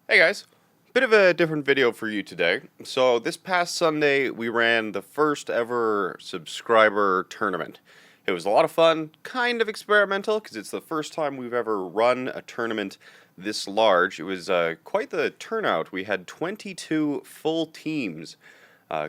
Hey guys, bit of a different video for you today. So this past Sunday we ran the first ever subscriber tournament. It was a lot of fun, kind of experimental because it's the first time we've ever run a tournament this large. It was quite the turnout. We had 22 full teams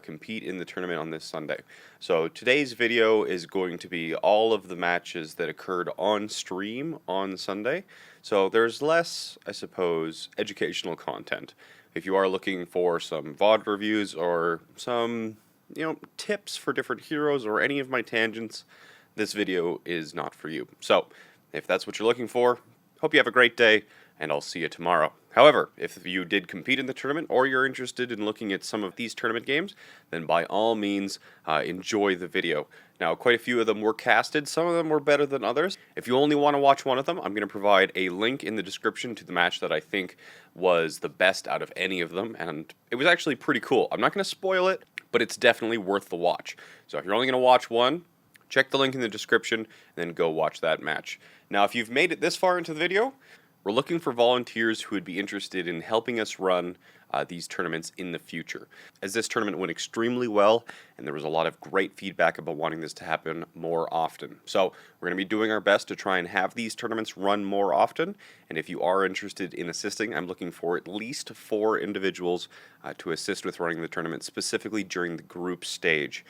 compete in the tournament on this Sunday. So today's video is going to be all of the matches that occurred on stream on Sunday. So there's less, I suppose, educational content. If you are looking for some VOD reviews or some, tips for different heroes or any of my tangents, this video is not for you. So if that's what you're looking for, hope you have a great day, and I'll see you tomorrow. However, if you did compete in the tournament or you're interested in looking at some of these tournament games, then by all means, enjoy the video. Now, quite a few of them were casted. Some of them were better than others. If you only want to watch one of them, I'm going to provide a link in the description to the match that I think was the best out of any of them, and it was actually pretty cool. I'm not going to spoil it, but it's definitely worth the watch. So if you're only going to watch one, check the link in the description, and then go watch that match. Now, if you've made it this far into the video, we're looking for volunteers who would be interested in helping us run these tournaments in the future. As this tournament went extremely well, and there was a lot of great feedback about wanting this to happen more often. So we're going to be doing our best to try and have these tournaments run more often, and if you are interested in assisting, I'm looking for at least 4 individuals to assist with running the tournament, specifically during the group stage,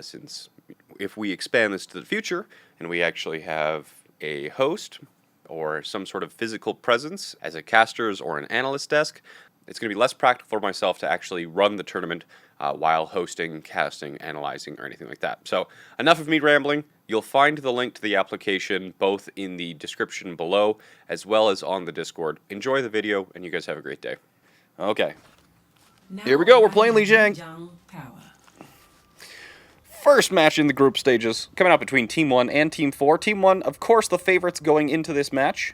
since if we expand this to the future, and we actually have a host, or some sort of physical presence as a caster's or an analyst desk, it's going to be less practical for myself to actually run the tournament while hosting, casting, analyzing, or anything like that. So enough of me rambling. You'll find the link to the application both in the description below as well as on the Discord. Enjoy the video, and you guys have a great day. Okay. Here we go. We're playing Jayne. First match in the group stages, coming out between Team 1 and Team 4. Team 1, of course, the favorites going into this match.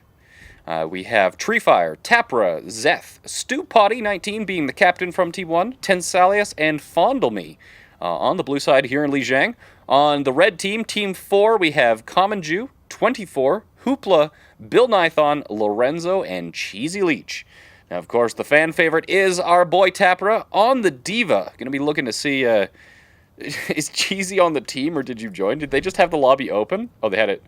We have Treefire, Tapra, Zeth, Stu Potty, 19, being the captain from Team 1, Tensalius, and Fondle Me. On the blue side here in Zhang. On the red team, Team 4, we have Common Jew, 24, Hoopla, Bill Nython, Lorenzo, and Cheesy Leech. Now, of course, the fan favorite is our boy Tapra on the Diva. Going to be looking to see... Is Cheesy on the team, or did you join? Did they just have the lobby open? Oh, they had it.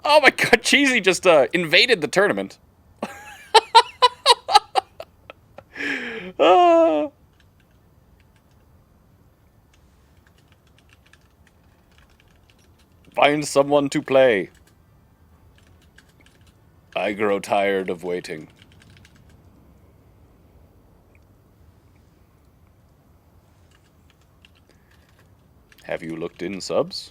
Oh my god, Cheesy just invaded the tournament. Find someone to play. I grow tired of waiting. Have you looked in subs?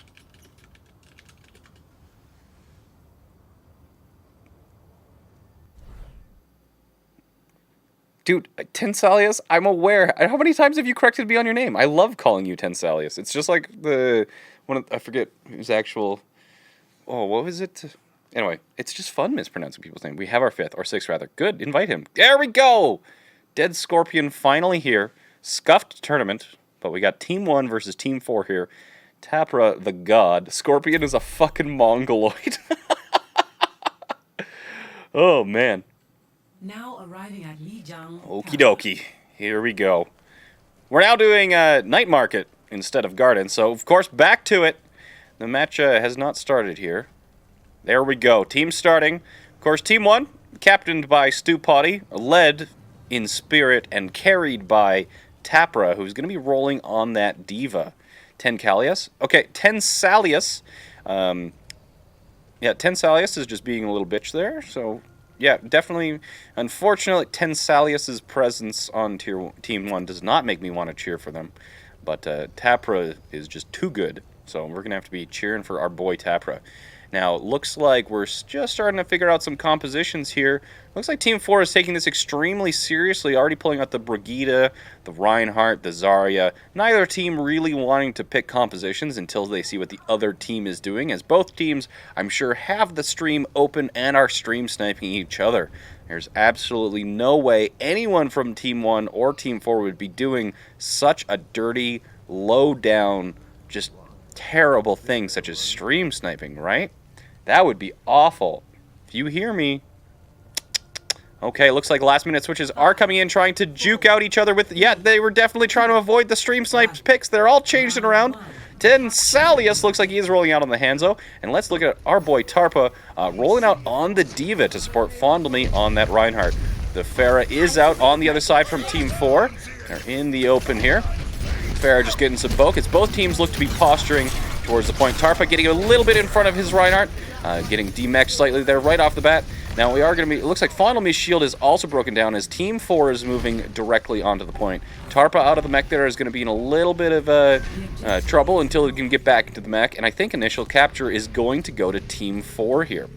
Dude, Tensalius, I'm aware. How many times have you corrected me on your name? I love calling you Tensalius. It's just like the one. I forget his actual. Oh, what was it? Anyway, it's just fun mispronouncing people's name. We have our 5th or 6th rather. Good, invite him. There we go. Dead Scorpion finally here. Scuffed tournament. But we got Team 1 versus Team 4 here. Tapra, the god. Scorpion is a fucking mongoloid. Oh, man. Now arriving at Lijiang. Okie dokie. Here we go. We're now doing Night Market instead of Garden. So, of course, back to it. The match has not started here. There we go. Team starting. Of course, Team 1, captained by Stu Potty, led in spirit and carried by Tapra, who's going to be rolling on that Diva. Tensalius. Okay, Tensalius. Yeah, Tensalius is just being a little bitch there. So, yeah, definitely. Unfortunately, Tensalius's presence on Team 1 does not make me want to cheer for them. But Tapra is just too good. So we're going to have to be cheering for our boy Tapra. Now, looks like we're just starting to figure out some compositions here. Looks like Team 4 is taking this extremely seriously, already pulling out the Brigida, the Reinhardt, the Zarya. Neither team really wanting to pick compositions until they see what the other team is doing, as both teams, I'm sure, have the stream open and are stream sniping each other. There's absolutely no way anyone from Team 1 or Team 4 would be doing such a dirty, low-down, just terrible thing such as stream sniping, right? That would be awful. If you hear me, Okay, looks like last-minute switches are coming in, trying to juke out each other with... Yeah, they were definitely trying to avoid the stream snipes picks. They're all changing around. Tensalius looks like he is rolling out on the Hanzo. And let's look at our boy Tarpa rolling out on the Diva to support Fondle Me on that Reinhardt. The Pharah is out on the other side from Team 4. They're in the open here. Pharah just getting some focus. Both teams look to be posturing towards the point. Tarpa getting a little bit in front of his Reinhardt. Getting demexed slightly there right off the bat. Now we are going to be... It looks like Fondle Me's shield is also broken down as Team 4 is moving directly onto the point. Tarpa out of the mech there is going to be in a little bit of trouble until he can get back into the mech. And I think initial capture is going to go to Team 4 here.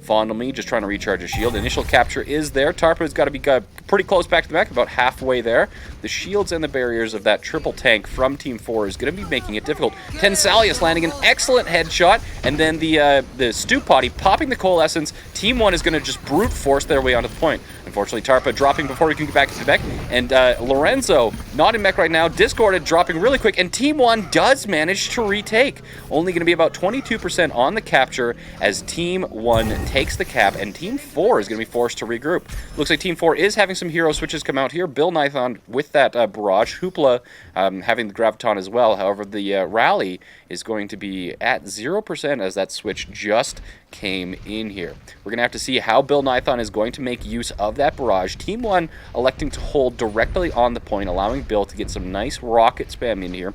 Fondle Me just trying to recharge his shield. Initial capture is there. Tarpa's got to be pretty close back to the mech, about halfway there. The shields and the barriers of that triple tank from Team 4 is going to be making it difficult. Tensalius landing an excellent headshot, and then the Stew Potty popping the Coalescence. Team 1 is going to just brute force their way onto the point. Unfortunately, Tarpa dropping before we can get back to the mech, and Lorenzo, not in mech right now, discorded, dropping really quick, and Team 1 does manage to retake. Only going to be about 22% on the capture as Team 1 takes the cap, and Team 4 is going to be forced to regroup. Looks like Team 4 is having some hero switches come out here. Bill Nithon with that Barrage. Hoopla having the Graviton as well. However, the Rally is going to be at 0% as that switch just came in here. We're going to have to see how Bill Nithon is going to make use of that Barrage. Team 1 electing to hold directly on the point, allowing Bill to get some nice rocket spam in here.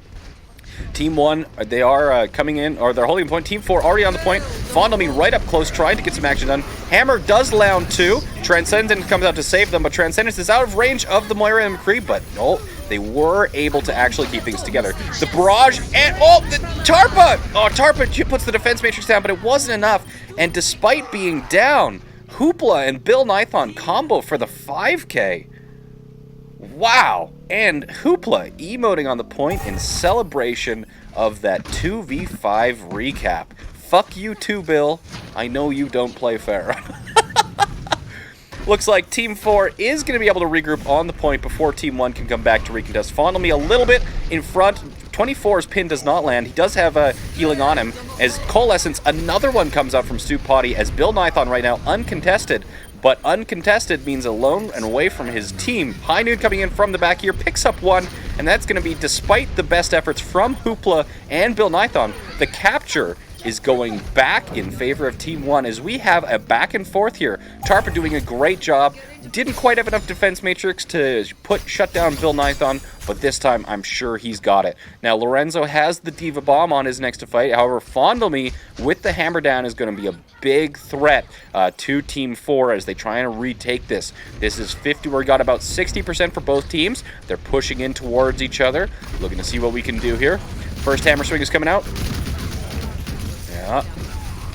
Team 1, they are coming in, or they're holding the point. Team 4 already on the point. Fondle Me right up close, trying to get some action done. Hammer does land 2. Transcendent comes out to save them, but Transcendence is out of range of the Moira and McCree, but no, they were able to actually keep things together. The Barrage, and the Tarpa! Oh, Tarpa puts the defense matrix down, but it wasn't enough. And despite being down, Hoopla and Bill Nithon combo for the 5K. Wow, and Hoopla emoting on the point in celebration of that 2v5 recap. Fuck you too, Bill. I know you don't play Pharah. Looks like Team 4 is going to be able to regroup on the point before Team 1 can come back to recontest. Fondle Me a little bit in front. 24's pin does not land. He does have healing on him. As Coalescence, another one comes out from Stew Potty as Bill Nithon right now uncontested. But uncontested means alone and away from his team. High Noon coming in from the back here, picks up one, and that's going to be despite the best efforts from Hoopla and Bill Nithon. The capture is going back in favor of Team 1 as we have a back and forth here. Tarpa doing a great job. Didn't quite have enough defense matrix to shut down Bill Nithon, but this time I'm sure he's got it. Now Lorenzo has the Diva Bomb on his next to fight. However, Fondle Me with the hammer down is going to be a big threat to Team 4 as they try and retake this. This is 50. We got about 60% for both teams. They're pushing in towards each other. Looking to see what we can do here. First hammer swing is coming out. Yeah.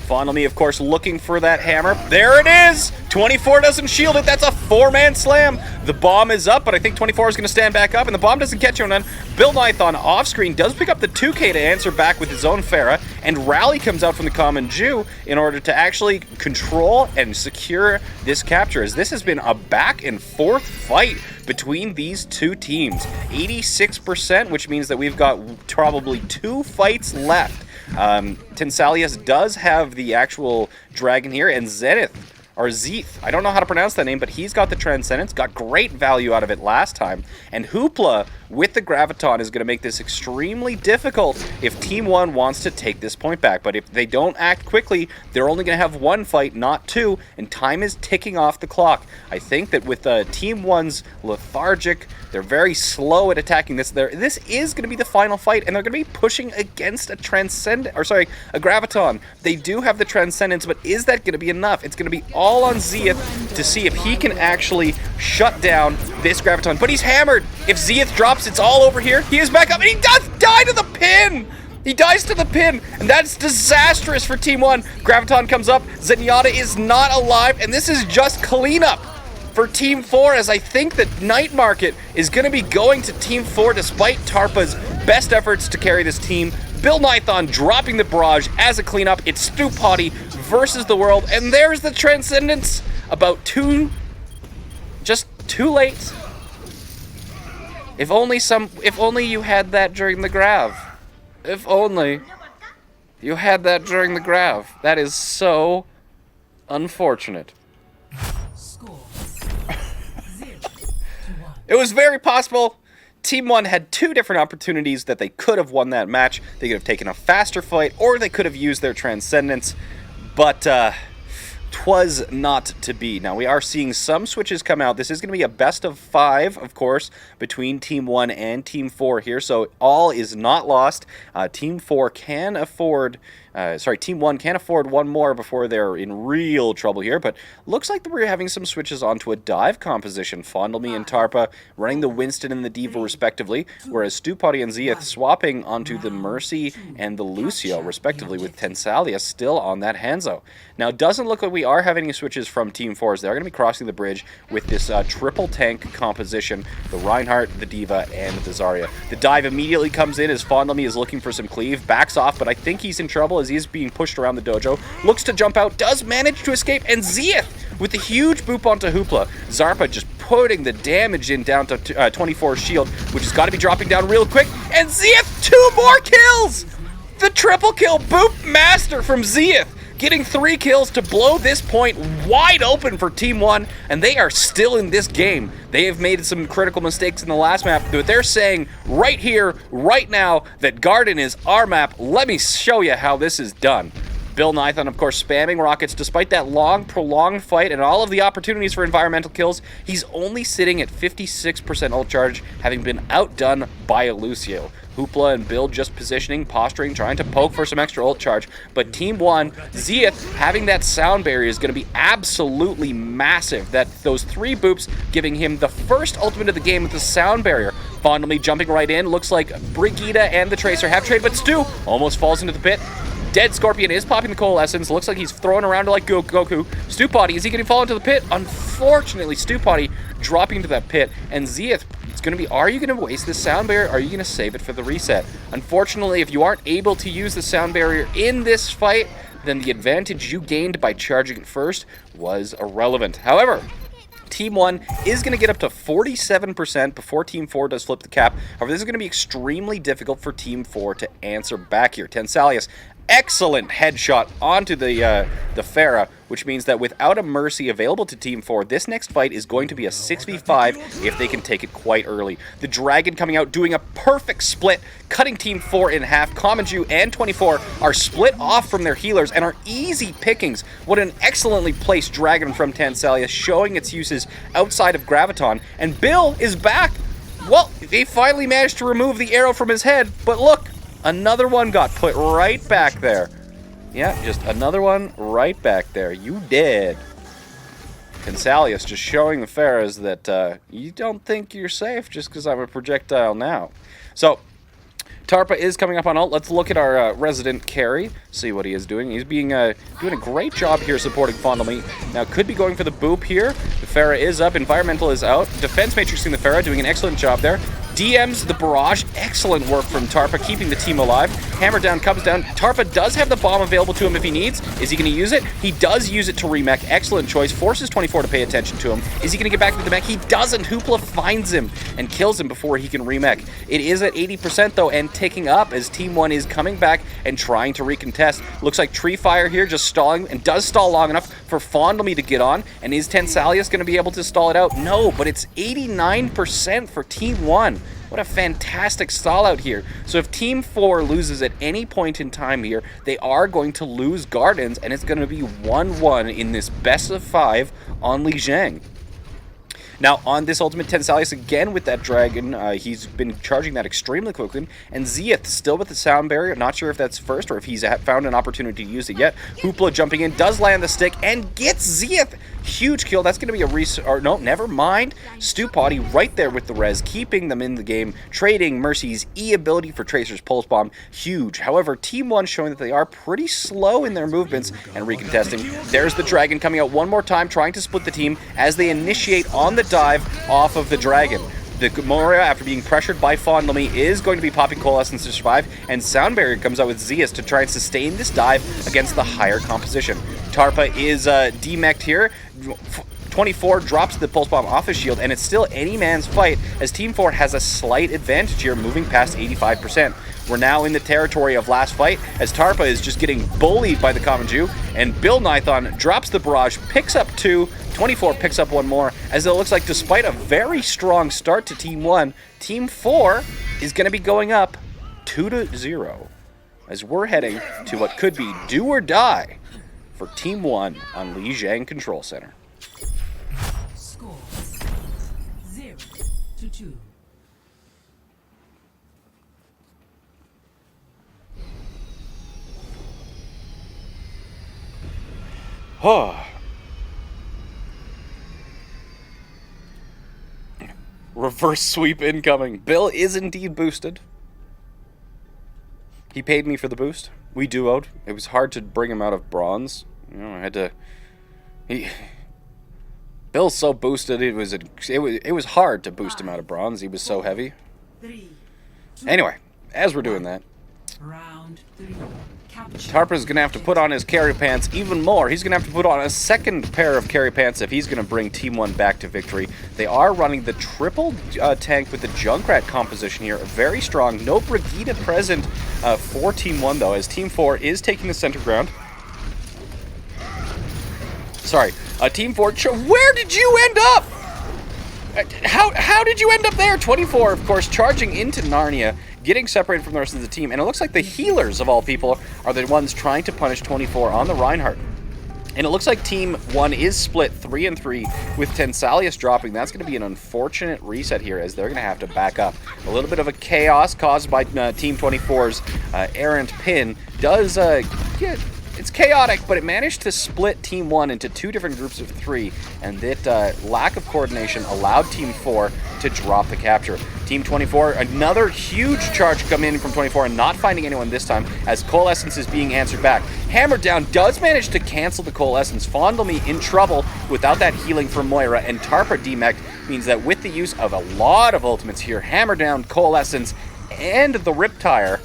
Fondle Me, of course, looking for that hammer. There it is! 24 doesn't shield it. That's a 4-man slam. The bomb is up, but I think 24 is going to stand back up, and the bomb doesn't catch on none. Bill Nithon off-screen does pick up the 2K to answer back with his own Pharah, and Rally comes out from the Common Jew in order to actually control and secure this capture, as this has been a back-and-forth fight between these two teams. 86%, which means that we've got probably 2 fights left. Tensalius does have the actual dragon here, and Zenith, or Zeeth, I don't know how to pronounce that name, but he's got the Transcendence, got great value out of it last time, and Hoopla with the Graviton is going to make this extremely difficult if Team 1 wants to take this point back, but if they don't act quickly, they're only going to have 1 fight, not 2, and time is ticking off the clock. I think that with Team 1's lethargic, they're very slow at attacking this. This is going to be the final fight, and they're going to be pushing against a Graviton. They do have the Transcendence, but is that going to be enough? It's going to be all on Zeeth to see if he can actually shut down this Graviton. But he's hammered. If Zeeth drops, it's all over here. He is back up, and he does die to the pin! He dies to the pin, and that's disastrous for Team 1. Graviton comes up, Zenyatta is not alive, and this is just cleanup for Team 4, as I think that Night Market is going to be going to Team 4 despite Tarpa's best efforts to carry this team. Bill Nithon dropping the barrage as a cleanup. It's Stew Potty versus the world, and there's the Transcendence. Just too late. If only you had that during the grav. If only you had that during the grav. That is so unfortunate. Score It was very possible. Team 1 had two different opportunities that they could have won that match. They could have taken a faster fight, or they could have used their Transcendence. But, 'twas not to be. Now, we are seeing some switches come out. This is going to be a best of 5, of course, between Team 1 and Team 4 here, so all is not lost. Team 1 can afford one more before they're in real trouble here, but looks like we're having some switches onto a dive composition. Fondle Me and Tarpa running the Winston and the Diva respectively, whereas Stupotty and Ziath swapping onto the Mercy and the Lucio respectively, with Tensalia still on that Hanzo. Now, it doesn't look like we are having any switches from Team 4, as they're going to be crossing the bridge with this triple tank composition, the Reinhardt, the Diva, and the Zarya. The dive immediately comes in as Fondle Me is looking for some cleave, backs off, but I think he's in trouble as he's being pushed around the dojo, looks to jump out, does manage to escape, and Ziath with the huge boop onto Hoopla. Zarpa just putting the damage in down to 24's shield, which has got to be dropping down real quick, and Ziath, 2 more kills! The triple kill boop master from Ziath, getting 3 kills to blow this point wide open for Team 1, and they are still in this game. They have made some critical mistakes in the last map, but they're saying right here, right now, that Garden is our map. Let me show you how this is done. Bill Nython, of course, spamming rockets. Despite that long, prolonged fight and all of the opportunities for environmental kills, he's only sitting at 56% ult charge, having been outdone by a Lucio. Hoopla and Bill just positioning, posturing, trying to poke for some extra ult charge. But Team 1, Ziath, having that sound barrier is going to be absolutely massive. Those 3 boops giving him the first ultimate of the game with the sound barrier. Fondle Me jumping right in. Looks like Brigida and the Tracer have trade, but Stu almost falls into the pit. Dead Scorpion is popping the Coalescence. Looks like he's throwing around like Goku. Stupotty, is he going to fall into the pit? Unfortunately, Stupotty dropping into that pit. And Ziath, it's going to be, are you going to waste this sound barrier? Or are you going to save it for the reset? Unfortunately, if you aren't able to use the sound barrier in this fight, then the advantage you gained by charging it first was irrelevant. However, Team 1 is going to get up to 47% before Team 4 does flip the cap. However, this is going to be extremely difficult for Team 4 to answer back here. Tensalius, excellent headshot onto the Pharah, which means that without a Mercy available to Team 4, this next fight is going to be a 6v5 if they can take it quite early. The Dragon coming out, doing a perfect split, cutting Team 4 in half. Kamanju and 24 are split off from their healers and are easy pickings. What an excellently placed Dragon from Tansalia, showing its uses outside of Graviton. And Bill is back. Well, they finally managed to remove the arrow from his head, but look, another one got put right back there. Yeah, just another one right back there. You dead. Consalius just showing the Pharaohs that you don't think you're safe just because I'm a projectile now. So, Tarpa is coming up on ult. Let's look at our resident carry, see what he is doing. He's being doing a great job here supporting Fondle Me. Now, could be going for the boop here. The Pharah is up. Environmental is out. Defense matrixing the Pharah, doing an excellent job there. DMs the barrage. Excellent work from Tarpa, keeping the team alive. Hammer down comes down. Tarpa does have the bomb available to him if he needs. Is he going to use it? He does use it to remech. Excellent choice. Forces 24 to pay attention to him. Is he going to get back to the mech? He doesn't. Hoopla finds him and kills him before he can remech. It is at 80% though, and ticking up as Team 1 is coming back and trying to recontest. Looks like Tree Fire here just stalling, and does stall long enough for Fondle Me to get on. And is Tensalius going to be able to stall it out? No, but it's 89% for Team 1. What a fantastic stall out here. So if Team 4 loses at any point in time here, they are going to lose Gardens, and it's going to be 1-1 in this best of 5 on Li Zhang. Now, on this ultimate, Tensalius again with that Dragon. He's been charging that extremely quickly. And Ziath still with the sound barrier. Not sure if that's first or if he's found an opportunity to use it yet. Hoopla jumping in, does land the stick, and gets Ziath. Huge kill. That's going to be a or no, never mind. Stupotty right there with the res, keeping them in the game. Trading Mercy's E ability for Tracer's Pulse Bomb. Huge. However, Team 1 showing that they are pretty slow in their movements and recontesting. There's the Dragon coming out one more time, trying to split the team as they initiate on the dive off of the Dragon. The Moria, after being pressured by Fondle Me, is going to be popping Coalescence to survive, and Sound Barrier comes out with Zeus to try and sustain this dive against the higher composition. Tarpa is demeched here. 24 drops the pulse bomb off his shield, and it's still any man's fight as Team 4 has a slight advantage here, moving past 85%. We're now in the territory of last fight as Tarpa is just getting bullied by the Common Jew, and Bill Nython drops the barrage, picks up 2, 24 picks up 1 more, as it looks like despite a very strong start to Team 1, Team 4 is going to be going up 2-0 as we're heading to what could be do or die for Team 1 on Lijiang Control Center. Score 0-2. Reverse sweep incoming. Bill is indeed boosted. He paid me for the boost. We duoed. It was hard to bring him out of bronze. You know, I had to. Bill's so boosted. It was hard to boost him out of bronze. He was so heavy. 3, 2, Anyway, as we're doing that, round 3. Tarpa's going to have to put on his carry pants even more. He's going to have to put on a second pair of carry pants if he's going to bring Team 1 back to victory. They are running the triple tank with the Junkrat composition here. Very strong. No Brigida present for Team 1, though, as Team 4 is taking the center ground. Sorry. Team 4, where did you end up? How did you end up there? 24, of course, charging into Narnia, getting separated from the rest of the team. And it looks like the healers, of all people, are the ones trying to punish 24 on the Reinhardt. And it looks like Team 1 is split 3-3 with Tensalius dropping. That's going to be an unfortunate reset here as they're going to have to back up. A little bit of a chaos caused by Team 24's errant pin does get... It's chaotic, but it managed to split Team 1 into 2 different groups of 3, and that lack of coordination allowed Team 4 to drop the capture. Team 24, another huge charge come in from 24 and not finding anyone this time as Coalescence is being answered back. Hammer Down does manage to cancel the Coalescence. Fondle Me in trouble without that healing from Moira, and Tarpa demech means that with the use of a lot of ultimates here, Hammer Down, Coalescence, and the Riptire,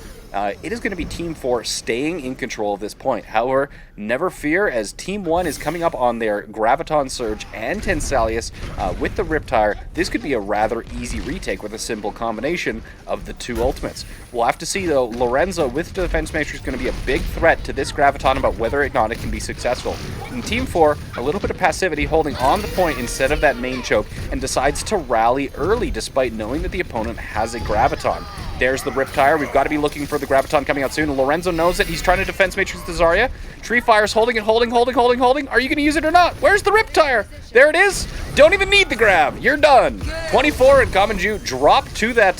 it is going to be Team 4 staying in control of this point. However, never fear, as Team 1 is coming up on their Graviton Surge and Tensalius with the Riptire. This could be a rather easy retake with a simple combination of the 2 ultimates. We'll have to see, though. Lorenzo with the Defense Matrix is going to be a big threat to this Graviton about whether or not it can be successful. In Team 4, a little bit of passivity, holding on the point instead of that main choke, and decides to rally early despite knowing that the opponent has a Graviton. There's the Riptire. We've got to be looking for the Graviton coming out soon. Lorenzo knows it. He's trying to Defense Matrix the Zarya. Tree Fire's holding it, holding. Are you going to use it or not? Where's the Riptire? There it is. Don't even need the grab. You're done. 24 and Common Jew drop to that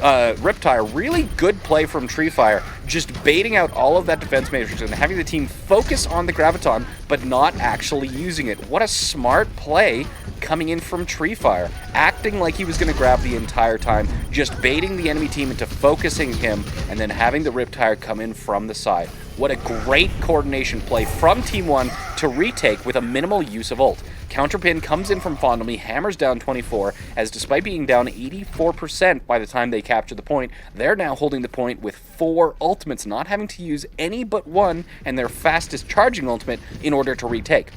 Riptire. Really good play from Tree Fire, just baiting out all of that Defense Matrix and having the team focus on the Graviton, but not actually using it. What a smart play coming in from Tree Fire, acting like he was going to grab the entire time, just baiting the enemy team into focusing him, and then having the Riptire come in from the side. What a great coordination play from Team 1 to retake with a minimal use of ult. Counterpin comes in from Fondle Me, hammers down 24, as despite being down 84% by the time they capture the point, they're now holding the point with 4 ultimates, not having to use any but 1 and their fastest charging ultimate in order to retake.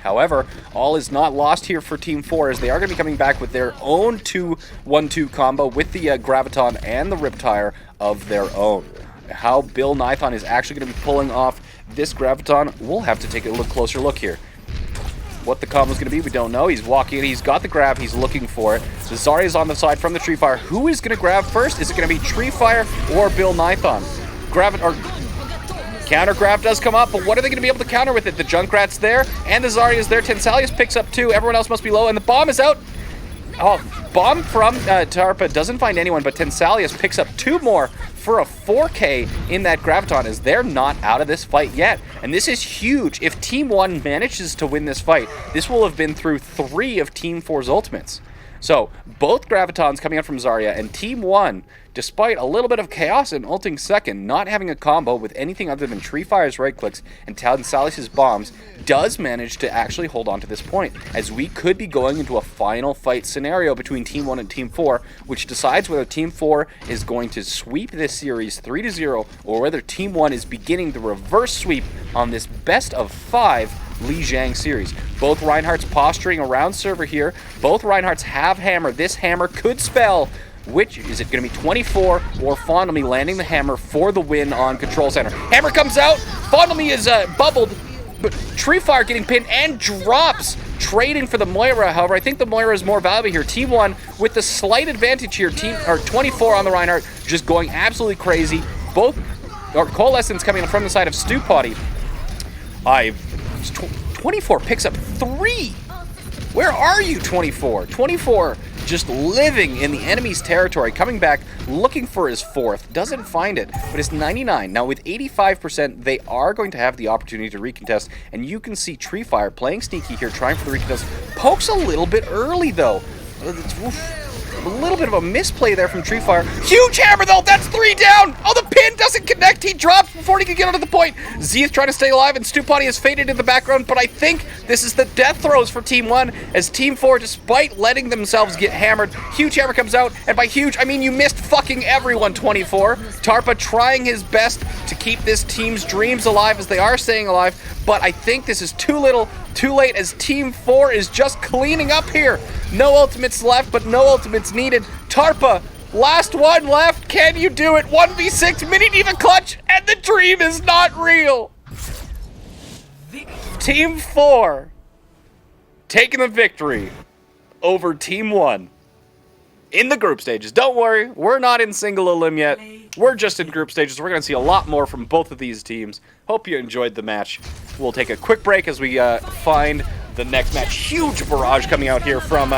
However, all is not lost here for Team 4 as they are going to be coming back with their own 2-1-2 combo with the Graviton and the Riptire of their own. How Bill Nython is actually going to be pulling off this Graviton, we'll have to take a closer look here. What the combo is going to be, we don't know. He's walking in, he's got the grab, he's looking for it. So Zarya is on the side from the Tree Fire. Who is going to grab first? Is it going to be Tree Fire or Bill Nython? Counter grab does come up, but what are they going to be able to counter with it? The Junkrat's there, and the Zarya is there. Tensalius picks up 2, everyone else must be low, and the bomb is out. Oh, bomb from Tarpa doesn't find anyone, but Tensalius picks up 2 more for a 4K in that Graviton as they're not out of this fight yet. And this is huge. If Team 1 manages to win this fight, this will have been through 3 of Team 4's ultimates. So, both Gravitons coming out from Zarya, and Team 1, despite a little bit of chaos and ulting second, not having a combo with anything other than Tree Fire's right clicks and Tensalius' bombs, does manage to actually hold on to this point, as we could be going into a final fight scenario between Team 1 and Team 4, which decides whether Team 4 is going to sweep this series 3-0, or whether Team 1 is beginning the reverse sweep on this best of 5 Li Jiang series. Both Reinhardt's posturing around server here. Both Reinhardts have hammer. This hammer could spell. Which is it going to be 24 or Fondlemy landing the hammer for the win on control center? Hammer comes out. Fondlemy is bubbled, but Treefire getting pinned and drops, trading for the Moira. However, I think the Moira is more valuable here. Team 1 with the slight advantage here. 24 on the Reinhardt, just going absolutely crazy. Both Coalescence coming from the side of Stew Potty. 24 picks up 3. Where are you, 24? 24 just living in the enemy's territory, coming back, looking for his 4th. Doesn't find it, but it's 99. Now, with 85%, they are going to have the opportunity to recontest, and you can see Treefire playing sneaky here, trying for the recontest. Pokes a little bit early, though. A little bit of a misplay there from Treefire. Huge hammer, though. That's 3 down. Oh, the pin doesn't connect. He drops before he can get onto the point. Zeeth trying to stay alive, and Stupati has faded in the background, but I think this is the death throes for Team 1, as Team 4, despite letting themselves get hammered, huge hammer comes out, and by huge, I mean you missed fucking everyone, 24. Tarpa trying his best to keep this team's dreams alive, as they are staying alive, but I think this is too little, too late, as Team 4 is just cleaning up here. No ultimates left, but no ultimates needed. Tarpa, last one left. Can you do it? 1v6, Mini Diva clutch, and the dream is not real. Team 4 taking the victory over Team 1 in the group stages. Don't worry, we're not in single elim yet. We're just in group stages. We're going to see a lot more from both of these teams. Hope you enjoyed the match. We'll take a quick break as we find the next match. Huge barrage coming out here from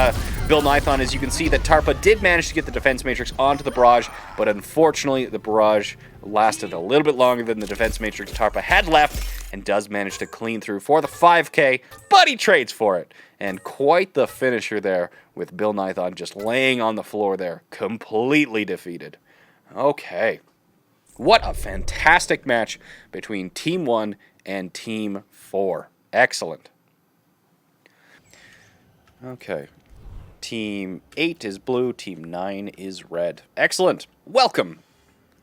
Bill Nython. As you can see, that Tarpa did manage to get the defense matrix onto the barrage, but unfortunately the barrage lasted a little bit longer than the defense matrix Tarpa had left, and does manage to clean through for the 5k, but he trades for it. And quite the finisher there, with Bill Nython just laying on the floor there, completely defeated. Okay. What a fantastic match between Team 1 and Team 4. Excellent. Okay. Team 8 is blue, Team 9 is red. Excellent. Welcome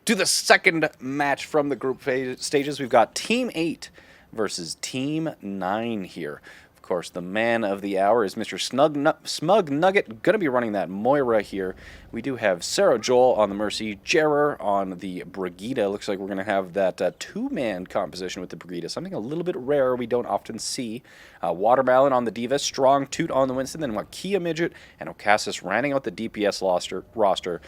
to the second match from the group stages. We've got Team 8 versus Team 9 here. Of course, the man of the hour is Mr. Smug Nugget, going to be running that Moira here. We do have Sarah Joel on the Mercy, Jerrer on the Brigida. Looks like we're going to have that two-man composition with the Brigida, something a little bit rare we don't often see. Watermelon on the Diva, Strong Toot on the Winston, then Wakia Midget, and Ocassis rounding out the DPS roster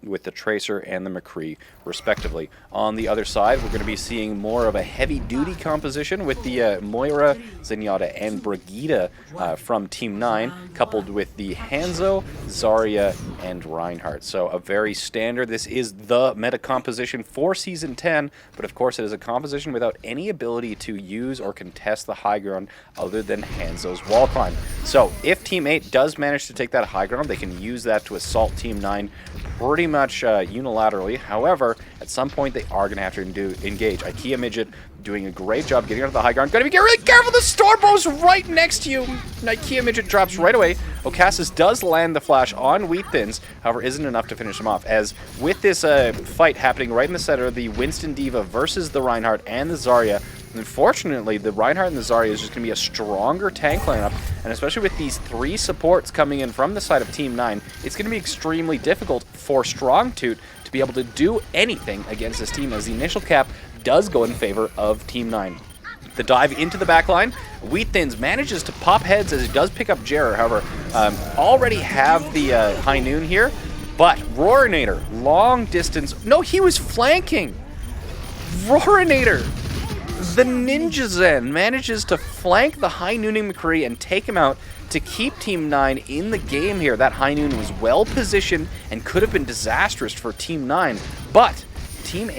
with the Tracer and the McCree, respectively. On the other side, we're going to be seeing more of a heavy-duty composition with the Moira, Zenyatta, and Brigida from Team 9, coupled with the Hanzo, Zarya, and Reinhardt. So a very standard, this is the meta composition for Season 10, but of course it is a composition without any ability to use or contest the high ground other than Hanzo's wall climb. So if Team 8 does manage to take that high ground, they can use that to assault Team 9 pretty much unilaterally. However, at some point they are going to have to engage. IKEA Midget doing a great job getting onto the high ground. Got to be really careful, the Storbow's right next to you. IKEA Midget drops right away. Ocassis does land the flash on Wheat Thins, however isn't enough to finish him off, as with this fight happening right in the center, the Winston Diva versus the Reinhardt and the Zarya, unfortunately, the Reinhardt and the Zarya is just going to be a stronger tank lineup, and especially with these 3 supports coming in from the side of Team 9, it's going to be extremely difficult for Strong Toot to be able to do anything against this team, as the initial cap does go in favor of Team 9. The dive into the backline, Wheat Thins manages to pop heads as he does pick up Jerrer, however, already have the High Noon here, but Roarinator, long distance, no, he was flanking! Roarinator! The Ninja Zen manages to flank the High Nooning McCree and take him out to keep Team 9 in the game here. That High Noon was well positioned and could have been disastrous for Team 9, but Team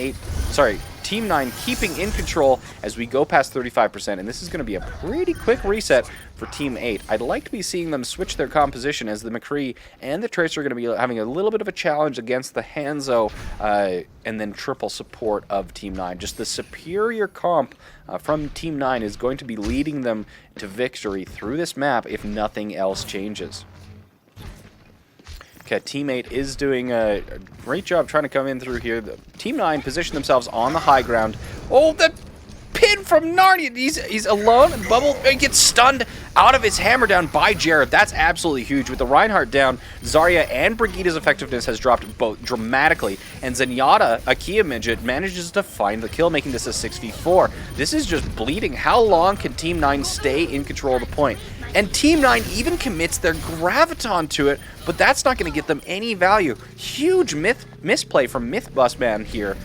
9 keeping in control as we go past 35%, and this is going to be a pretty quick reset for Team 8. I'd like to be seeing them switch their composition, as the McCree and the Tracer are going to be having a little bit of a challenge against the Hanzo and then triple support of Team 9. Just the superior comp from Team 9 is going to be leading them to victory through this map if nothing else changes. Okay, Team 8 is doing a great job trying to come in through here. Team 9 position themselves on the high ground. Oh, the pin in from Narnia. He's alone, and Bubble gets stunned out of his hammer down by Jared. That's absolutely huge. With the Reinhardt down, Zarya and Brigitte's effectiveness has dropped both dramatically, and Zenyatta, a Kia midget, manages to find the kill, making this a 6v4. This is just bleeding. How long can Team 9 stay in control of the point? And Team 9 even commits their Graviton to it, but that's not going to get them any value. Huge misplay from Mythbustman here,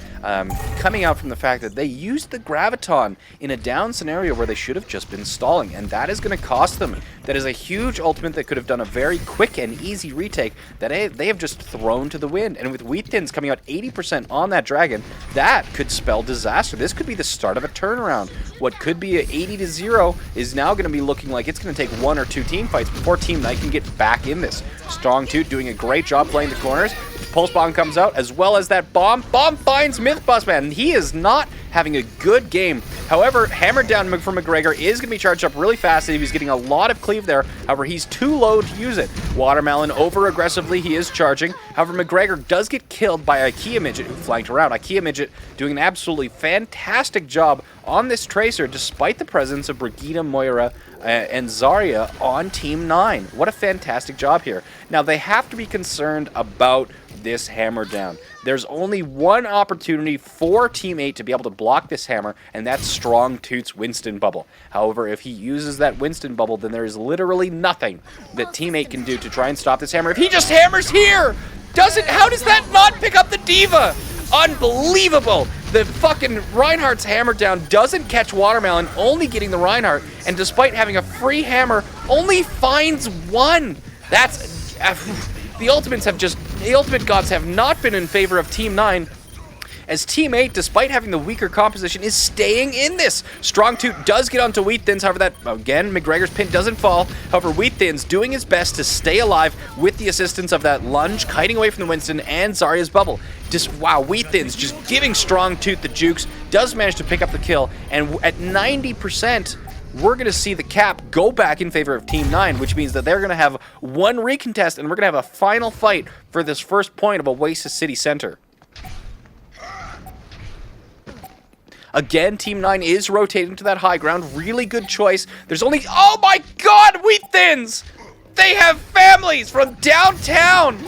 coming out from the fact that they used the Graviton in a down scenario where they should have just been stalling, and that is going to cost them. That is a huge ultimate that could have done a very quick and easy retake that they have just thrown to the wind. And with Wheat Thins coming out 80% on that dragon, that could spell disaster. This could be the start of a turnaround. What could be a 80-0 is now going to be looking like it's going to take 1 or 2 team fights before Team 9 can get back in this. Strong Toot doing a great job playing the corners. Pulse Bomb comes out, as well as that bomb. Bomb finds Mythbustman, and he is not having a good game. However, hammered down from McGregor is going to be charged up really fast. He's getting a lot of cleave there. However, he's too low to use it. Watermelon over aggressively. He is charging. However, McGregor does get killed by Ikea Midget, who flanked around. Ikea Midget doing an absolutely fantastic job on this Tracer, despite the presence of Brigitte, Moira, and Zarya on Team 9. What a fantastic job here. Now, they have to be concerned about this hammer down. There's only one opportunity for Team 8 to be able to block this hammer, and that's Strong Toot's Winston Bubble. However, if he uses that Winston Bubble, then there is literally nothing that Team 8 can do to try and stop this hammer. If he just hammers here, how does that not pick up the Diva? Unbelievable! The fucking Reinhardt's hammer down doesn't catch Watermelon, only getting the Reinhardt, and despite having a free hammer, only finds one. That's... the ultimate gods have not been in favor of Team 9, as Team 8, despite having the weaker composition, is staying in this. Strong Toot does get onto Wheat Thins, however, that, again, McGregor's pin doesn't fall. However, Wheat Thins doing his best to stay alive with the assistance of that lunge, kiting away from the Winston and Zarya's bubble. Wow, Wheat Thins just giving Strong Toot the jukes, does manage to pick up the kill, and at 90%, we're going to see the cap go back in favor of Team 9, which means that they're going to have one recontest, and we're going to have a final fight for this first point of Oasis City Center. Again, Team 9 is rotating to that high ground. Really good choice. There's only... Oh my god, Wheat Thins! They have families from downtown!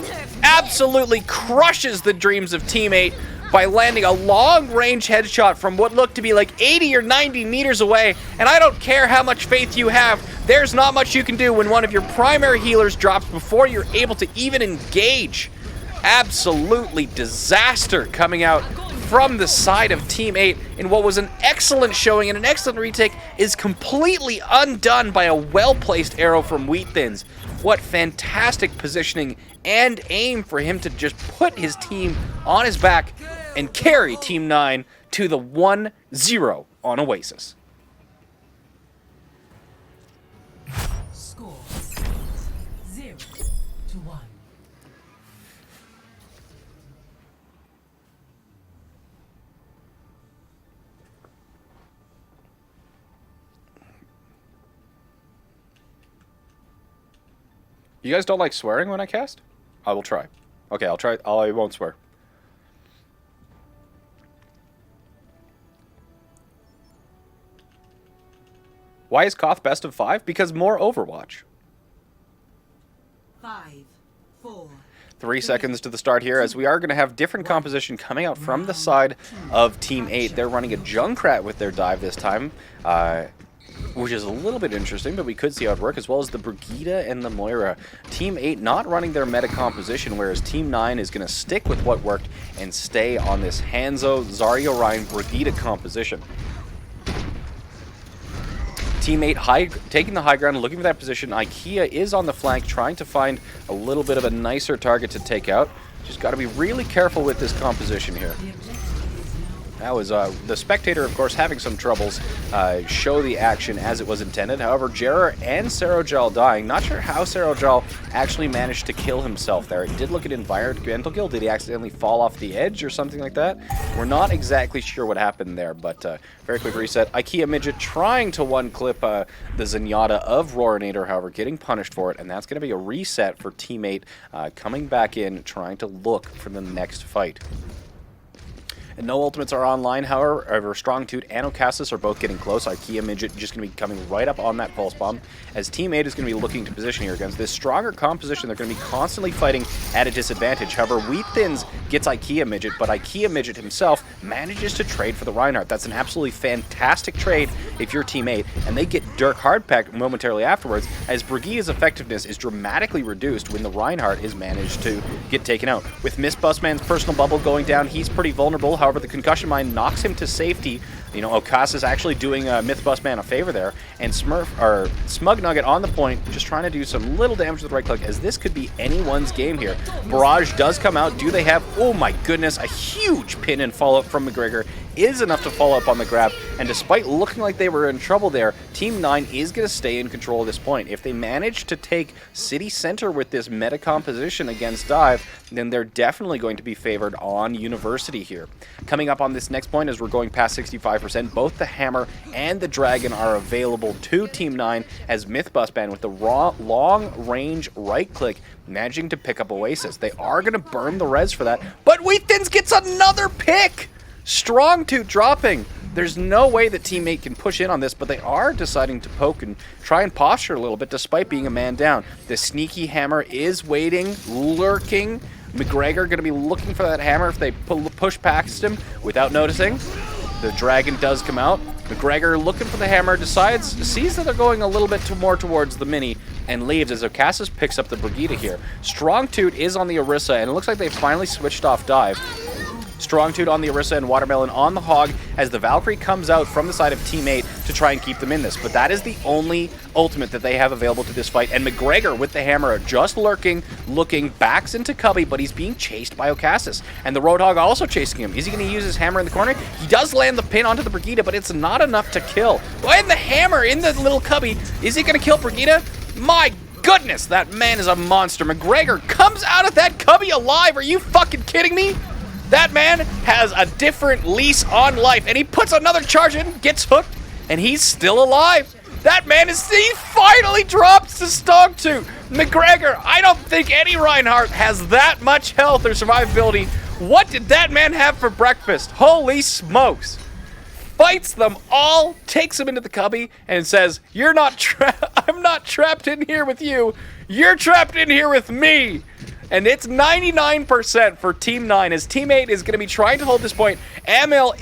Absolutely crushes the dreams of Team 8 by landing a long-range headshot from what looked to be like 80 or 90 meters away. And I don't care how much faith you have, there's not much you can do when one of your primary healers drops before you're able to even engage. Absolutely disaster coming out from the side of Team 8 in what was an excellent showing and an excellent retake is completely undone by a well-placed arrow from Wheat Thins. What fantastic positioning and aim for him to just put his team on his back and carry Team 9 to the 1-0 on Oasis. Score 0-1. You guys don't like swearing when I cast? I will try. Okay, I'll try. I won't swear. Why is Koth best of 5? Because more Overwatch. 5, 4. 3 seconds to the start here, as we are going to have different composition coming out from the side of Team 8. They're running a Junkrat with their dive this time, which is a little bit interesting, but we could see how it works, as well as the Brigitte and the Moira. Team 8 not running their meta composition, whereas Team 9 is going to stick with what worked and stay on this Hanzo, Zarya, Ryan, Brigitte composition. Team 8 taking the high ground, looking for that position. Ikea is on the flank, trying to find a little bit of a nicer target to take out. Just got to be really careful with this composition here. That was the spectator, of course, having some troubles show the action as it was intended. However, Jera and Serogel dying. Not sure how Serogel actually managed to kill himself there. It did look at environmental kill. Did he accidentally fall off the edge or something like that? We're not exactly sure what happened there, but very quick reset. Ikea Midget trying to one-clip the Zenyatta of Roarinator, however, getting punished for it, and that's going to be a reset for Team 8 coming back in, trying to look for the next fight. And no ultimates are online, however, Strong Toot and Ocassus are both getting close. IKEA Midget just going to be coming right up on that pulse bomb, as Team 8 is going to be looking to position here against this stronger composition. They're going to be constantly fighting at a disadvantage. However, Wheat Thins gets IKEA Midget, but IKEA Midget himself manages to trade for the Reinhardt. That's an absolutely fantastic trade if you're Team 8, and they get Dirk Hardpack momentarily afterwards, as Brigitte's effectiveness is dramatically reduced when the Reinhardt is managed to get taken out. With Miss Busman's personal bubble going down, he's pretty vulnerable. However, the concussion mine knocks him to safety. You know, Okasa is actually doing Myth Busman a favor there, and Smug Nugget on the point, just trying to do some little damage with the right click, as this could be anyone's game here. Barrage does come out. Do they have, oh my goodness, a huge pin and follow-up from McGregor is enough to follow up on the grab, and despite looking like they were in trouble there, Team 9 is going to stay in control at this point. If they manage to take City Center with this meta composition against Dive, then they're definitely going to be favored on University here. Coming up on this next point, as we're going past 65%, both the Hammer and the Dragon are available to Team 9, as Myth Busman with the raw long-range right-click managing to pick up Oasis. They are going to burn the res for that, but Wheat Thins gets another pick! Strong Toot dropping. There's no way that Team 8 can push in on this, but they are deciding to poke and try and posture a little bit despite being a man down. The sneaky Hammer is waiting, lurking. McGregor going to be looking for that Hammer if they push past him without noticing. The Dragon does come out. McGregor looking for the Hammer, sees that they're going a little bit more towards the Mini, and leaves as Ocassus picks up the Brigitte here. Strong Toot is on the Orisa, and it looks like they finally switched off Dive. Strong Toot on the Orisa and Watermelon on the Hog, as the Valkyrie comes out from the side of Team 8 to try and keep them in this. But that is the only ultimate that they have available to this fight. And McGregor with the Hammer just lurking, looking, backs into Cubby, but he's being chased by Ocassus. And the Roadhog also chasing him. Is he going to use his Hammer in the corner? He does land the pin onto the Brigitte, but it's not enough to kill. And the Hammer in the little Cubby. Is he going to kill Brigitte? My goodness, that man is a monster. McGregor comes out of that Cubby alive. Are you fucking kidding me? That man has a different lease on life, and he puts another charge in, gets hooked, and he's still alive. That man he finally drops the Strong Toot. McGregor, I don't think any Reinhardt has that much health or survivability. What did that man have for breakfast? Holy smokes. Fights them all, takes them into the Cubby, and says, I'm not trapped in here with you. You're trapped in here with me. And it's 99% for Team 9, as Team 8 is going to be trying to hold this point. Amel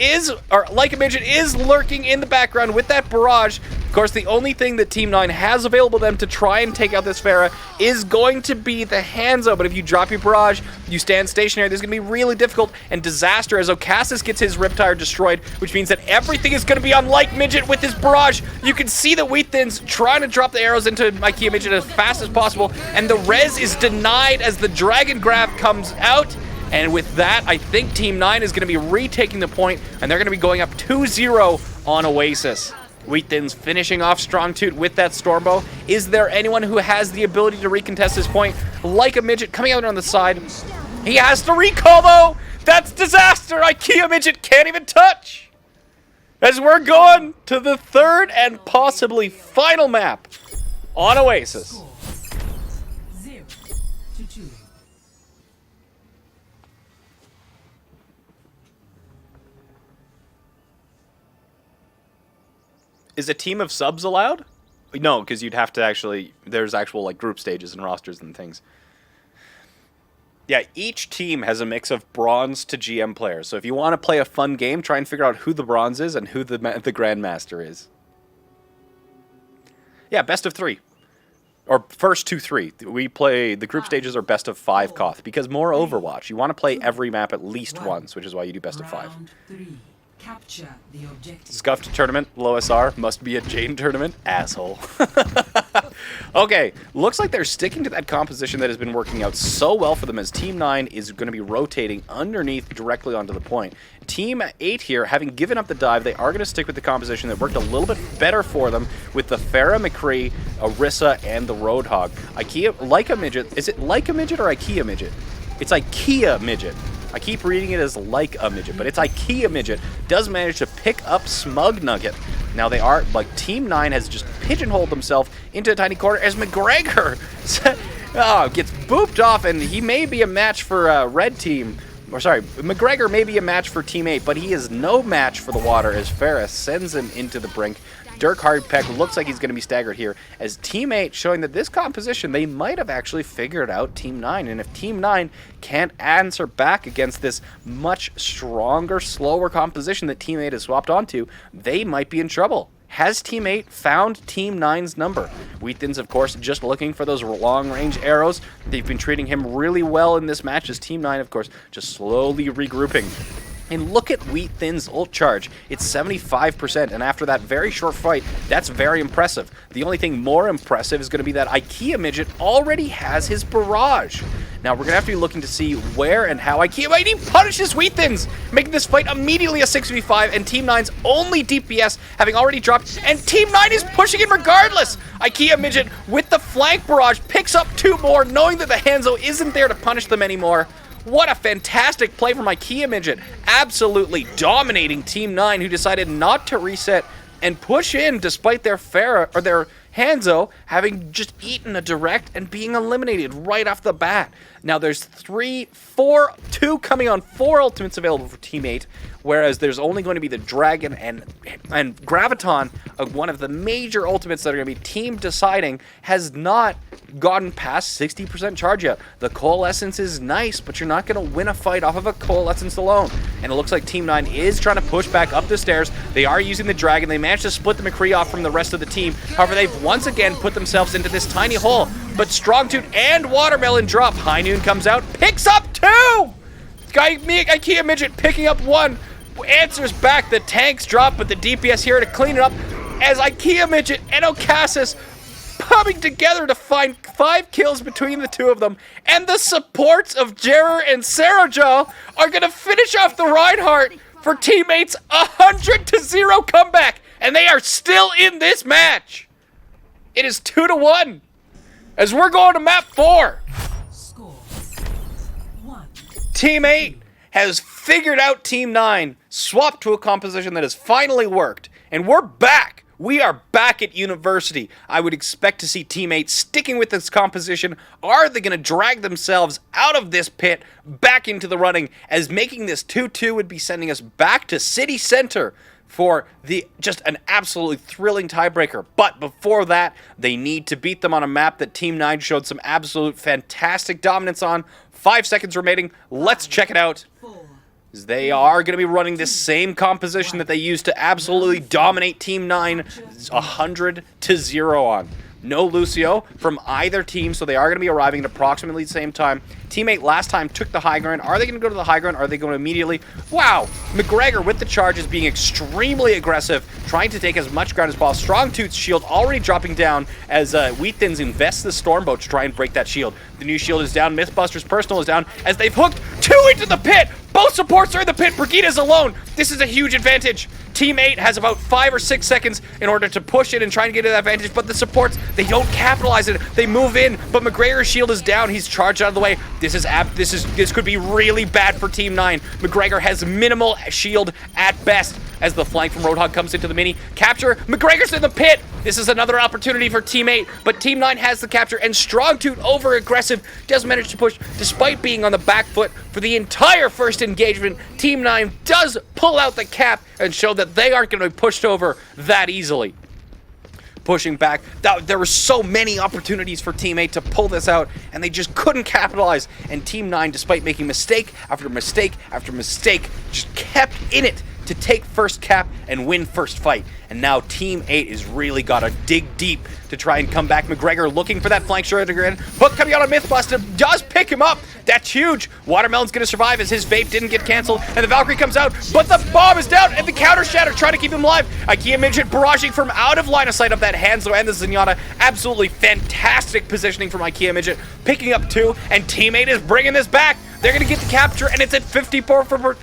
like a midget, is lurking in the background with that barrage. Of course, the only thing that Team 9 has available to them to try and take out this Pharah is going to be the Hanzo. But if you drop your barrage, you stand stationary, this is going to be really difficult and disaster, as Ocassus gets his Riptire destroyed, which means that everything is going to be on Like Midget with his barrage. You can see the Wheat Thins trying to drop the arrows into IKEA Midget as fast as possible, and the res is denied as the Dragon Grab comes out. And with that, I think Team 9 is going to be retaking the point, and they're going to be going up 2-0 on Oasis. Wheat Thins finishing off Strong Toot with that Stormbow. Is there anyone who has the ability to recontest this point? Like a Midget coming out on the side. He has to recall, though. That's disaster. IKEA Midget can't even touch. As we're going to the third and possibly final map on Oasis. 0-2. Is a team of subs allowed? No, because you'd have to actually, there's actual like group stages and rosters and things. Yeah, each team has a mix of bronze to GM players. So if you want to play a fun game, try and figure out who the bronze is and who the Grandmaster is. Yeah, best of 3. Or first 2-3. We play, the group stages are best of 5 Koth, because more Overwatch. You want to play every map at least once, which is why you do best of 5. Round 3. Capture the objective. Scuffed tournament, low SR, must be a Jayne tournament, asshole. Okay, looks like they're sticking to that composition that has been working out so well for them, as Team 9 is going to be rotating underneath directly onto the point. Team 8 here, having given up the dive, they are going to stick with the composition that worked a little bit better for them with the Pharah, McCree, Orisa, and the Roadhog. IKEA, like a midget, is it like a midget or IKEA midget? It's IKEA midget. I keep reading it as like a midget, but it's IKEA Midget. Does manage to pick up Smug Nugget. Now they are, like, Team 9 has just pigeonholed themselves into a tiny corner as McGregor gets booped off, and he may be a match for Red Team. McGregor may be a match for Team 8, but he is no match for the water as Ferris sends him into the brink. Dirk Hardpeck looks like he's going to be staggered here as Team 8 showing that this composition, they might have actually figured out Team 9. And if Team 9 can't answer back against this much stronger, slower composition that Team 8 has swapped onto, they might be in trouble. Has Team 8 found Team 9's number? Wheaton's, of course, just looking for those long-range arrows. They've been treating him really well in this match as Team 9, of course, just slowly regrouping. And look at Wheaton's ult charge. It's 75%, and after that very short fight, that's very impressive. The only thing more impressive is going to be that IKEA Midget already has his barrage. Now, we're going to have to be looking to see where and how IKEA Midget punishes Wheaton's, making this fight immediately a 6v5, and Team 9's only DPS having already dropped, and Team 9 is pushing it regardless! IKEA Midget, with the flank barrage, picks up 2 more, knowing that the Hanzo isn't there to punish them anymore. What a fantastic play from IKEA Midget, absolutely dominating Team 9, who decided not to reset and push in despite their Hanzo having just eaten a direct and being eliminated right off the bat. Now there's 2 coming on 4 ultimates available for Team 8, whereas there's only going to be the Dragon and Graviton, one of the major ultimates that are going to be team deciding, has not gotten past 60% charge yet. The Coalescence is nice, but you're not going to win a fight off of a Coalescence alone. And it looks like Team 9 is trying to push back up the stairs. They are using the Dragon. They managed to split the McCree off from the rest of the team. However, they've once again put themselves into this tiny hole. But Strongtooth and Watermelon drop. High Noon comes out, picks up 2! IKEA Midget picking up 1. Answers back. The tanks drop, but the DPS here to clean it up as IKEA Midget and Ocassus coming together to find 5 kills between the 2 of them. And the supports of Jerrer and Sarajal are going to finish off the Reinhardt for teammates 100-0 comeback. And they are still in this match. It is 2-1 as we're going to map 4. Score 1. Team 8 has figured out Team 9, swapped to a composition that has finally worked, and we're back. We are back at University. I would expect to see Team 8 sticking with this composition. Are they going to drag themselves out of this pit, back into the running, as making this 2-2 would be sending us back to City Center for just an absolutely thrilling tiebreaker. But before that, they need to beat them on a map that Team 9 showed some absolute fantastic dominance on. 5 seconds remaining. Let's check it out. 4. They are going to be running this same composition that they used to absolutely dominate Team 9 100-0 on. No Lucio from either team, so they are going to be arriving at approximately the same time. Team 8 last time took the high ground. Are they going to go to the high ground? Are they going to immediately? Wow! McGregor with the charges being extremely aggressive, trying to take as much ground as possible. Strongtooth's shield already dropping down as Wheaton's invests the Stormboat to try and break that shield. The new shield is down. Mythbuster's personal is down as they've hooked 2 into the pit. Both supports are in the pit. Brigida's alone. This is a huge advantage. Team 8 has about 5 or 6 seconds in order to push it and try and get to that advantage, but the supports, they don't capitalize it. They move in, but McGregor's shield is down. He's charged out of the way. This could be really bad for Team 9. McGregor has minimal shield at best as the flank from Roadhog comes into the mini. Capture. McGregor's in the pit. This is another opportunity for Team 8, but Team 9 has the capture, and Strongtooth, over aggressive, does manage to push despite being on the back foot for the entire first engagement. Team 9 does pull out the cap and show that they aren't going to be pushed over that easily. Pushing back. There were so many opportunities for Team 8 to pull this out, and they just couldn't capitalize. And Team 9, despite making mistake after mistake after mistake, just kept in it to take first cap and win first fight. And now Team 8 is really got to dig deep to try and come back. McGregor looking for that flank shot again. Hook coming out on Mythbuster does pick him up. That's huge. Watermelon's going to survive as his vape didn't get canceled. And the Valkyrie comes out, but the bomb is down. And the counter shatter trying to keep him alive. IKEA Midget barraging from out of line of sight of that Hanzo and the Zenyatta. Absolutely fantastic positioning from IKEA Midget. Picking up 2, and Team 8 is bringing this back. They're going to get the capture, and it's at 54%.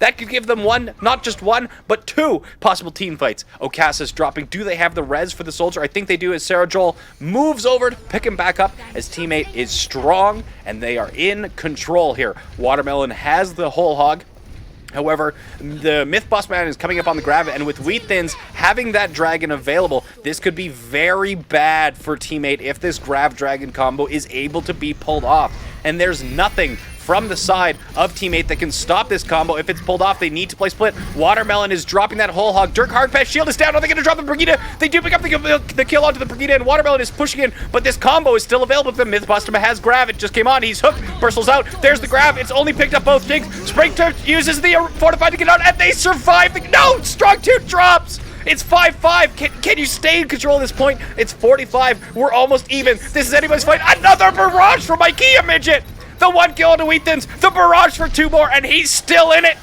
That could give them not just one, but 2 possible team fights. Ocassus dropping. Do they have the res for the soldier? I think they do, as Sarah Joel moves over to pick him back up as Team 8 is strong, and they are in control here. Watermelon has the whole hog. However, the Mythbust man is coming up on the grab, and with Wheaton's having that dragon available, this could be very bad for Team 8 if this grab dragon combo is able to be pulled off. And there's nothing from the side of Team 8 that can stop this combo. If it's pulled off, they need to play split. Watermelon is dropping that whole hog. Dirk Hardpass shield is down. Are they going to drop the Brigida? They do pick up the kill onto the Brigida, and Watermelon is pushing in, but this combo is still available to them. Mythbuster has grab. It just came on. He's hooked. Bristles out. There's the grab. It's only picked up both jigs. Spring Turf uses the Fortified to get out, and they survive. No! Strong Tooth drops! It's 5-5. Can you stay in control at this point? It's 45. We're almost even. This is anybody's fight. Another barrage from IKEA Midget. The 1 kill to Ethan's. The barrage for 2 more, and he's still in it.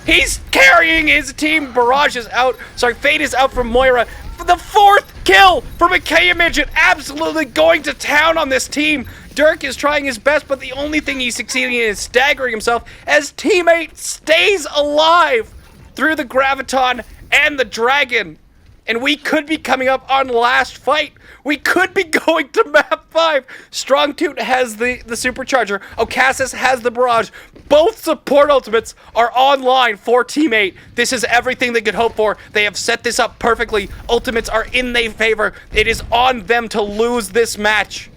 He's carrying his team. Barrage is out. Sorry, Fate is out from Moira. For the 4th kill from IKEA Midget. Absolutely going to town on this team. Dirk is trying his best, but the only thing he's succeeding in is staggering himself as teammate stays alive through the Graviton and the Dragon. And we could be coming up on last fight. We could be going to map 5. Strong Toot has the supercharger. Ocassus has the barrage. Both support ultimates are online for Team 8. This is everything they could hope for. They have set this up perfectly. Ultimates are in their favor. It is on them to lose this match.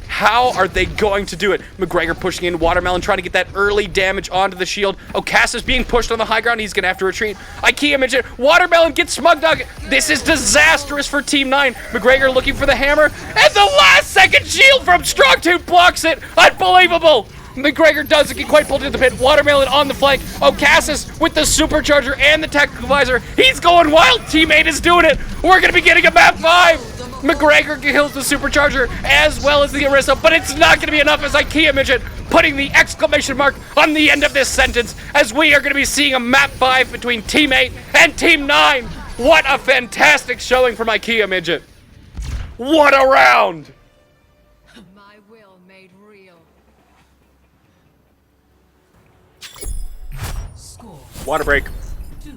How are they going to do it? McGregor pushing in, Watermelon trying to get that early damage onto the shield. Ocassus being pushed on the high ground. He's going to have to retreat. IKEA Midget, Watermelon gets Smug Nugget. This is disastrous for Team 9. McGregor looking for the hammer, and the last second shield from Strong Tooth blocks it. Unbelievable. McGregor doesn't get quite pulled into the pit. Watermelon on the flank. Ocassus with the supercharger and the tactical visor. He's going wild. Team 8 is doing it. We're going to be getting a map 5. McGregor kills the supercharger as well as the Orisa, but it's not going to be enough as IKEA Midget putting the exclamation mark on the end of this sentence as we are going to be seeing a map 5 between Team 8 and Team 9. What a fantastic showing from IKEA Midget. What a round! My will made real. Score Water break. 2-2.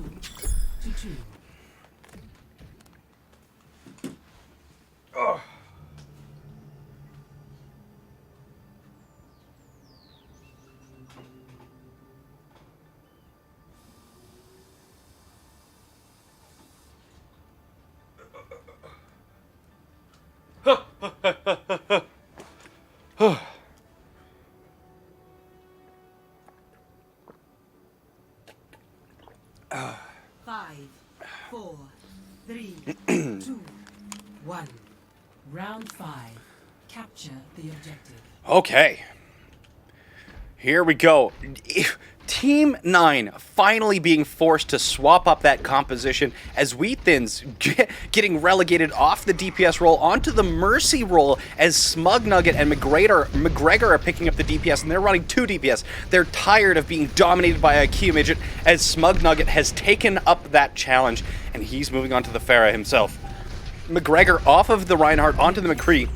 Five, 4, 3, 2, 1. Round 5. Capture the objective. Okay. Here we go. Team 9 finally being forced to swap up that composition as Weathins getting relegated off the DPS role onto the Mercy role as Smug Nugget and McGregor are picking up the DPS, and they're running 2 DPS. They're tired of being dominated by IKEA Midget as Smug Nugget has taken up that challenge, and he's moving on to the Pharah himself. McGregor off of the Reinhardt onto the McCree.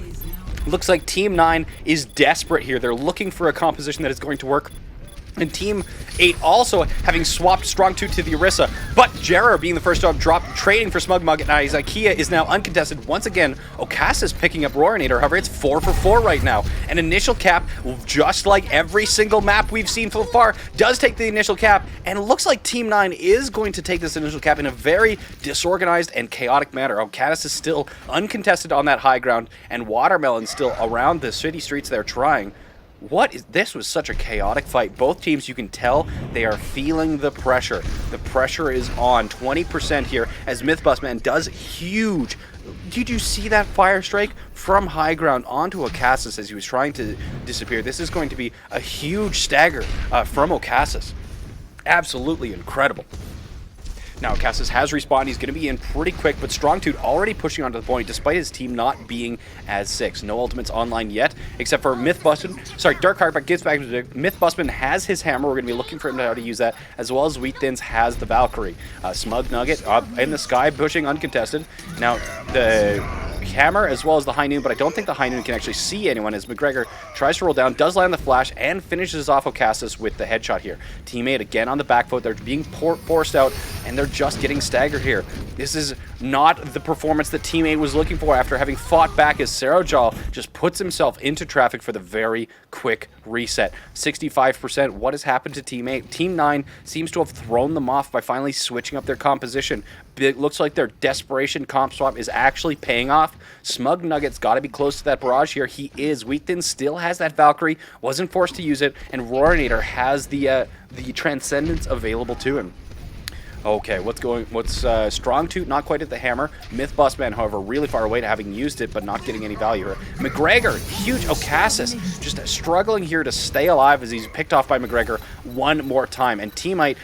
Looks like Team 9 is desperate here. They're looking for a composition that is going to work. And Team 8 also having swapped Strong Tooth to the Orisa, but Jera being the first to drop, trading for Smug Nugget. Now his IKEA is now uncontested. Once again, Ocassus picking up Roarinator. However, it's 4 for 4 right now. An initial cap, just like every single map we've seen so far, does take the initial cap, and it looks like Team 9 is going to take this initial cap in a very disorganized and chaotic manner. Ocassus is still uncontested on that high ground, and Watermelon still around the city streets they're trying. This was such a chaotic fight. Both teams, you can tell they are feeling the pressure. The pressure is on 20% here as Mythbustman does huge. Did you see that fire strike from high ground onto Ocassus as he was trying to disappear? This is going to be a huge stagger from Ocassus. Absolutely incredible. Now, Ocassus has respawned. He's going to be in pretty quick, but Strong Tooth already pushing onto the point despite his team not being as 6. No ultimates online yet, except for Mythbustman. Sorry, Dark Heartback gets back to the Mythbustman has his hammer. We're going to be looking for him to how to use that, as well as Wheatthins has the Valkyrie. Smug Nugget up in the sky, pushing uncontested. Now, the hammer as well as the high noon, but I don't think the high noon can actually see anyone as McGregor tries to roll down, does land the flash, and finishes off Ocassus with the headshot here. Teammate again on the back foot. They're being forced out, and they're just getting staggered here. This is not the performance that Teammate was looking for after having fought back as Sarojal just puts himself into traffic for the very quick reset. 65%. What has happened to Teammate? Team 9 seems to have thrown them off by finally switching up their composition. It looks like their desperation comp swap is actually paying off. Smug Nugget's got to be close to that barrage here. He is. Wheaton still has that Valkyrie, wasn't forced to use it, and Roarinator has the Transcendence available to him. Okay, what's Strong Toot, not quite at the hammer. Myth Bossman, however, really far away to having used it, but not getting any value here. McGregor, huge. Ocassus, just struggling here to stay alive as he's picked off by McGregor one more time. And Team 8,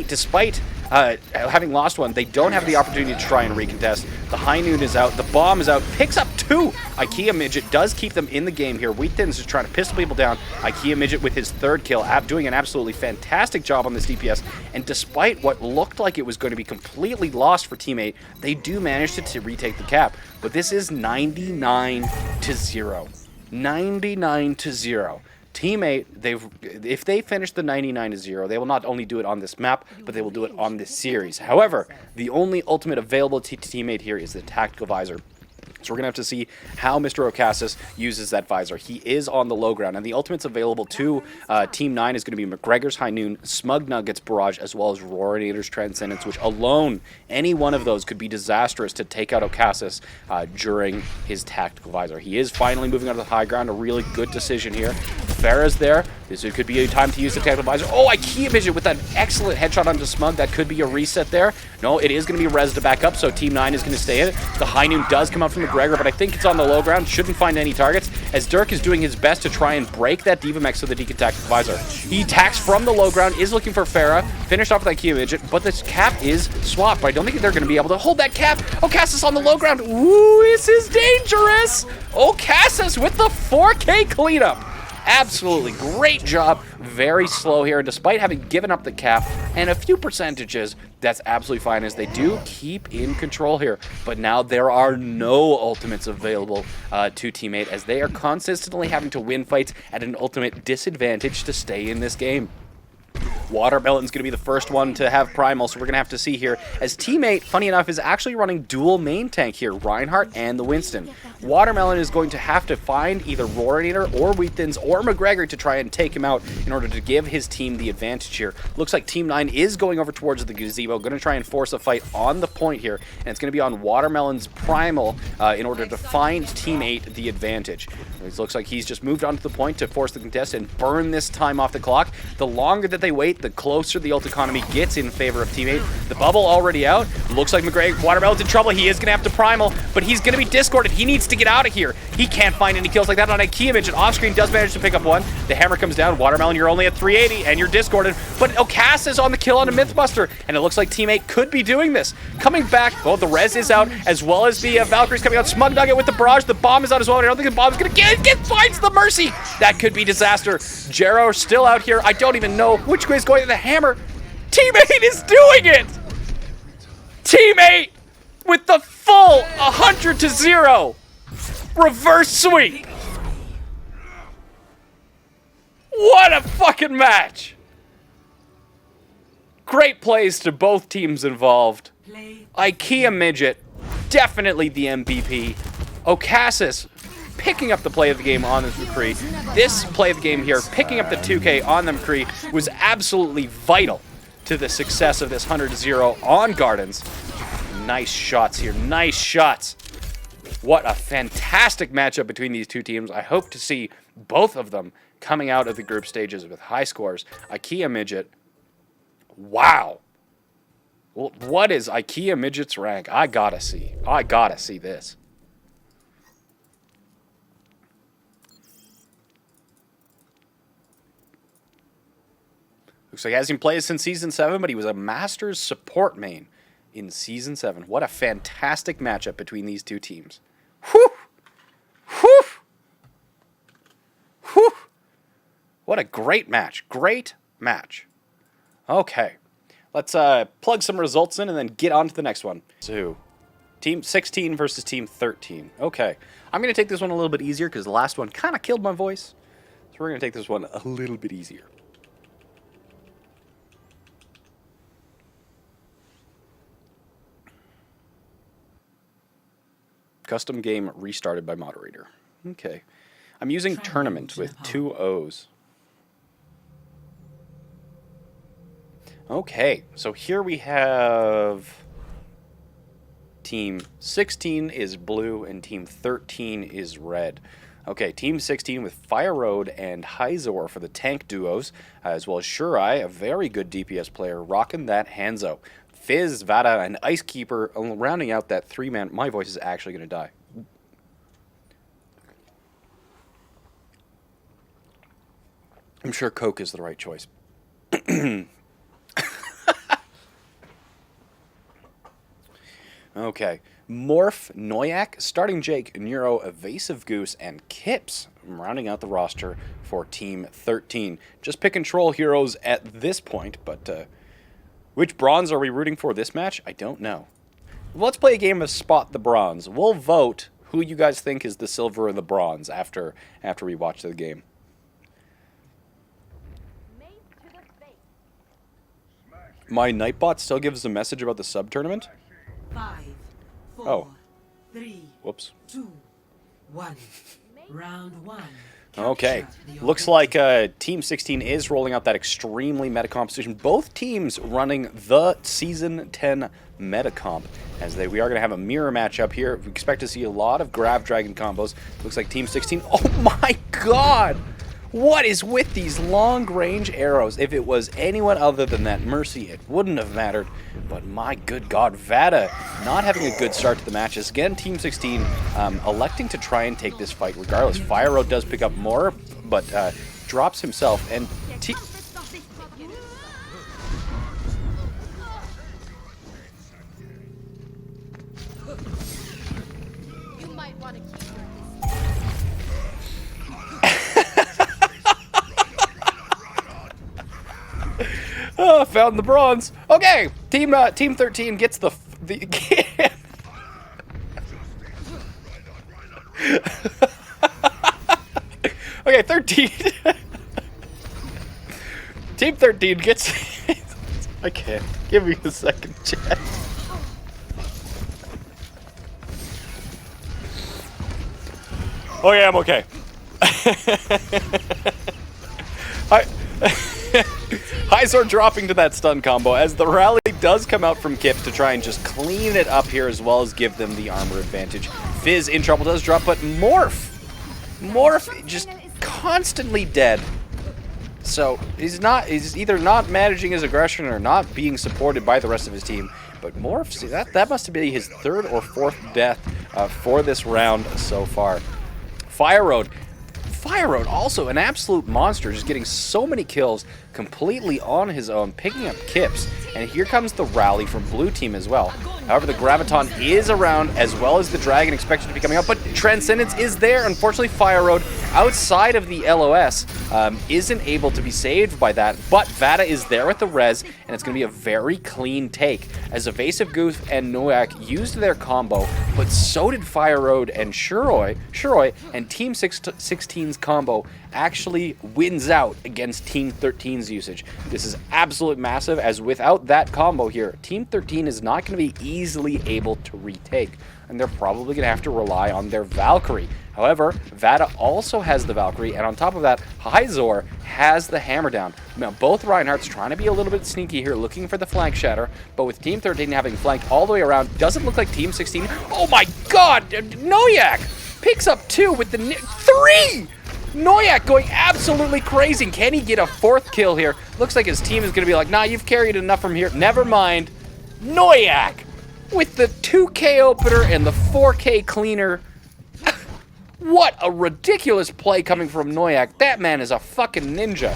despite having lost one, they don't have the opportunity to try and recontest. The High Noon is out, the Bomb is out, picks up 2! IKEA Midget does keep them in the game here. Wheaton's just trying to pistol people down. IKEA Midget with his 3rd kill, doing an absolutely fantastic job on this DPS. And despite what looked like it was going to be completely lost for Team 8, they do manage to retake the cap. But this is 99-0. 99-0. Team 8, if they finish the 99-0, they will not only do it on this map, but they will do it on this series. However, the only ultimate available to Team 8 here is the Tactical Visor. So we're going to have to see how Mr. Ocassus uses that visor. He is on the low ground, and the ultimates available to Team 9 is going to be McGregor's High Noon, Smug Nugget's Barrage, as well as Roarinator's Transcendence, which alone, any one of those could be disastrous to take out Ocassus during his Tactical Visor. He is finally moving onto the high ground, a really good decision here. Farah's there. This could be a time to use the Tactical Visor. Oh, IKEA Vision with that excellent headshot onto Smug. That could be a reset there. No, it is going to be res to back up, so Team 9 is going to stay in it. The High Noon does come out from McGregor, but I think it's on the low ground. Shouldn't find any targets, as Dirk is doing his best to try and break that Diva Mech so that he can Tactical Visor. He attacks from the low ground, is looking for Farah. Finished off with IKEA Midget, but this cap is swapped. But I don't think they're going to be able to hold that cap. Ocassus on the low ground. Ooh, this is dangerous. Ocassus with the 4K cleanup. Absolutely great job. Very slow here, and despite having given up the cap and a few percentages, that's absolutely fine, as they do keep in control here. But now there are no ultimates available to Team 8, as they are consistently having to win fights at an ultimate disadvantage to stay in this game. Watermelon's going to be the first one to have Primal, so we're going to have to see here, as Team 8, funny enough, is actually running dual main tank here, Reinhardt and the Winston. Watermelon is going to have to find either Roarinator or Wheaton's or McGregor to try and take him out in order to give his team the advantage here. Looks like Team 9 is going over towards the gazebo, going to try and force a fight on the point here, and it's going to be on Watermelon's Primal in order to find Team 8 the advantage. It looks like he's just moved onto the point to force the contest and burn this time off the clock. The longer that they wait, the closer the ult economy gets in favor of Team 8. The bubble already out. Looks like McGregor, Watermelon's in trouble. He is going to have to Primal, but he's going to be discorded. He needs to get out of here. He can't find any kills like that on IKEA Midget. Off-screen does manage to pick up one. The hammer comes down. Watermelon, you're only at 380, and you're discorded. But Ocassus is on the kill on a Mythbuster, and it looks like Team 8 could be doing this. Coming back, well, the res is out, as well as the Valkyrie's coming out. Smug Nugget with the barrage. The bomb is out as well. I don't think the bomb's going to finds the Mercy. That could be disaster. Jero still out here. I don't even know which way is going. The hammer. Team 8 is doing it. Team 8 with the full 100-0 reverse sweep. What a fucking match. Great plays to both teams involved. IKEA Midget, definitely the MVP. Ocassus picking up the play of the game on this McCree. This play of the game here, picking up the 2K on the McCree, was absolutely vital to the success of this 100-0 on Gardens. Nice shots here, nice shots. What a fantastic matchup between these two teams. I hope to see both of them coming out of the group stages with high scores. IKEA Midget, wow. Well, what is IKEA Midget's rank? I gotta see this. Looks like he hasn't played since Season 7, but he was a Masters support main in Season 7. What a fantastic matchup between these two teams. Whew! Whew! Whew! What a great match. Great match. Okay. Let's plug some results in and then get on to the next one. So, Team 16 versus Team 13. Okay. I'm going to take this one a little bit easier because the last one kind of killed my voice. So we're going to take this one a little bit easier. Custom game restarted by moderator. Okay. I'm using tournament with 2 O's. Okay, so here we have Team 16 is blue, and Team 13 is red. Okay, Team 16 with Fire Road and Hyzor for the tank duos, as well as Shurai, a very good DPS player, rocking that Hanzo. Fizz, Vada, and Icekeeper rounding out that three-man. My voice is actually going to die. I'm sure Coke is the right choice. Okay. Morph, Noyak, Starting Jake, Neuro, Evasive Goose, and Kips rounding out the roster for Team 13. Just pick and troll heroes at this point, but which bronze are we rooting for this match? I don't know. Let's play a game of Spot the Bronze. We'll vote who you guys think is the silver or the bronze after we watch the game. My Nightbot still gives a message about the sub-tournament? 5, 4, Oh. 3, Whoops. 2, 1. Round 1. Okay. Capture the Looks objective. like Team 16 is rolling out that extremely meta composition. Both teams running the Season 10 meta comp. We are going to have a mirror matchup here. We expect to see a lot of Grav Dragon combos. Looks like Team 16. Oh my god! What is with these long-range arrows? If it was anyone other than that Mercy, it wouldn't have mattered. But my good god, Vada not having a good start to the matches. Again, Team 16 electing to try and take this fight regardless. Fire Road does pick up more, but drops himself. And You might want to keep your found the bronze. Okay, Team 13 gets the Okay, 13. Team 13 gets. I can't. Give me a second, chat. Oh yeah, I'm okay. Hyzor dropping to that stun combo as the rally does come out from Kip to try and just clean it up here as well as give them the armor advantage. Fizz in trouble does drop, but Morph just constantly dead. So he's either not managing his aggression or not being supported by the rest of his team. But Morph, see, that must be his third or fourth death for this round so far. Fire Road also an absolute monster, just getting so many kills completely on his own, picking up Kips. And here comes the rally from blue team as well. However, the Graviton is around as well as the Dragon expected to be coming up, but Transcendence is there. Unfortunately, Fire Road outside of the LOS isn't able to be saved by that, but Vada is there at the res, and it's going to be a very clean take as Evasive Goose and Noyak used their combo, but so did Fire Road and Shuroi, and Team 16's combo actually wins out against Team 13's usage. This is absolute massive, as without that combo here, Team 13 is not going to be easily able to retake, and they're probably going to have to rely on their Valkyrie. However, Vada also has the Valkyrie, and on top of that, Hyzor has the hammer down. Now, both Reinhardt's trying to be a little bit sneaky here, looking for the flank shatter, but with Team 13 having flanked all the way around, doesn't look like Team 16. Oh my god! Noyak picks up 2 with the 3! Noyak going absolutely crazy. Can he get a 4th kill here? Looks like his team is going to be like, nah, you've carried enough from here. Never mind. Noyak with the 2K opener and the 4K cleaner. What a ridiculous play coming from Noyak. That man is a fucking ninja.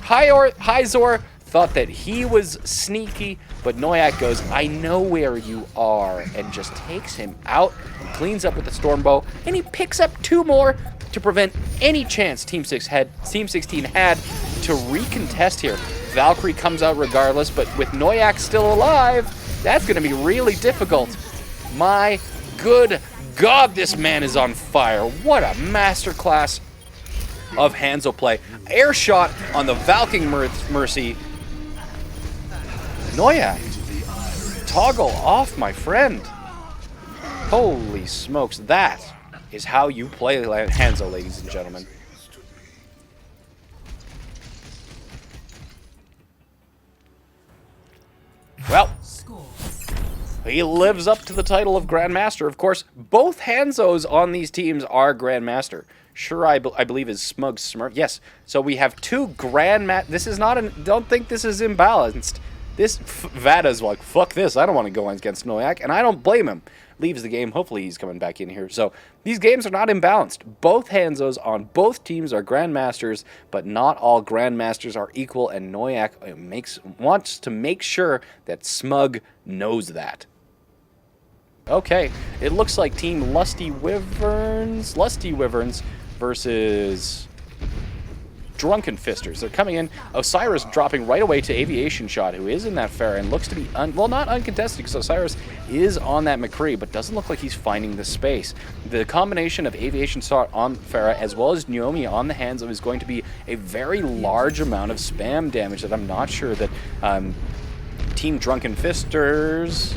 Hyzor thought that he was sneaky, but Noyak goes, I know where you are, and just takes him out and cleans up with the Stormbow, and he picks up 2 more to prevent any chance Team 16 had to recontest here. Valkyrie comes out regardless, but with Noyak still alive, that's going to be really difficult. My good god, this man is on fire. What a masterclass of Hanzo play. Air shot on the Valking Mercy. Noyak, toggle off, my friend. Holy smokes, that is how you play Hanzo, ladies and gentlemen. Well, Score He lives up to the title of Grandmaster. Of course, both Hanzos on these teams are Grandmaster. Sure, I believe is Smug Smurf. Yes, so we have two This is not don't think this is imbalanced. This Vada's like, fuck this, I don't want to go against Noyak, and I don't blame him. Leaves the game, hopefully he's coming back in here. So these games are not imbalanced. Both Hanzos on both teams are Grandmasters, but not all Grandmasters are equal, and Noyak wants to make sure that Smug knows that. Okay, it looks like Team Lusty Wyverns versus Drunken Fisters. They're coming in. Osiris dropping right away to Aviation Shot, who is in that Pharah and looks to be, well, not uncontested, because Osiris is on that McCree, but doesn't look like he's finding the space. The combination of Aviation Shot on Pharah as well as Naomi on the Hanzo is going to be a very large amount of spam damage that I'm not sure that Team Drunken Fisters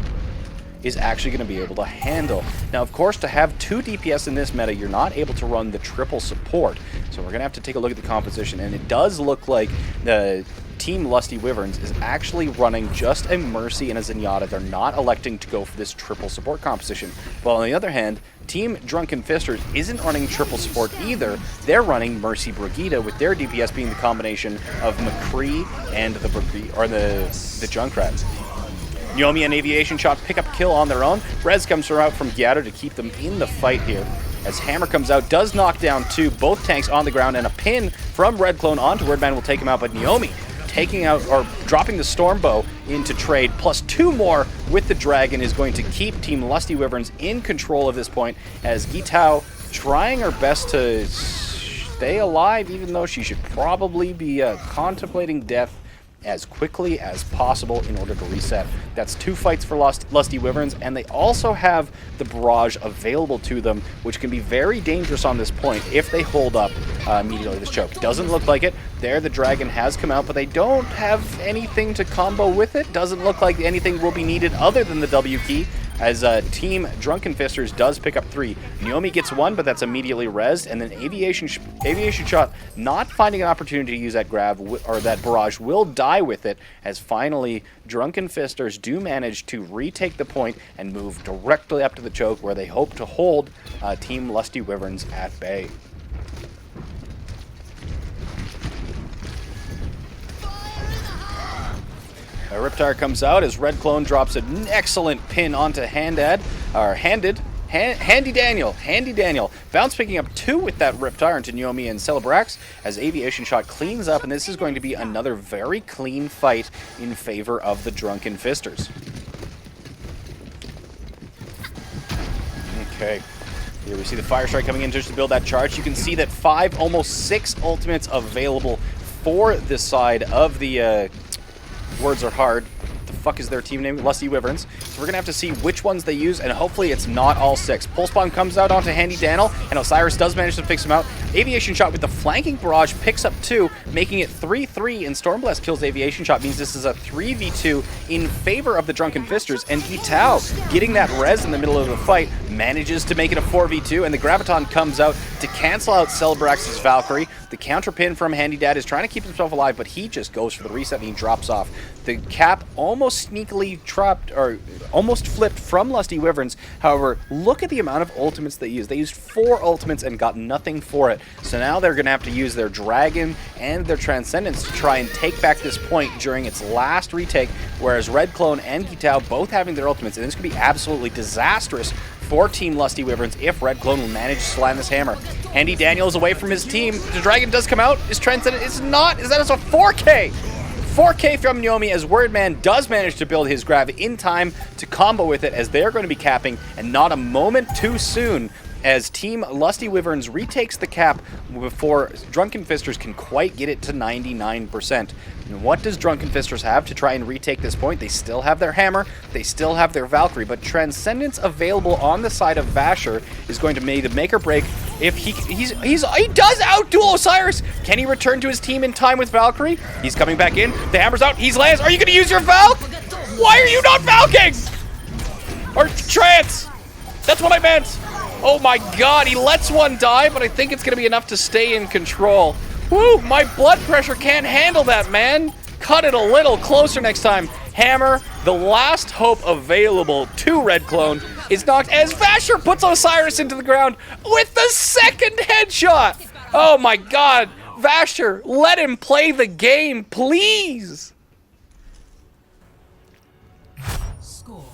is actually going to be able to handle. Now, of course, to have two DPS in this meta, you're not able to run the triple support. So we're going to have to take a look at the composition, and it does look like the Team Lusty Wyverns is actually running just a Mercy and a Zenyatta. They're not electing to go for this triple support composition. While on the other hand, Team Drunken Fisters isn't running triple support either. They're running Mercy Brigitte, with their DPS being the combination of McCree and the Junkrat. Naomi and Aviation Shot pick up a kill on their own. Rez comes out from Gyatto to keep them in the fight here. As Hammer comes out, does knock down two, both tanks on the ground, and a pin from Red Clone onto Wordman will take him out, but Naomi taking out, or dropping the Stormbow into trade, plus two more with the Dragon is going to keep Team Lusty Wyverns in control of this point, as Gitao trying her best to stay alive, even though she should probably be contemplating death as quickly as possible in order to reset. That's two fights for Lusty Wyverns, and they also have the barrage available to them, which can be very dangerous on this point if they hold up immediately this choke. Doesn't look like it. There, the Dragon has come out, but they don't have anything to combo with it. Doesn't look like anything will be needed other than the W key, as Team Drunken Fisters does pick up three. Naomi gets one, but that's immediately rezzed, and then Aviation Shot, not finding an opportunity to use that grab, or that barrage, will die with it, as finally Drunken Fisters do manage to retake the point and move directly up to the choke, where they hope to hold Team Lusty Wyverns at bay. Riptire comes out as Red Clone drops an excellent pin onto Handy Daniel. Bounce picking up two with that Riptire into Naomi and Celebrax as Aviation Shot cleans up, and this is going to be another very clean fight in favor of the Drunken Fisters. Okay. Here we see the Fire Strike coming in just to build that charge. You can see that 5, almost 6 ultimates available for this side of the words are hard. What the fuck is their team name? Lusty Wyverns. So we're gonna have to see which ones they use, and hopefully it's not all 6. Pulse Bomb comes out onto Handy Daniel, and Osiris does manage to fix him out. Aviation Shot with the flanking barrage picks up 2, making it 3-3, and Stormblast kills Aviation Shot. Means this is a 3v2 in favor of the Drunken Fisters, and Gitao, getting that res in the middle of the fight, manages to make it a 4v2, and the Graviton comes out to cancel out Celebrax's Valkyrie. The counter pin from Handy Dad is trying to keep himself alive, but he just goes for the reset and he drops off. The cap almost sneakily trapped, or almost flipped from Lusty Wyverns. However, look at the amount of ultimates they used. They used 4 ultimates and got nothing for it. So now they're going to have to use their Dragon and their Transcendence to try and take back this point during its last retake, whereas Red Clone and Gitao both having their ultimates, and this could be absolutely disastrous for Team Lusty Wyverns if Red Clone will manage to slam this hammer. Handy Daniel is away from his team. The Dragon does come out. Is Transcendent? It's not. Is that a 4K? 4K from Naomi, as Wordman does manage to build his grab in time to combo with it, as they're going to be capping, and not a moment too soon, as Team Lusty Wyverns retakes the cap before Drunken Fisters can quite get it to 99%. And what does Drunken Fisters have to try and retake this point? They still have their hammer, they still have their Valkyrie, but Transcendence available on the side of Vasher is going to make or break if he does outduel Osiris. Can he return to his team in time with Valkyrie? He's coming back in. The hammer's out. He's lands. Are you going to use your Valk? Why are you not Valking? Or Trance? That's what I meant. Oh my god, he lets one die, but I think it's going to be enough to stay in control. Woo, my blood pressure can't handle that, man. Cut it a little closer next time. Hammer, The last hope available to Red Clone is knocked as Vasher puts Osiris into the ground with the second headshot. Oh my god. Vasher, let him play the game, please. Score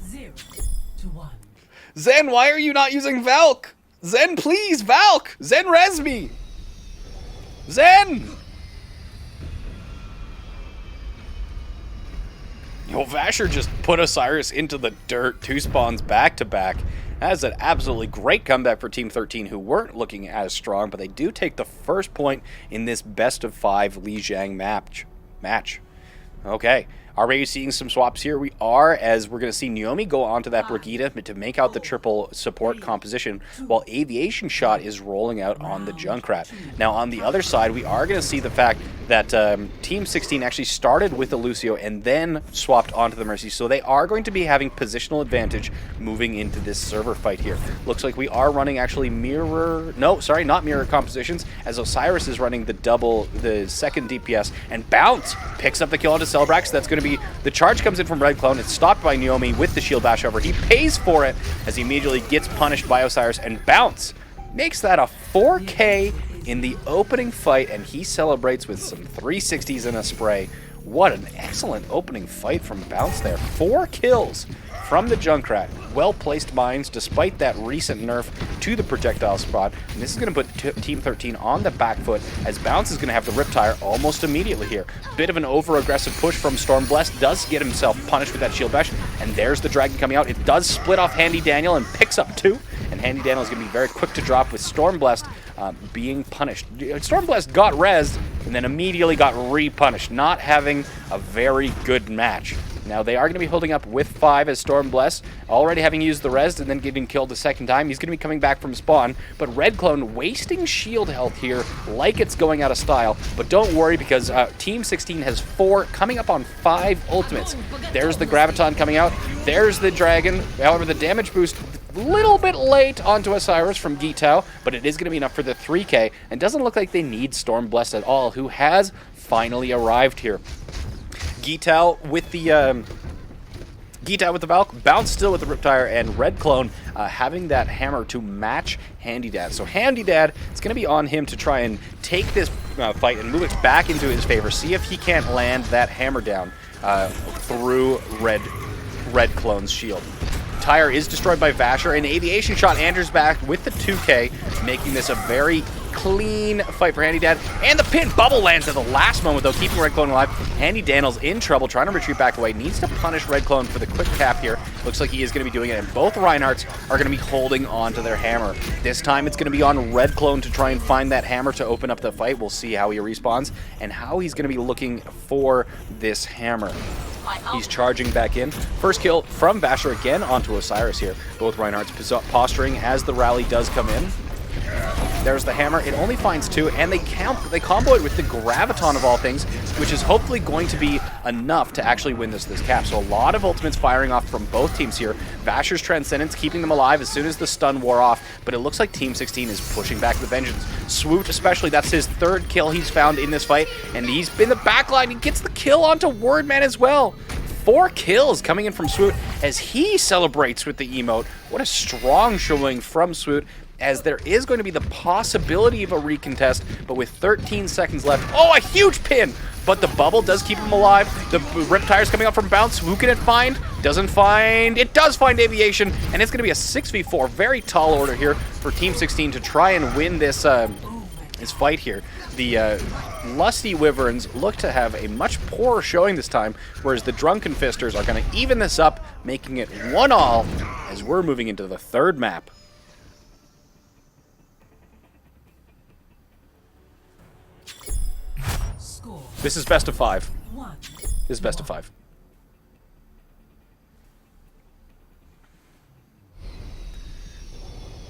0-1. Zen, why are you not using Valk? Zen, please, Valk. Zen, res me. Zen. Yo, Vasher just put Osiris into the dirt, 2 spawns back to back. That's an absolutely great comeback for Team 13, who weren't looking as strong, but they do take the first point in this best of 5 Li Jiang match. Okay, are we seeing some swaps here? We are, as we're going to see Naomi go onto that Brigitte to make out the triple support composition, while Aviation Shot is rolling out on the Junkrat. Now, on the other side, we are going to see the fact that Team 16 actually started with the Lucio and then swapped onto the Mercy, so they are going to be having positional advantage moving into this server fight here. Looks like we are running actually not mirror compositions, as Osiris is running the second DPS, and Bounce picks up the kill onto Celebrax. That's going to be, the charge comes in from Red Clone. It's stopped by Naomi with the shield bash over. He pays for it as he immediately gets punished by Osiris, and Bounce makes that a 4K in the opening fight, and he celebrates with some 360s and a spray. What an excellent opening fight from Bounce there. 4 kills from the Junkrat. Well-placed mines despite that recent nerf to the projectile spot. And this is going to put Team 13 on the back foot, as Bounce is going to have the Riptire almost immediately here. Bit of an over-aggressive push from Stormblessed. Does get himself punished with that shield bash. And there's the Dragon coming out. It does split off Handy Daniel and picks up 2. And Handy Daniel is going to be very quick to drop with Stormblessed being punished. Stormblessed got rezzed and then immediately got re-punished, not having a very good match. Now, they are going to be holding up with 5 as Stormblessed, already having used the res and then getting killed a second time. He's going to be coming back from spawn, but Red Clone wasting shield health here like it's going out of style. But don't worry, because Team 16 has 4, coming up on 5 ultimates. There's the Graviton coming out. There's the Dragon. However, the damage boost a little bit late onto Osiris from Gitao, but it is going to be enough for the 3K, and doesn't look like they need Stormblessed at all, who has finally arrived here. Gitao with the Valk, Bounce still with the Riptire, and Red Clone having that hammer to match Handy Dad. So Handy Dad, it's going to be on him to try and take this fight and move it back into his favor. See if he can't land that hammer down through Red Clone's shield. Tire is destroyed by Vasher, and Aviation Shot Andrews back with the 2K, making this a very clean fight for Handy Dad. And the pin bubble lands at the last moment, though, keeping Red Clone alive. Handy Daniel's in trouble, trying to retreat back away. Needs to punish Red Clone for the quick cap here. Looks like he is going to be doing it, and both Reinhardts are going to be holding on to their hammer. This time it's going to be on Red Clone to try and find that hammer to open up the fight. We'll see how he respawns and how he's going to be looking for this hammer. He's charging back in. First kill from Vasher again onto Osiris here. Both Reinhardts posturing as the rally does come in. There's the hammer. It only finds 2, and they combo it with the Graviton of all things, which is hopefully going to be enough to actually win this cap. So a lot of ultimates firing off from both teams here. Vasher's Transcendence keeping them alive as soon as the stun wore off, but it looks like Team 16 is pushing back the Vengeance. Swoot especially, that's his 3rd kill he's found in this fight, and he's been the backline. He gets the kill onto Wordman as well. 4 kills coming in from Swoot as he celebrates with the emote. What a strong showing from Swoot, as there is going to be the possibility of a recontest, but with 13 seconds left. Oh, a huge pin! But the bubble does keep him alive. The Riptire's coming up from Bounce. Who can it find? Doesn't find. It does find Aviation, and it's going to be a 6v4. Very tall order here for Team 16 to try and win this fight here. The Lusty Wyverns look to have a much poorer showing this time, whereas the Drunken Fisters are going to even this up, making it 1-1 as we're moving into the 3rd map. Score This is best of 5. 1. This is best of 5.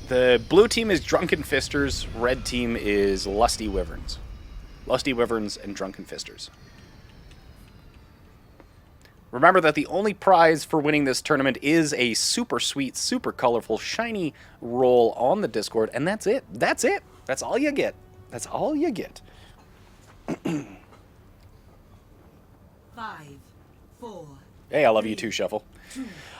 The blue team is Drunken Fisters, red team is Lusty Wyverns. Lusty Wyverns and Drunken Fisters. Remember that the only prize for winning this tournament is a super sweet, super colorful, shiny roll on the Discord, and that's it. That's it. That's all you get. That's all you get. 5, 4, 4. Hey, I love you too, Shuffle.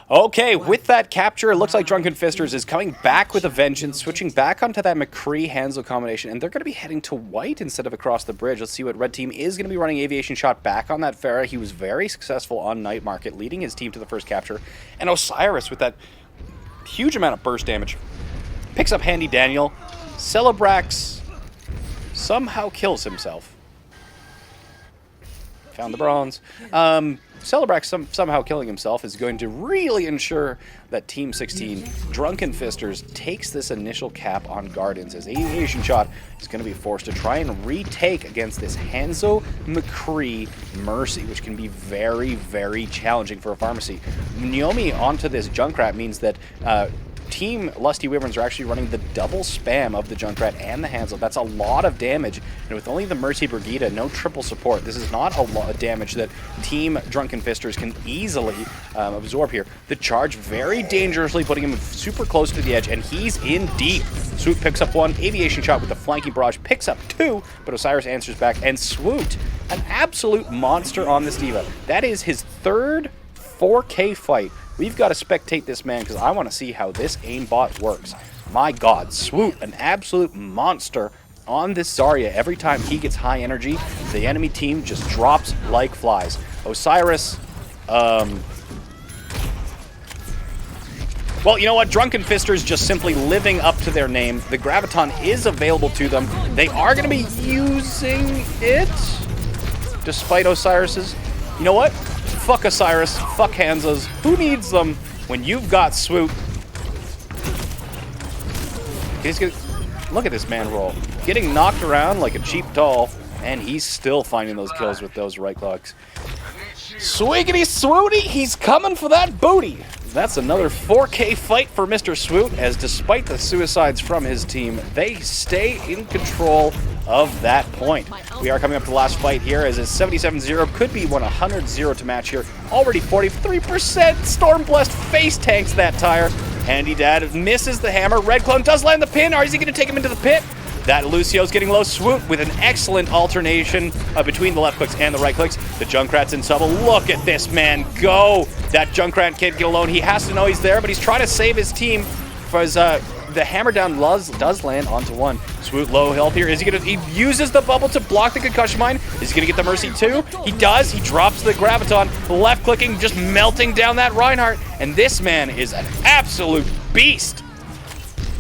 Okay, with that capture, it looks like Drunken Fisters is coming back with a vengeance, switching back onto that McCree-Hansel combination, and they're going to be heading to white instead of across the bridge. Let's see what Red Team is going to be running. Aviation Shot back on that Pharah. He was very successful on Night Market, leading his team to the first capture. And Osiris, with that huge amount of burst damage, picks up Handy Daniel. Celebrax somehow kills himself. Found the bronze. Celebrax somehow killing himself is going to really ensure that Team 16, Drunken Fisters, takes this initial cap on Gardens, as Aviation Shot is going to be forced to try and retake against this Hanzo McCree Mercy, which can be very, very challenging for a pharmacy. Naomi onto this Junkrat means that Team Lusty Wyverns are actually running the double spam of the Junkrat and the Hansel. That's a lot of damage, and with only the Mercy Brigida, no triple support, this is not a lot of damage that Team Drunken Fisters can easily absorb here. The charge very dangerously, putting him super close to the edge, and he's in deep. Swoot picks up one, Aviation Shot with the flanking barrage picks up two, but Osiris answers back, and Swoot, an absolute monster on this Diva. That is his third 4K fight. We've got to spectate this man because I want to see how this aimbot works. My god, Swoot, an absolute monster on this Zarya. Every time he gets high energy, the enemy team just drops like flies. Osiris, well, you know what? Drunken Fisters just simply living up to their name. The Graviton is available to them. They are going to be using it, despite Osiris's. You know what? Fuck Osiris, fuck Hanzas. Who needs them when you've got Swoot? Look at this man roll. Getting knocked around like a cheap doll, and he's still finding those kills with those right clocks. Swiggity Swooty, he's coming for that booty. That's another 4K fight for Mr. Swoot, as despite the suicides from his team, they stay in control of that point. We are coming up to the last fight here, as it's 77-0, could be 100-0 to match here. Already 43%, Stormblessed face tanks that tire. Handy Dad misses the hammer, Red Clone does land the pin, or is he going to take him into the pit? That Lucio's getting low. Swoot with an excellent alternation between the left clicks and the right clicks. The Junkrat's in trouble. Look at this man go. That Junkrat can't get alone. He has to know he's there, but he's trying to save his team. Because the hammer down does land onto one. Swoot low health here. Is he gonna? He uses the bubble to block the concussion mine. Is he gonna get the mercy too? He does. He drops the graviton. Left clicking, just melting down that Reinhardt. And this man is an absolute beast.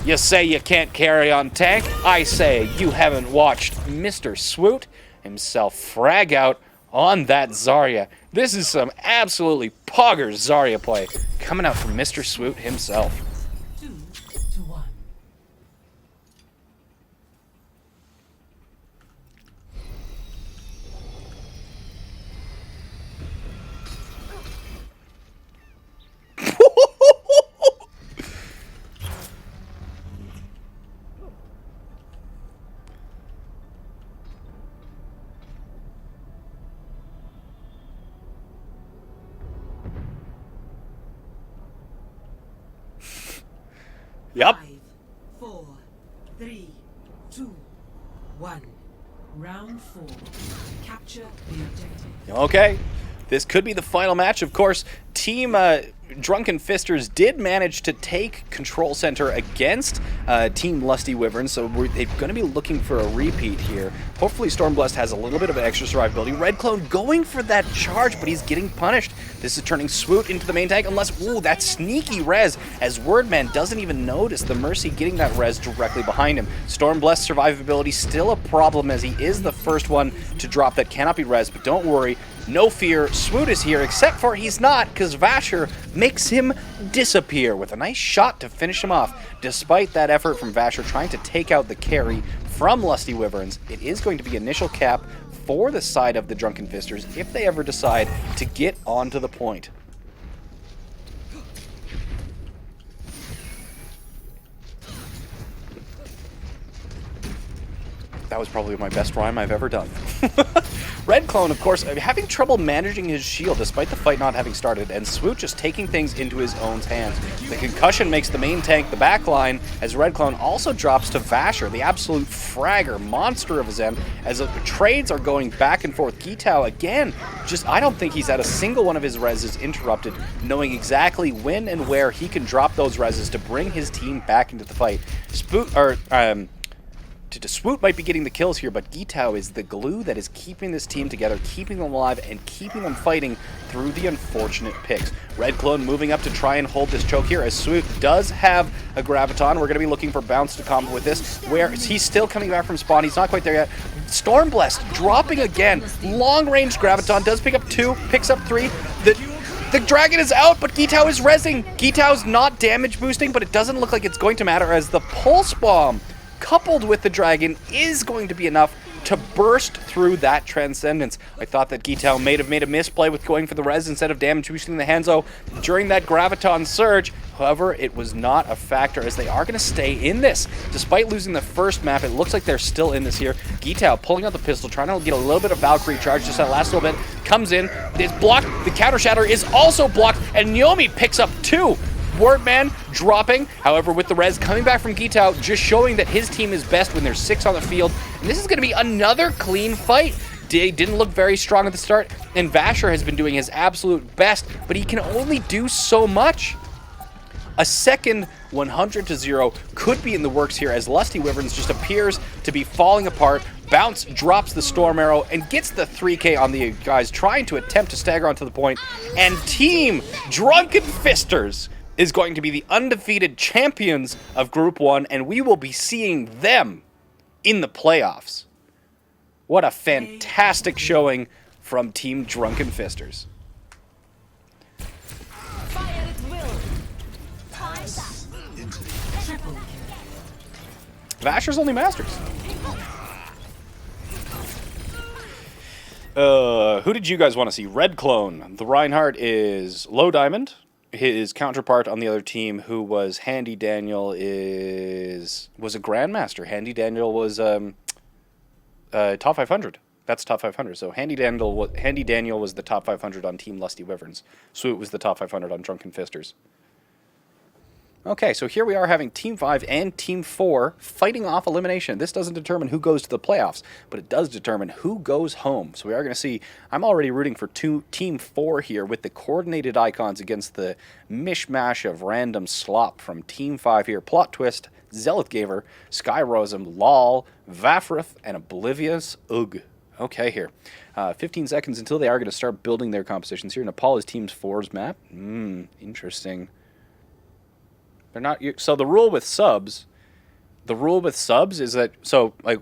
You say you can't carry on tank. I say you haven't watched Mr. Swoot himself frag out on that Zarya. This is some absolutely poggers Zarya play coming out from Mr. Swoot himself. 2-1. Yep. 5, 4, 3, 2, 1. Round 4. Capture the objective. Okay. This could be the final match. Of course, Team Drunken Fisters did manage to take Control Center against Team Lusty Wyvern, so they're going to be looking for a repeat here. Hopefully Stormblessed has a little bit of extra survivability. Red Clone going for that charge, but he's getting punished. This is turning Swoot into the main tank, unless, ooh, that sneaky res, as Wordman doesn't even notice the Mercy getting that res directly behind him. Stormblessed survivability still a problem, as he is the first one to drop that cannot be res, but don't worry. No fear, Swoot is here, except for he's not, because Vasher makes him disappear with a nice shot to finish him off. Despite that effort from Vasher trying to take out the carry from Lusty Wyverns, it is going to be initial cap for the side of the Drunken Fisters if they ever decide to get onto the point. That was probably my best rhyme I've ever done. Red Clone, of course, having trouble managing his shield despite the fight not having started, and Swoot just taking things into his own hands. The concussion makes the main tank the back line, as Red Clone also drops to Vasher, the absolute fragger monster of a Zen, as the trades are going back and forth. Gitao, again, just I don't think he's had a single one of his reses interrupted, knowing exactly when and where he can drop those reses to bring his team back into the fight. Swoot might be getting the kills here, but Gitao is the glue that is keeping this team together, keeping them alive, and keeping them fighting through the unfortunate picks. Red Clone moving up to try and hold this choke here, as Swoot does have a Graviton. We're going to be looking for Bounce to combo with this, where he's still coming back from spawn. He's not quite there yet. Stormblessed dropping again. Long-range Graviton does pick up 2, picks up 3. The dragon is out, but Gitao is rezzing. Gitao's not damage boosting, but it doesn't look like it's going to matter, as the Pulse Bomb coupled with the dragon is going to be enough to burst through that Transcendence. I thought that Gitao may have made a misplay with going for the res instead of damage boosting the Hanzo during that Graviton surge. However, it was not a factor, as they are going to stay in this. Despite losing the first map, it looks like they're still in this here. Gitao pulling out the pistol, trying to get a little bit of Valkyrie charge just that last little bit. Comes in, it's blocked, the counter shatter is also blocked, and Naomi picks up 2. Wordman dropping, however, with the res coming back from Gitao, just showing that his team is best when there's 6 on the field. And this is going to be another clean fight. Didn't look very strong at the start, and Vasher has been doing his absolute best, but he can only do so much. A second 100-0 could be in the works here, as Lusty Wyverns just appears to be falling apart. Bounce drops the Storm Arrow and gets the 3K on the guys trying to attempt to stagger onto the point. And Team Drunken Fisters is going to be the undefeated champions of Group 1, and we will be seeing them in the playoffs. What a fantastic showing from Team Drunken Fisters. Fire at will. Time's up. Triple kill. Vasher's only Masters. Who did you guys want to see? Red Clone. The Reinhardt is Low Diamond. His counterpart on the other team, who was Handy Daniel, was a Grandmaster. Handy Daniel was top 500. That's top 500. So Handy Daniel was the top 500 on Team Lusty Wyverns. Swoot was the top 500 on Drunken Fisters. Okay, so here we are having Team 5 and Team 4 fighting off elimination. This doesn't determine who goes to the playoffs, but it does determine who goes home. So we are going to see, I'm already rooting for Team 4 here with the coordinated icons against the mishmash of random slop from Team 5 here. Plot twist, Zealot Gaver, Skyrosm, Lol, Vafrith, and Oblivious Ugh. Okay, here. 15 seconds until they are going to start building their compositions here. Nepal is Team 4's map. Interesting. They're not. So the rule with subs is that, so like,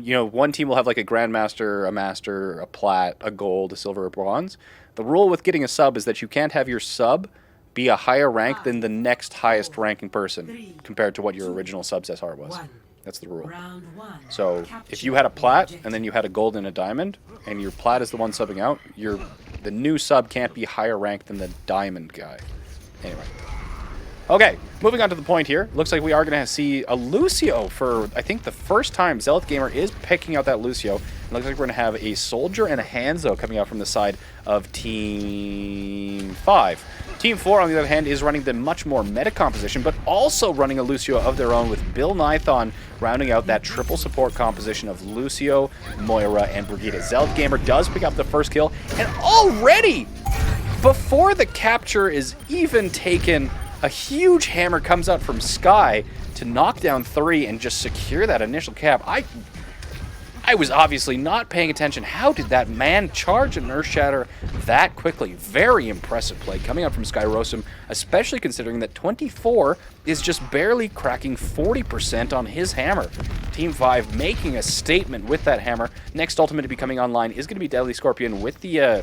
you know, one team will have like a Grandmaster, a Master, a Plat, a Gold, a Silver, a Bronze. The rule with getting a sub is that you can't have your sub be a higher rank than the next highest ranking person compared to what your original subs SR was. That's the rule. So if you had a Plat and then you had a Gold and a Diamond, and your Plat is the one subbing out, the new sub can't be higher ranked than the Diamond guy. Anyway. Okay, moving on to the point here. Looks like we are going to see a Lucio for, I think, the first time. Zealot Gamer is picking out that Lucio. It looks like we're going to have a Soldier and a Hanzo coming out from the side of Team 5. Team 4, on the other hand, is running the much more meta composition, but also running a Lucio of their own, with Bill Nython rounding out that triple support composition of Lucio, Moira, and Brigitte. Zealot Gamer does pick up the first kill, and already, before the capture is even taken, a huge hammer comes out from Sky to knock down 3 and just secure that initial cap. I was obviously not paying attention. How did that man charge an Earth Shatter that quickly? Very impressive play coming out from Skyrosm, especially considering that 24 is just barely cracking 40% on his hammer. Team 5 making a statement with that hammer. Next ultimate to be coming online is going to be Deadly Scorpion with the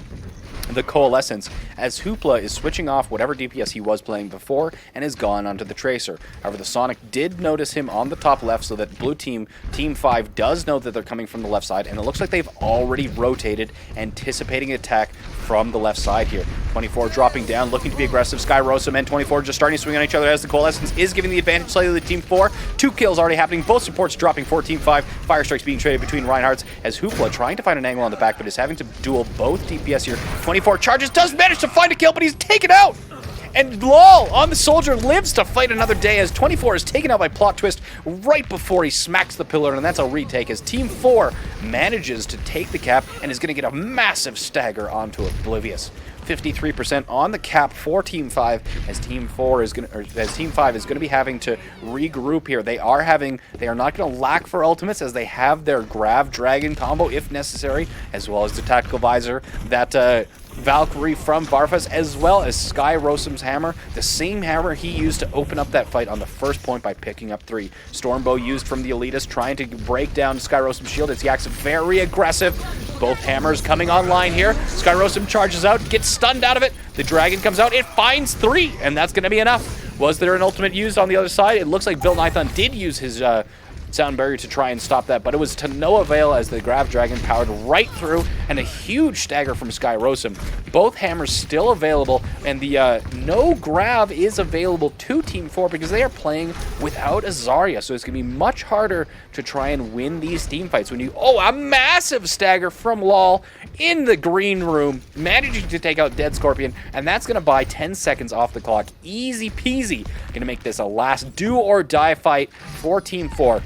Coalescence, as Hoopla is switching off whatever DPS he was playing before and has gone onto the Tracer. However, the Sonic did notice him on the top left, so that blue team, Team 5, does know that they're coming from the left side, and it looks like they've already rotated, anticipating attack from the left side here. 24 dropping down, looking to be aggressive. Skyrosum and 24 just starting to swing on each other, as the Coalescence is giving the advantage slightly to Team 4. 2 kills already happening. Both supports dropping 14-5. Fire strikes being traded between Reinhardt's as Hoopla trying to find an angle on the back, but is having to duel both DPS here. 24 charges, does manage to find a kill, but he's taken out. And LOL on the soldier lives to fight another day as 24 is taken out by Plot Twist right before he smacks the pillar, and that's a retake as Team 4 manages to take the cap and is going to get a massive stagger onto Oblivious. 53% on the cap for Team 5 as Team 5 is going to be having to regroup here. They are not going to lack for ultimates as they have their Grav Dragon combo if necessary, as well as the tactical visor that Valkyrie from Barfas, as well as Sky Rosam's hammer, the same hammer he used to open up that fight on the first point by picking up 3. Stormbow used from the Elitist, trying to break down Sky Rosam's shield as Yak's very aggressive. Both hammers coming online here. Sky Rosam charges out, gets stunned out of it. The dragon comes out, it finds 3, and that's going to be enough. Was there an ultimate used on the other side? It looks like Bill Nython did use his sound barrier to try and stop that, but it was to no avail as the Grav Dragon powered right through, and a huge stagger from Sky Rosam. Both hammers still available, and the no Grav is available to Team 4 because they are playing without a Zarya, so it's going to be much harder to try and win these team fights. When you, a massive stagger from LOL in the green room, managing to take out Dead Scorpion, and that's going to buy 10 seconds off the clock. Easy peasy. Going to make this a last do or die fight for Team 4.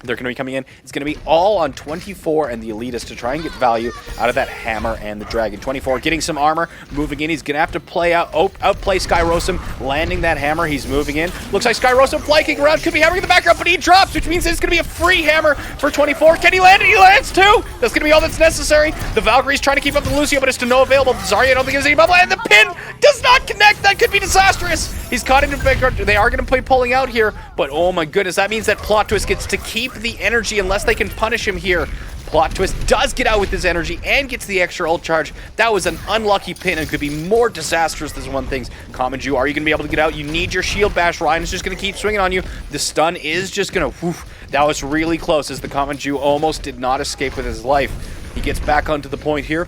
They're going to be coming in. It's going to be all on 24 and the Elitist to try and get value out of that hammer and the dragon. 24 getting some armor, moving in. He's going to have to outplay Sky Rosam, landing that hammer. He's moving in. Looks like Sky Rosam flanking around, could be hammering in the background, but he drops, which means it's going to be a free hammer for 24. Can he land it? He lands too! That's going to be all that's necessary. The Valkyrie's trying to keep up the Lucio, but it's to no available. Zarya, I don't think there's any bubble, and the pin does not connect. That could be disastrous. He's caught in the background. They are going to play pulling out here, but oh my goodness, that means that Plot Twist gets to keep the energy unless they can punish him here. Plot Twist does get out with his energy and gets the extra ult charge. That was an unlucky pin and could be more disastrous than one thing. Common Jew, are you going to be able to get out? You need your shield bash. Ryan is just going to keep swinging on you. The stun is just going to... That was really close as the Common Jew almost did not escape with his life. He gets back onto the point here.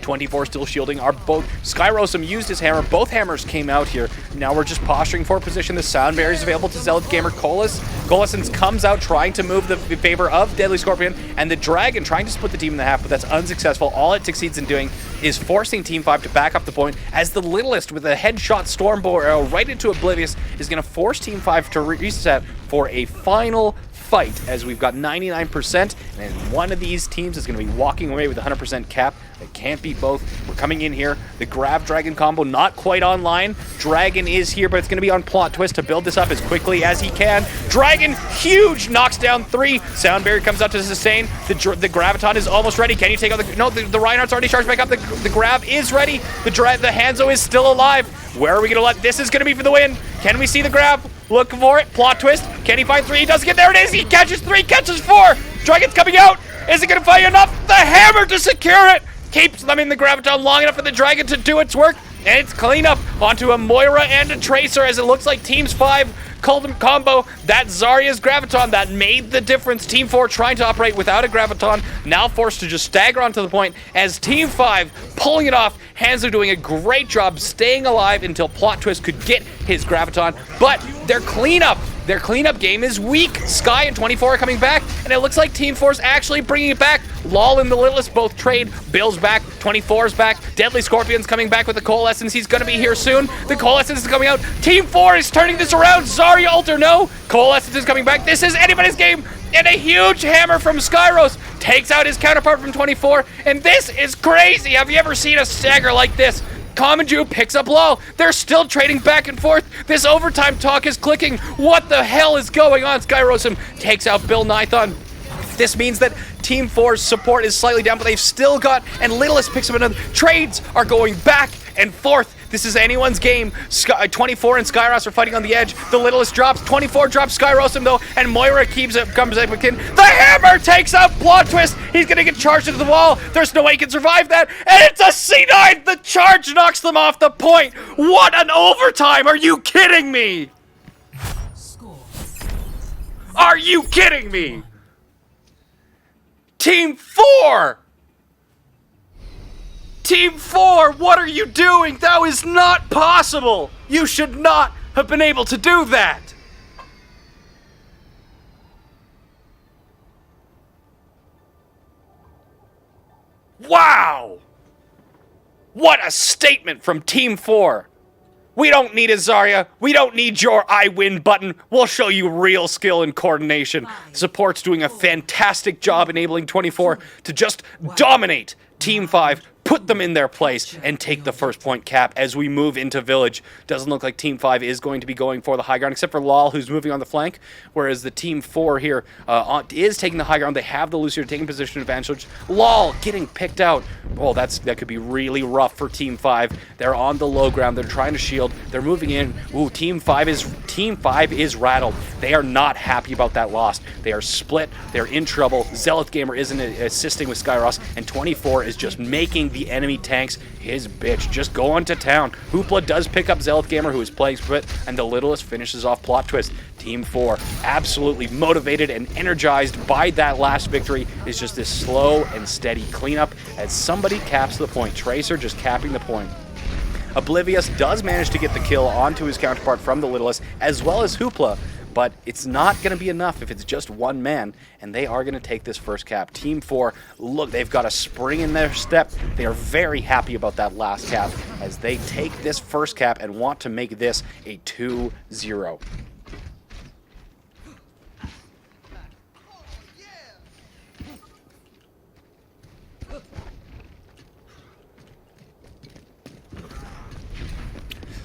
24 still shielding. Sky Rosam used his hammer. Both hammers came out here. Now we're just posturing for position. The sound barrier is available to Zealot Gamer. Coalescence comes out trying to move the favor of Deadly Scorpion, and the Dragon trying to split the team in half, but that's unsuccessful. All it succeeds in doing is forcing Team 5 to back up the point as the Littlest with a headshot Stormbow arrow right into Oblivious is going to force Team 5 to reset for a final fight as we've got 99%, and one of these teams is going to be walking away with 100% cap. They can't beat both. We're coming in here. The Grav Dragon combo not quite online. Dragon is here, but it's going to be on Plot Twist to build this up as quickly as he can. Dragon, huge, knocks down 3. Sound barrier comes out to sustain. The Graviton is almost ready. Can you take out the... No, the Reinhardt's already charged back up. The Grav is ready. The Hanzo is still alive. Where are we going to let... This is going to be for the win. Can we see the Grav? Look for it. Plot Twist. Can he find 3? He doesn't get... There it is. He catches 3, catches 4. Dragon's coming out. Is it going to find enough? The hammer to secure it. Keeps them in the Graviton long enough for the Dragon to do its work. And it's cleanup onto a Moira and a Tracer as it looks like Teams 5 combo. That Zarya's Graviton that made the difference. Team 4 trying to operate without a Graviton, now forced to just stagger onto the point as Team 5 pulling it off. Hanzo doing a great job staying alive until Plot Twist could get his Graviton, but their cleanup game is weak. Sky and 24 are coming back, and it looks like Team 4's actually bringing it back. LOL and the Littlest both trade. Bill's back, 24's back. Deadly Scorpion's coming back with the Coalescence. He's going to be here soon. The Coalescence is coming out. Team 4 is turning this around. Zarya ult or no. Coalescence is coming back. This is anybody's game. And a huge hammer from Skyros takes out his counterpart from 24. And this is crazy. Have you ever seen a stagger like this? Common Jew picks up LOL. They're still trading back and forth. This overtime talk is clicking. What the hell is going on? Sky Rosam takes out Bill Nython. This means that Team 4's support is slightly down, but they've still got, and Littlest picks up another. Trades are going back and forth. This is anyone's game. 24 and Skyros are fighting on the edge. The Littlest drops. 24 drops Skyrosam though, and Moira comes up again. The hammer takes out Plot Twist. He's gonna get charged into the wall. There's no way he can survive that, and it's a C9. The charge knocks them off the point. What an overtime! Are you kidding me? Score. Are you kidding me? Team 4! Team 4, what are you doing? That was not possible! You should not have been able to do that! Wow! What a statement from Team 4. We don't need a Zarya. We don't need your I win button. We'll show you real skill and coordination. Support's doing a fantastic job enabling 24 to just dominate Team 5, put them in their place, and take the first point cap as we move into Village. Doesn't look like Team 5 is going to be going for the high ground, except for Lal, who's moving on the flank, whereas the Team 4 here is taking the high ground. They have the Lucio taking position advantage. Lal getting picked out. Oh, that could be really rough for Team 5. They're on the low ground. They're trying to shield. They're moving in. Ooh, Team 5 is rattled. They are not happy about that loss. They are split. They're in trouble. Zealot Gamer isn't assisting with Skyros, and 24 is just making the enemy tanks his bitch. Just going to town. Hoopla does pick up Zealot Gamer, who is playing split, and the Littlest finishes off Plot Twist. Team 4, absolutely motivated and energized by that last victory, is just this slow and steady cleanup as somebody caps the point. Tracer just capping the point. Oblivious does manage to get the kill onto his counterpart from the Littlest, as well as Hoopla, but it's not going to be enough if it's just one man, and they are going to take this first cap. Team 4, look, they've got a spring in their step. They are very happy about that last cap as they take this first cap and want to make this a 2-0.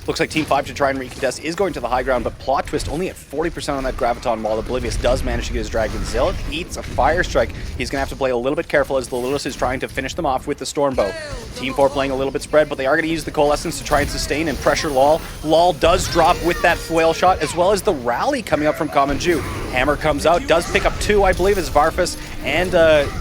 Looks like Team 5 to try and recontest is going to the high ground, but Plot Twist only at 40% on that Graviton, while Oblivious does manage to get his Dragon. Zealot eats a Fire Strike. He's going to have to play a little bit careful as the Littlest is trying to finish them off with the Stormbow. Team 4 playing a little bit spread, but they are going to use the Coalescence to try and sustain and pressure Lal. Lal does drop with that Flail Shot, as well as the Rally coming up from Common Jew. Hammer comes out, does pick up 2, I believe, as Varfus and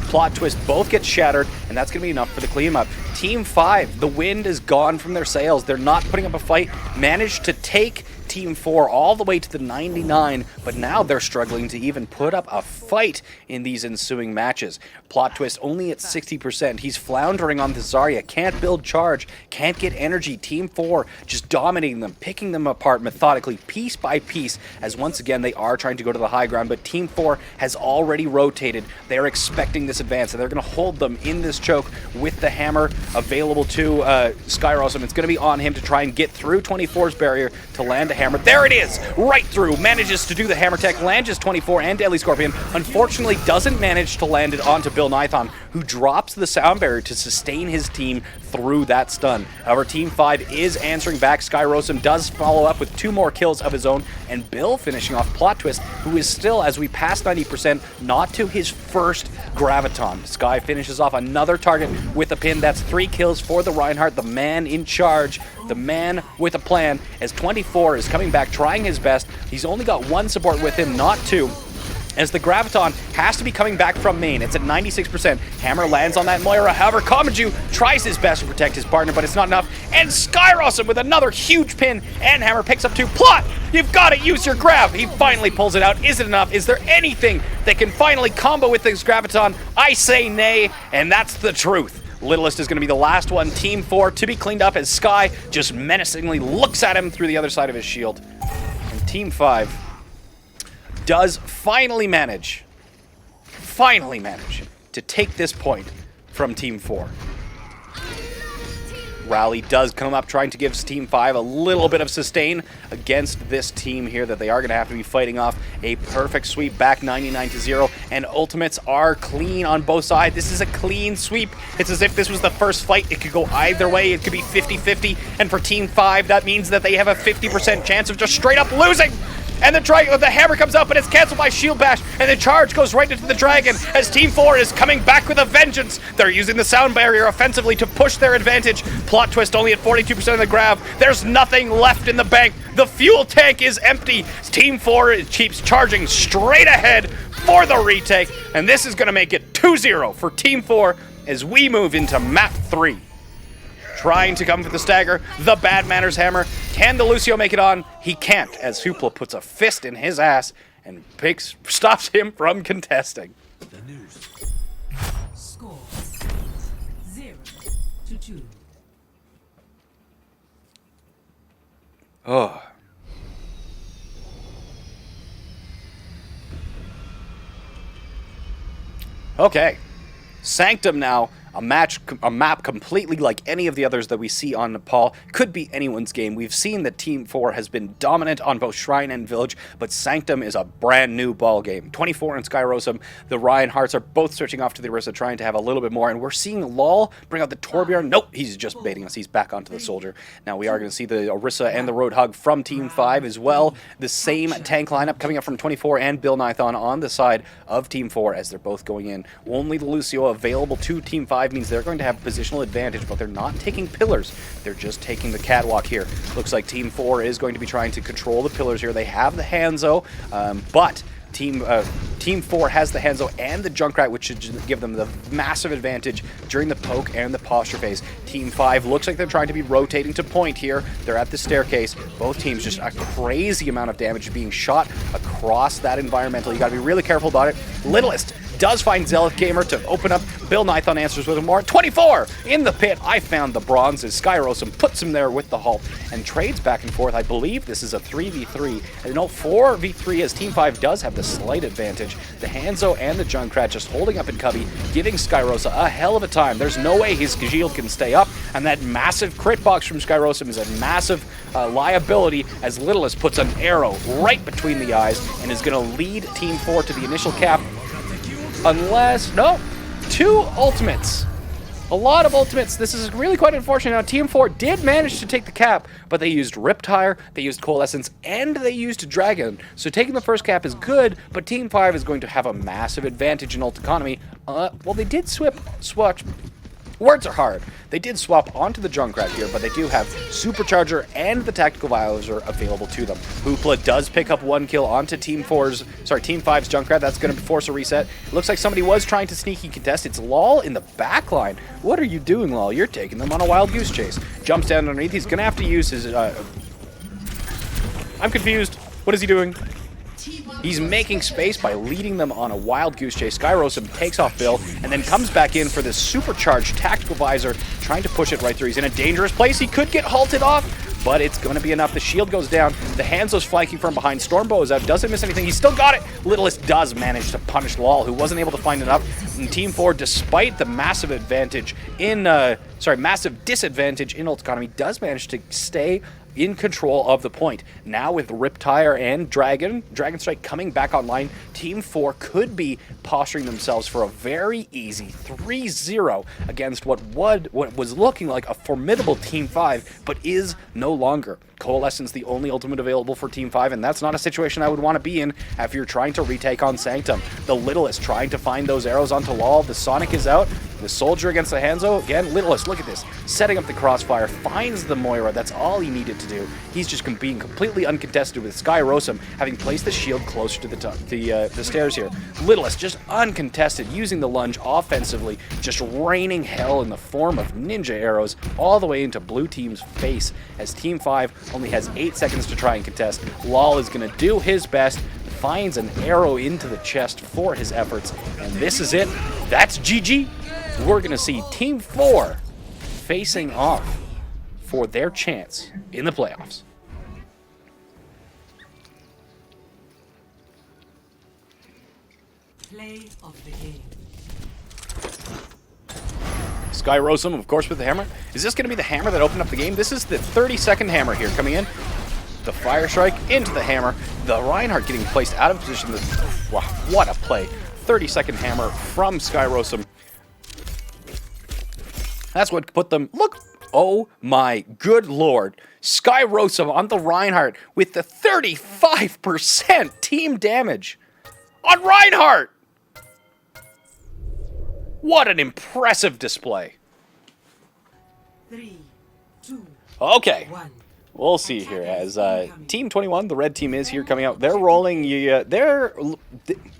Plot Twist both get shattered, and that's going to be enough for the clean-up. Team 5, the wind is gone from their sails. They're not putting up a fight. Managed to take Team 4 all the way to the 99, but now they're struggling to even put up a fight in these ensuing matches. Plot Twist only at 60%. He's floundering on the Zarya, can't build charge, can't get energy. Team 4 just dominating them, picking them apart methodically, piece by piece, as once again they are trying to go to the high ground, but Team 4 has already rotated. They're expecting this advance, and they're going to hold them in this choke with the hammer available to Skyros. It's going to be on him to try and get through 24's barrier to land a hammer. There it is! Right through. Manages to do the hammer tech, lands 24 and Deadly Scorpion. Unfortunately, doesn't manage to land it onto Bill Nithon, who drops the sound barrier to sustain his team through that stun. However, Team 5 is answering back. Skyrosum does follow up with 2 more kills of his own, and Bill finishing off Plot Twist, who is still, as we pass 90%, not to his first Graviton. Sky finishes off another target with a pin. That's 3 kills for the Reinhardt, the man in charge, the man with a plan, as 24 is coming back, trying his best. He's only got 1 support with him, not 2. As the Graviton has to be coming back from main. It's at 96%. Hammer lands on that Moira. However, Kamaju tries his best to protect his partner, but it's not enough. And Skyrosum with another huge pin, and Hammer picks up 2. Plot! You've got to use your grab! He finally pulls it out. Is it enough? Is there anything that can finally combo with this Graviton? I say nay, and that's the truth. Littlest is going to be the last one. Team 4 to be cleaned up as Sky just menacingly looks at him through the other side of his shield. And Team 5 does finally manage to take this point from Team 4. Rally does come up trying to give Team 5 a little bit of sustain against this team here that they are going to have to be fighting off. A perfect sweep back 99-0, and ultimates are clean on both sides. This is a clean sweep. It's as if this was the first fight. It could go either way. It could be 50-50, and for Team 5 that means that they have a 50% chance of just straight up losing. And the hammer comes up, but it's canceled by Shield Bash, and the charge goes right into the Dragon as Team 4 is coming back with a vengeance. They're using the sound barrier offensively to push their advantage. Plot Twist only at 42% of the grab. There's nothing left in the bank. The fuel tank is empty. Team 4 keeps charging straight ahead for the retake, and this is going to make it 2-0 for Team 4 as we move into map 3. Trying to come for the stagger, the Bad Manners hammer. Can the Lucio make it on? He can't, as Hoopla puts a fist in his ass and stops him from contesting. The news. Score 0-2. Oh. Okay. Sanctum now A map completely like any of the others that we see on Nepal. Could be anyone's game. We've seen that Team 4 has been dominant on both Shrine and Village, but Sanctum is a brand new ball game. 24 and Skyrosum, the Reinhardts are both switching off to the Orisa, trying to have a little bit more, and we're seeing Lol bring out the Torbjorn. Nope, he's just baiting us. He's back onto the Soldier. Now we are going to see the Orisa and the Roadhog from Team 5 as well. The same tank lineup coming up from 24 and Bill Nithon on the side of Team 4 as they're both going in. Only the Lucio available to Team 5 means they're going to have positional advantage, but they're not taking pillars. They're just taking the catwalk here. Looks like Team 4 is going to be trying to control the pillars here. They have the Hanzo, but Team 4 has the Hanzo and the Junkrat, which should give them the massive advantage during the poke and the posture phase. Team 5 looks like they're trying to be rotating to point here. They're at the staircase. Both teams just a crazy amount of damage being shot across that environmental. You got to be really careful about it. Littlest does find Zealot Gamer to open up. Bill Nithon answers with more. 24 in the pit. I found the bronze as Skyrosum puts him there with the halt and trades back and forth. I believe this is a 3v3. And no, 4v3 as Team 5 does have the slight advantage. The Hanzo and the Junkrat just holding up in Cubby, giving Skyrosa a hell of a time. There's no way his shield can stay up, and that massive crit box from Skyrosum is a massive liability as Littlest puts an arrow right between the eyes and is going to lead Team 4 to the initial cap. Unless, no, 2 ultimates. A lot of ultimates. This is really quite unfortunate. Now, Team 4 did manage to take the cap, but they used Riptire, they used Coalescence, and they used Dragon. So taking the first cap is good, but Team 5 is going to have a massive advantage in ult economy. Well, they did swatch. Words are hard. They did swap onto the Junkrat here, but they do have Supercharger and the Tactical Visor available to them. Hoopla does pick up 1 kill onto Team 5's Junkrat. That's going to force a reset. It looks like somebody was trying to sneaky contest. It's Lol in the back line. What are you doing, Lol? You're taking them on a wild goose chase. Jumps down underneath. He's going to have to use his... I'm confused. What is he doing? He's making space by leading them on a wild goose chase. Skyrosum takes off Bill and then comes back in for this supercharged Tactical Visor, trying to push it right through. He's in a dangerous place. He could get halted off, but it's going to be enough. The shield goes down. The Hanzo's flanking from behind. Stormbow is out. Doesn't miss anything. He's still got it. Littlest does manage to punish Lol, who wasn't able to find enough. And Team 4, despite the massive advantage in, massive disadvantage in ult economy, does manage to stay in control of the point. Now with Riptire and Dragon Strike coming back online, Team 4 could be posturing themselves for a very easy 3-0 against what was looking like a formidable Team 5, but is no longer. Coalescence the only ultimate available for Team 5, and that's not a situation I would want to be in if you're trying to retake on Sanctum. The Littlest trying to find those arrows onto Lol. The Sonic is out. The Soldier against the Hanzo. Again, Littlest, look at this. Setting up the crossfire, finds the Moira. That's all he needed to do. He's just being completely uncontested with Skyrosum having placed the shield closer to the stairs here. Littlest just uncontested, using the lunge offensively, just raining hell in the form of ninja arrows all the way into blue team's face as Team 5 only has 8 seconds to try and contest. Lol is going to do his best, finds an arrow into the chest for his efforts, and this is it. That's GG. We're going to see Team 4 facing off for their chance in the playoffs. Play of the game. Skyrosum, of course, with the hammer. Is this going to be the hammer that opened up the game? This is the 30-second hammer here coming in. The Fire Strike into the hammer. The Reinhardt getting placed out of position. Wow, what a play. 30-second hammer from Skyrosum. That's what put them... Look! Oh my good lord. Skyrosum on the Reinhardt with the 35% team damage on Reinhardt! What an impressive display. 3, 2, Okay. 1. We'll see here as Team 21, the red team, is here coming out. They're rolling.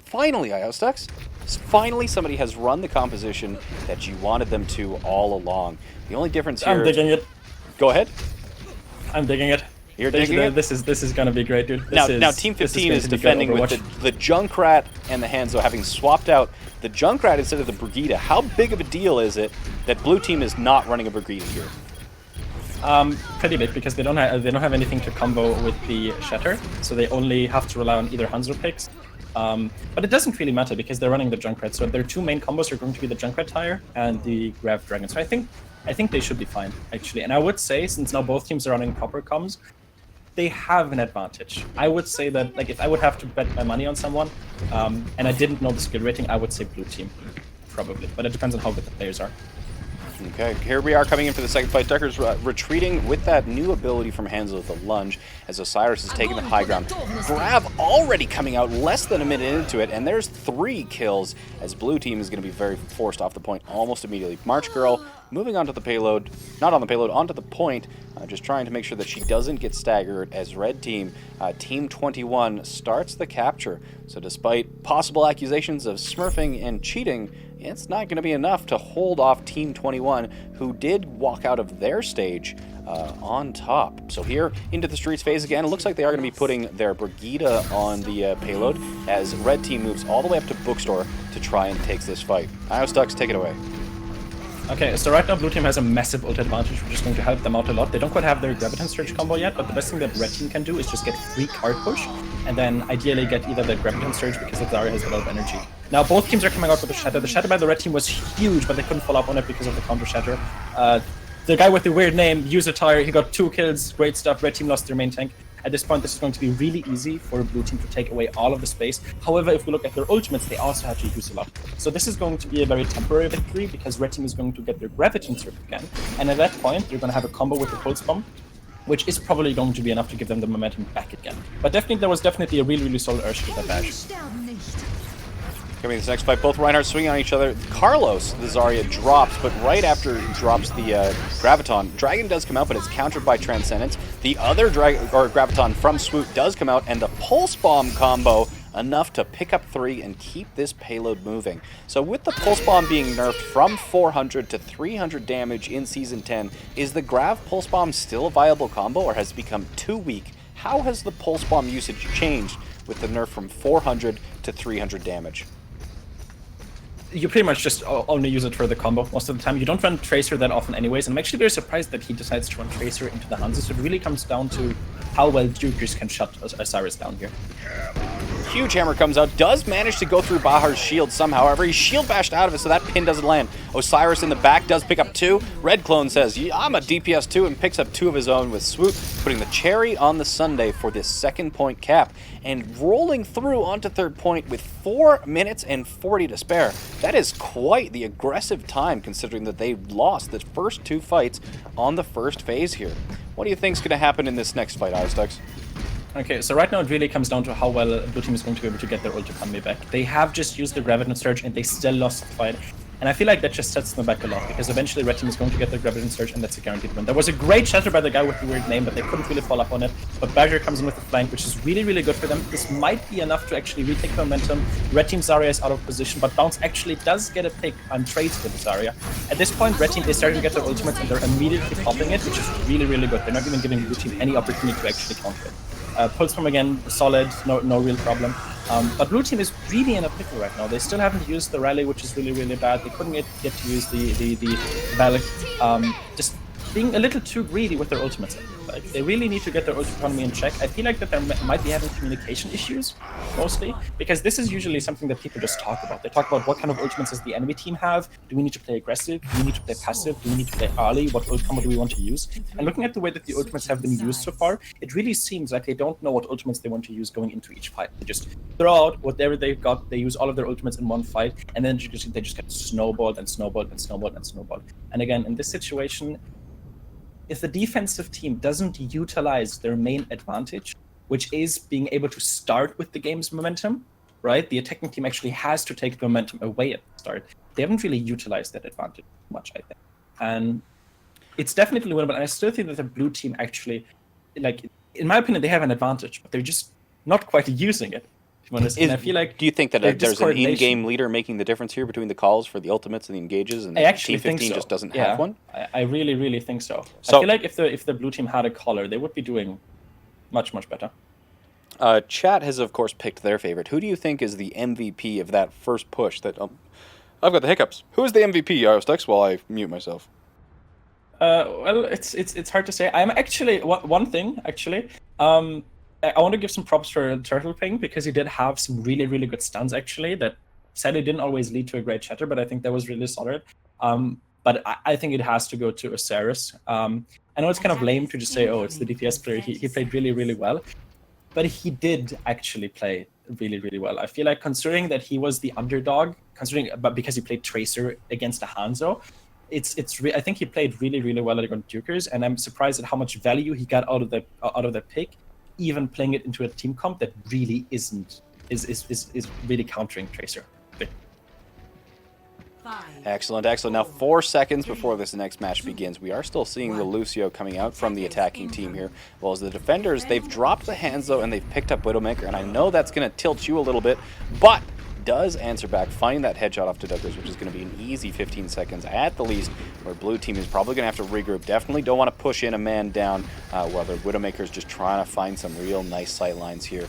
Finally, IOStux. Finally, somebody has run the composition that you wanted them to all along. The only difference here... I'm digging it. Go ahead. I'm digging it. You're digging it? This is gonna be great, dude. Now Team 15 is defending with the Junkrat and the Hanzo having swapped out the Junkrat instead of the Brigida. How big of a deal is it that blue team is not running a Brigida here? Pretty big, because they don't have anything to combo with the Shatter, so they only have to rely on either Hanzo picks But it doesn't really matter because they're running the Junkrat. So their two main combos are going to be the Junkrat Tire and the Grav Dragon. So I think they should be fine, actually. And I would say, since now both teams are running proper comms, they have an advantage. I would say that, like, if I would have to bet my money on someone, and I didn't know the skill rating, I would say blue team, probably. But it depends on how good the players are. Okay, here we are coming in for the second fight. Decker's retreating with that new ability from Hanzo with the lunge, as Osiris is taking the high ground. Grav already coming out less than a minute into it, and there's 3 kills, as blue team is going to be very forced off the point almost immediately. March Girl moving onto the payload, not on the payload, onto the point, just trying to make sure that she doesn't get staggered as red team, Team 21, starts the capture. So despite possible accusations of smurfing and cheating, it's not going to be enough to hold off Team 21, who did walk out of their stage on top. So here into the streets phase again. It looks like they are going to be putting their Brigida on the payload as red team moves all the way up to Bookstore to try and take this fight. IOStux, take it away. Okay, so right now blue team has a massive ult advantage, which is going to help them out a lot. They don't quite have their Graviton Surge combo yet, but the best thing that red team can do is just get free card push, and then ideally get either the Graviton Surge because the Zarya has a lot of energy. Now both teams are coming out with the Shatter. The Shatter by the red team was huge, but they couldn't follow up on it because of the counter Shatter. The guy with the weird name, User Tire, he got 2 kills, great stuff. Red team lost their main tank. At this point, this is going to be really easy for blue team to take away all of the space. However, if we look at their ultimates, they also have to use a lot. So this is going to be a very temporary victory because red team is going to get their Graviton Surge again. And at that point, they're going to have a combo with the Pulse Bomb, which is probably going to be enough to give them the momentum back again. But definitely, there was definitely a really, really solid Ursh with that bash. Coming this next fight, both Reinhardt swinging on each other. Carlos, the Zarya, drops, but right after he drops the Graviton, Dragon does come out, but it's countered by Transcendence. The other Graviton from Swoop does come out, and the Pulse Bomb combo enough to pick up 3 and keep this payload moving. So with the Pulse Bomb being nerfed from 400 to 300 damage in Season 10, is the Grav Pulse Bomb still a viable combo, or has it become too weak? How has the Pulse Bomb usage changed with the nerf from 400 to 300 damage? You pretty much just only use it for the combo most of the time. You don't run Tracer that often anyways, and I'm actually very surprised that he decides to run Tracer into the Hanzo, so it really comes down to how well Jukers can shut Osiris down here. Huge hammer comes out, does manage to go through Bahar's shield somehow. However, he's shield bashed out of it, so that pin doesn't land. Osiris in the back does pick up 2. Red Clone says, yeah, I'm a DPS 2, and picks up 2 of his own with Swoop, putting the cherry on the sundae for this second point cap. And rolling through onto third point with 4 minutes and 40 to spare. That is quite the aggressive time, considering that they lost the first 2 fights on the first phase here. What do you think is going to happen in this next fight, IOStux? Okay, so right now it really comes down to how well blue team is going to be able to get their ult combo back. They have just used the Graviton Surge and they still lost the fight. And I feel like that just sets them back a lot, because eventually red team is going to get their Graviton Surge and that's a guaranteed win. There was a great shatter by the guy with the weird name, but they couldn't really follow up on it. But Badger comes in with the flank, which is really, really good for them. This might be enough to actually retake momentum. Red team Zarya is out of position, but Bounce actually does get a pick on trades with Zarya. At this point, red team is starting to get their ultimates and they're immediately popping it, which is really, really good. They're not even giving blue team any opportunity to actually counter it. Pulse from again, solid, no real problem. But blue team is really in a pickle right now. They still haven't used the rally, which is really, really bad. They couldn't get to use the Valak. Just being a little too greedy with their ultimates. Like, they really need to get their ult economy in check. I feel like that they might be having communication issues, mostly, because this is usually something that people just talk about. They talk about what kind of ultimates does the enemy team have? Do we need to play aggressive? Do we need to play passive? Do we need to play early? What ult combo do we want to use? And looking at the way that the ultimates have been used so far, it really seems like they don't know what ultimates they want to use going into each fight. They just throw out whatever they've got, they use all of their ultimates in one fight, and then they just get snowballed and snowballed and snowballed and snowballed. And again, in this situation, if the defensive team doesn't utilize their main advantage, which is being able to start with the game's momentum, right? The attacking team actually has to take the momentum away at the start. They haven't really utilized that advantage much, I think. And it's definitely winnable, and I still think that the blue team actually, like, in my opinion, they have an advantage, but they're just not quite using it. And I feel like, do you think that there's an in-game leader making the difference here between the calls for the ultimates and the engages, and Team 15 just doesn't have one? I really, really think so. I feel like if the blue team had a caller, they would be doing much, much better. Chat has, of course, picked their favorite. Who do you think is the MVP of that first push? That I've got the hiccups. Who is the MVP, IOStux, while I mute myself? Well, it's hard to say. I'm actually one thing actually. I want to give some props for Turtle Ping because he did have some really, really good stuns actually that sadly didn't always lead to a great shatter, but I think that was really solid. But I think it has to go to Osiris. I know it's kind of lame to just say, oh, it's the DPS player. He played really, really well, but he did actually play really, really well. I feel like considering that he was the underdog, but because he played Tracer against a Hanzo, I think he played really, really well against Dukers, and I'm surprised at how much value he got out of the pick, even playing it into a team comp that really is really countering Tracer. Excellent, excellent. Now 4 seconds before this next match begins, we are still seeing the Lucio coming out from the attacking team here. Well, as the defenders, they've dropped the Hanzo and they've picked up Widowmaker, and I know that's going to tilt you a little bit, but does answer back, finding that headshot off to Duckers, which is going to be an easy 15 seconds at the least, where blue team is probably going to have to regroup. Definitely don't want to push in a man down while the Widowmaker's just trying to find some real nice sight lines here.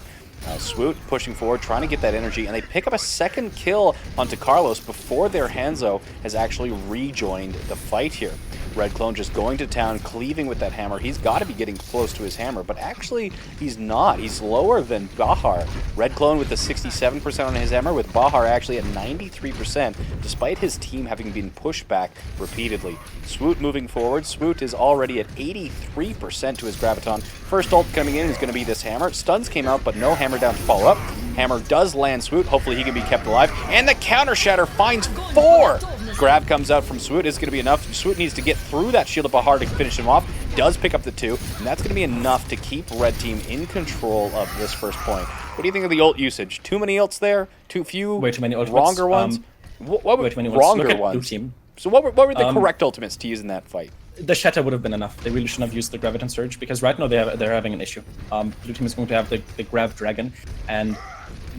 Swoot pushing forward, trying to get that energy, and they pick up a second kill onto Carlos before their Hanzo has actually rejoined the fight here. Red Clone just going to town, cleaving with that hammer. He's got to be getting close to his hammer, but actually he's not. He's lower than Bahar. Red Clone with the 67% on his hammer, with Bahar actually at 93%, despite his team having been pushed back repeatedly. Swoot moving forward. Swoot is already at 83% to his Graviton. First ult coming in is going to be this hammer. Stuns came out, but no hammer down to follow up. Hammer does land Swoot. Hopefully he can be kept alive. And the counter shatter finds 4! Grab comes out from Swoot. It's going to be enough. Swoot needs to get through that shield of Bahar to finish him off. Does pick up the 2, and that's going to be enough to keep Red Team in control of this first point. What do you think of the ult usage? Too many ults there? Too few? Way too many ultimates. Wronger ones? What were way too many ults. wronger Look at ones? blue team. So what were the correct ultimates to use in that fight? The Shatter would have been enough. They really shouldn't have used the Graviton Surge because right now they're having an issue. Blue team is going to have the Grav Dragon, and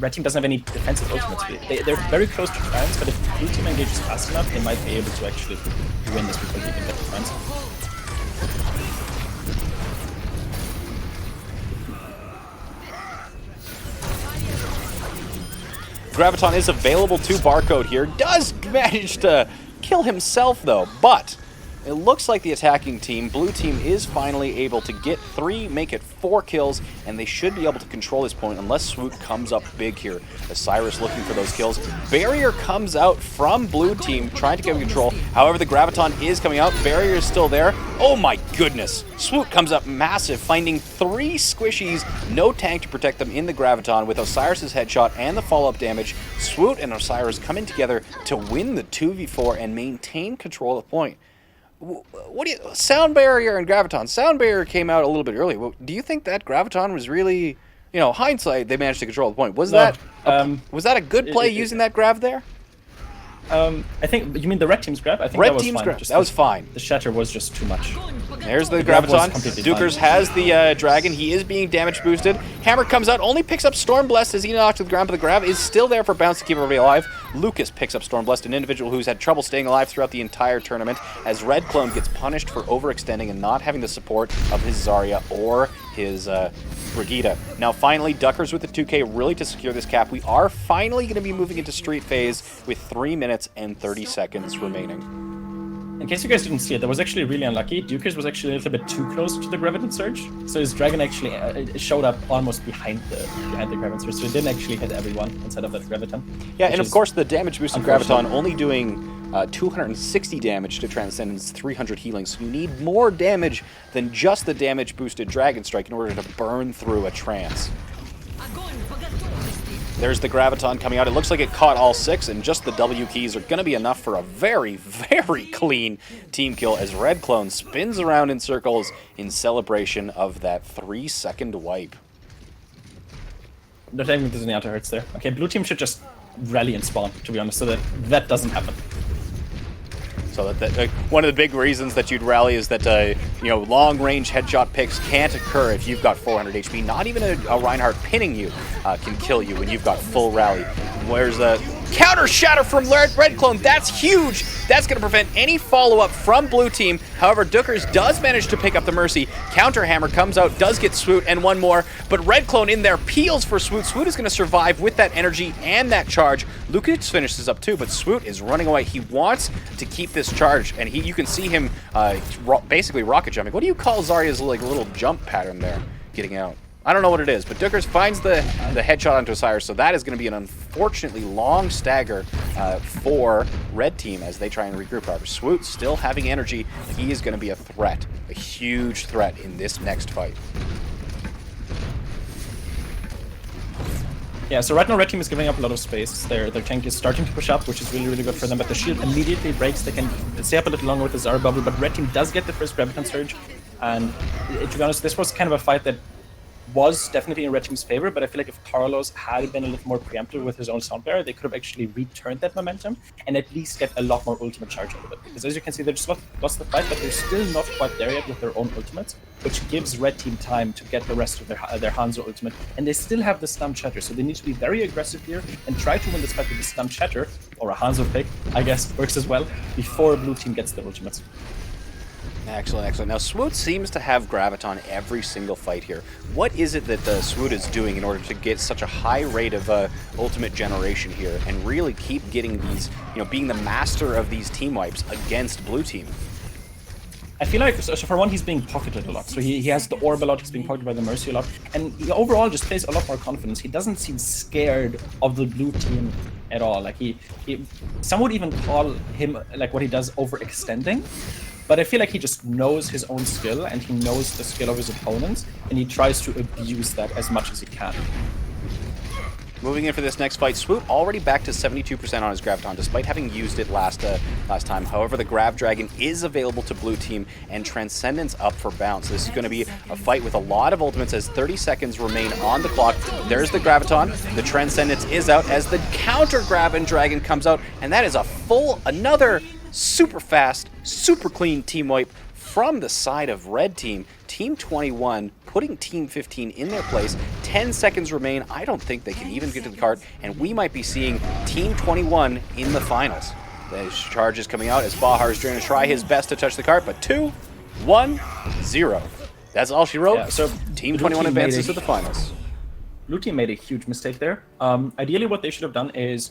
Red team doesn't have any defensive ultimates. They're very close to Trance, but if blue team engages fast enough, they might be able to actually win this before they can get to Trance. Graviton is available to Barcode here. Does manage to kill himself though, but it looks like the attacking team, blue team, is finally able to get 3, make it 4 kills, and they should be able to control this point unless Swoot comes up big here. Osiris looking for those kills. Barrier comes out from blue team, trying to get control. However, the Graviton is coming out. Barrier is still there. Oh my goodness. Swoot comes up massive, finding 3 squishies, no tank to protect them in the Graviton with Osiris's headshot and the follow-up damage. Swoot and Osiris coming together to win the 2v4 and maintain control of the point. What do you... Sound Barrier and Graviton. Sound Barrier came out a little bit early. Do you think that Graviton was really... You know, hindsight, they managed to control the point. Was that a good play using that Grav there? I think... You mean the Red team's Grab? I think Red that was team's fine. Grab. That was fine. The Shatter was just too much. There's the Grab was Graviton. completely Dukers fine. has the Dragon. He is being damage boosted. Hammer comes out, only picks up Stormblessed as he knocked to the ground, but the Grav is still there for bounce to keep everybody alive. Lucas picks up Stormblessed, an individual who's had trouble staying alive throughout the entire tournament, as Red Clone gets punished for overextending and not having the support of his Zarya or his Brigitte. Now finally, Duckers with the 2K really to secure this cap. We are finally going to be moving into Street Phase with 3 minutes and 30 seconds remaining. In case you guys didn't see it, that was actually really unlucky. Dukers was actually a little bit too close to the Graviton Surge, so his Dragon actually showed up almost behind the Graviton Surge, so it didn't actually hit everyone inside of that Graviton. Yeah, and of course the damage boosted Graviton only doing 260 damage to Transcendence, 300 healing, so you need more damage than just the damage boosted Dragon Strike in order to burn through a Trance. There's the Graviton coming out. It looks like it caught all 6, and just the W keys are going to be enough for a very, very clean team kill as Red Clone spins around in circles in celebration of that 3-second wipe. Not even there's any auto hurts there. Okay, blue team should just rally and spawn, to be honest, so that doesn't happen. So that one of the big reasons that you'd rally is that you know, long-range headshot picks can't occur if you've got 400 HP. Not even a Reinhardt pinning you can kill you when you've got full rally. Where's the counter shatter from Red Clone? That's huge. That's going to prevent any follow-up from blue team. However, Dukers does manage to pick up the Mercy. Counter hammer comes out, does get Swoot, and one more. But Red Clone in there peels for Swoot. Swoot is going to survive with that energy and that charge. Lucas finishes up too, but Swoot is running away. He wants to keep this charge, and you can see him basically rocket jumping. What do you call Zarya's like little jump pattern there, getting out? I don't know what it is, but Dookers finds the headshot onto Osiris, so that is going to be an unfortunately long stagger for Red Team as they try and regroup. However, Swoot still having energy. He is going to be a threat, a huge threat in this next fight. Yeah, so right now Red Team is giving up a lot of space. Their tank is starting to push up, which is really, really good for them, but the shield immediately breaks. They can stay up a little longer with the Zara bubble, but Red Team does get the first Graviton Surge. And to be honest, this was kind of a fight that was definitely in Red Team's favor, but I feel like if Carlos had been a little more preemptive with his own sound barrier, they could have actually returned that momentum and at least get a lot more ultimate charge out of it. Because as you can see, they just lost the fight, but they're still not quite there yet with their own ultimates, which gives Red Team time to get the rest of their Hanzo ultimate, and they still have the Stun Shatter, so they need to be very aggressive here and try to win this fight with the Stun Shatter, or a Hanzo pick, I guess, works as well, before Blue Team gets their ultimates. Excellent, excellent. Now, Swoot seems to have Graviton every single fight here. What is it that Swoot is doing in order to get such a high rate of ultimate generation here and really keep getting these, being the master of these team wipes against Blue Team? I feel like, so for one, he's being pocketed a lot. So he has the orb a lot, he's being pocketed by the Mercy a lot, and he overall just plays a lot more confidence. He doesn't seem scared of the Blue Team at all. Like some would even call him, like what he does, overextending. But I feel like he just knows his own skill and he knows the skill of his opponents, and he tries to abuse that as much as he can. Moving in for this next fight, Swoot already back to 72% on his Graviton, despite having used it last time. However, the Grav Dragon is available to Blue Team, and Transcendence up for bounce. This is going to be a fight with a lot of ultimates as 30 seconds remain on the clock. There's the Graviton. The Transcendence is out as the counter Grav Dragon comes out, and that is another super fast, super clean team wipe from the side of Red Team. Team 21 putting Team 15 in their place. 10 seconds remain. I don't think they can even get to the cart, and we might be seeing Team 21 in the finals. The charge is coming out as Bahar is going to try his best to touch the cart, but 2, 1, 0. That's all she wrote. Yeah, so Team 21 advances to the finals. Blue Team made a huge mistake there. Ideally, what they should have done is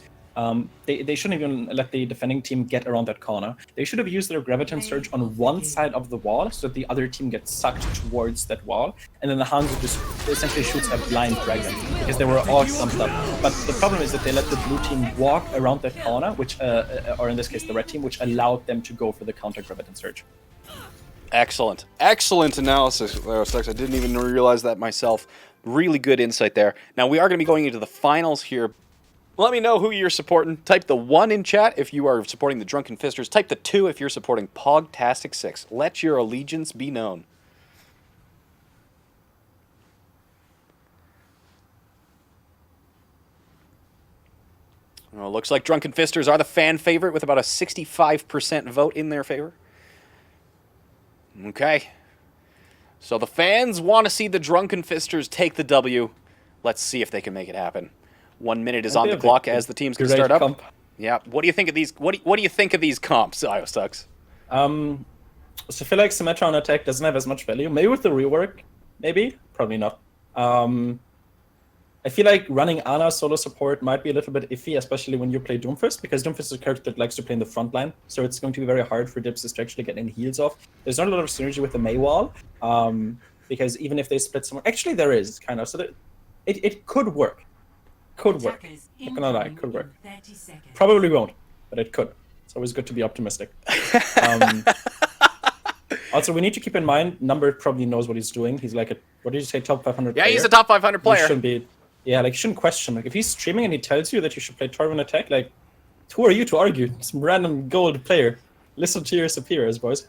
they shouldn't even let the defending team get around that corner. They should have used their Graviton Surge on one side of the wall so that the other team gets sucked towards that wall, and then the Hanzo just essentially shoots a blind dragon because they were all clumped up. But the problem is that they let the Blue Team walk around that corner, which, or in this case the Red Team, which allowed them to go for the counter Graviton Surge. Excellent. Excellent analysis there, Stux. I didn't even realize that myself. Really good insight there. Now, we are going to be going into the finals here. Let me know who you're supporting. Type the 1 in chat if you are supporting the Drunken Fisters. Type the 2 if you're supporting Pogtastic 6. Let your allegiance be known. Well, looks like Drunken Fisters are the fan favorite with about a 65% vote in their favor. Okay. So the fans want to see the Drunken Fisters take the W. Let's see if they can make it happen. 1 minute is on the clock as the teams can start up. Comp. Yeah. What do you think of these? What do you think of these comps, IoStux? So I feel like Symmetra on attack doesn't have as much value. Maybe with the rework, maybe, probably not. I feel like running Ana solo support might be a little bit iffy, especially when you play Doomfist, because Doomfist is a character that likes to play in the front line, so it's going to be very hard for Dipsys to actually get any heals off. There's not a lot of synergy with the Mei wall, because even if they split somewhere, actually there is kind of, so that it could work. Could work. Not gonna lie, could work. Probably won't, but it could. It's always good to be optimistic. Also, we need to keep in mind, Number probably knows what he's doing. He's like what did you say, top 500 player? Yeah, he's a top 500 player. He shouldn't be, yeah, like you shouldn't question. Like if he's streaming and he tells you that you should play Torvin attack, like who are you to argue? Some random gold player. Listen to your superiors, boys.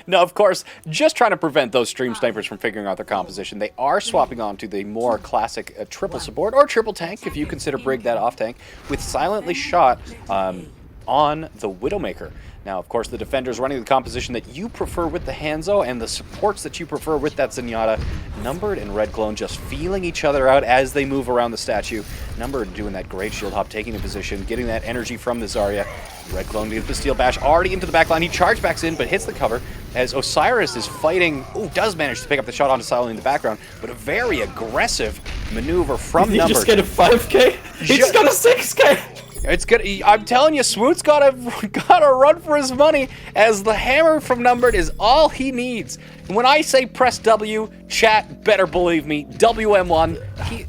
No, of course, just trying to prevent those stream snipers from figuring out their composition. They are swapping on to the more classic triple support, or triple tank, if you consider Brig that off tank, with Silently Shot on the Widowmaker. Now, of course, the defenders running the composition that you prefer with the Hanzo, and the supports that you prefer with that Zenyatta. Numbered and Red Clone just feeling each other out as they move around the statue. Numbered doing that great shield hop, taking a position, getting that energy from the Zarya. Red Clone gets the Steel Bash already into the backline. He charge backs in, but hits the cover as Osiris is fighting. Ooh, does manage to pick up the shot onto Silently in the background, but a very aggressive maneuver from Did he Numbered. just get a 5k? He just got a 6k! It's good. I'm telling you, Swoot's gotta run for his money, as the hammer from Numbered is all he needs. And when I say press W, chat better believe me. WM1,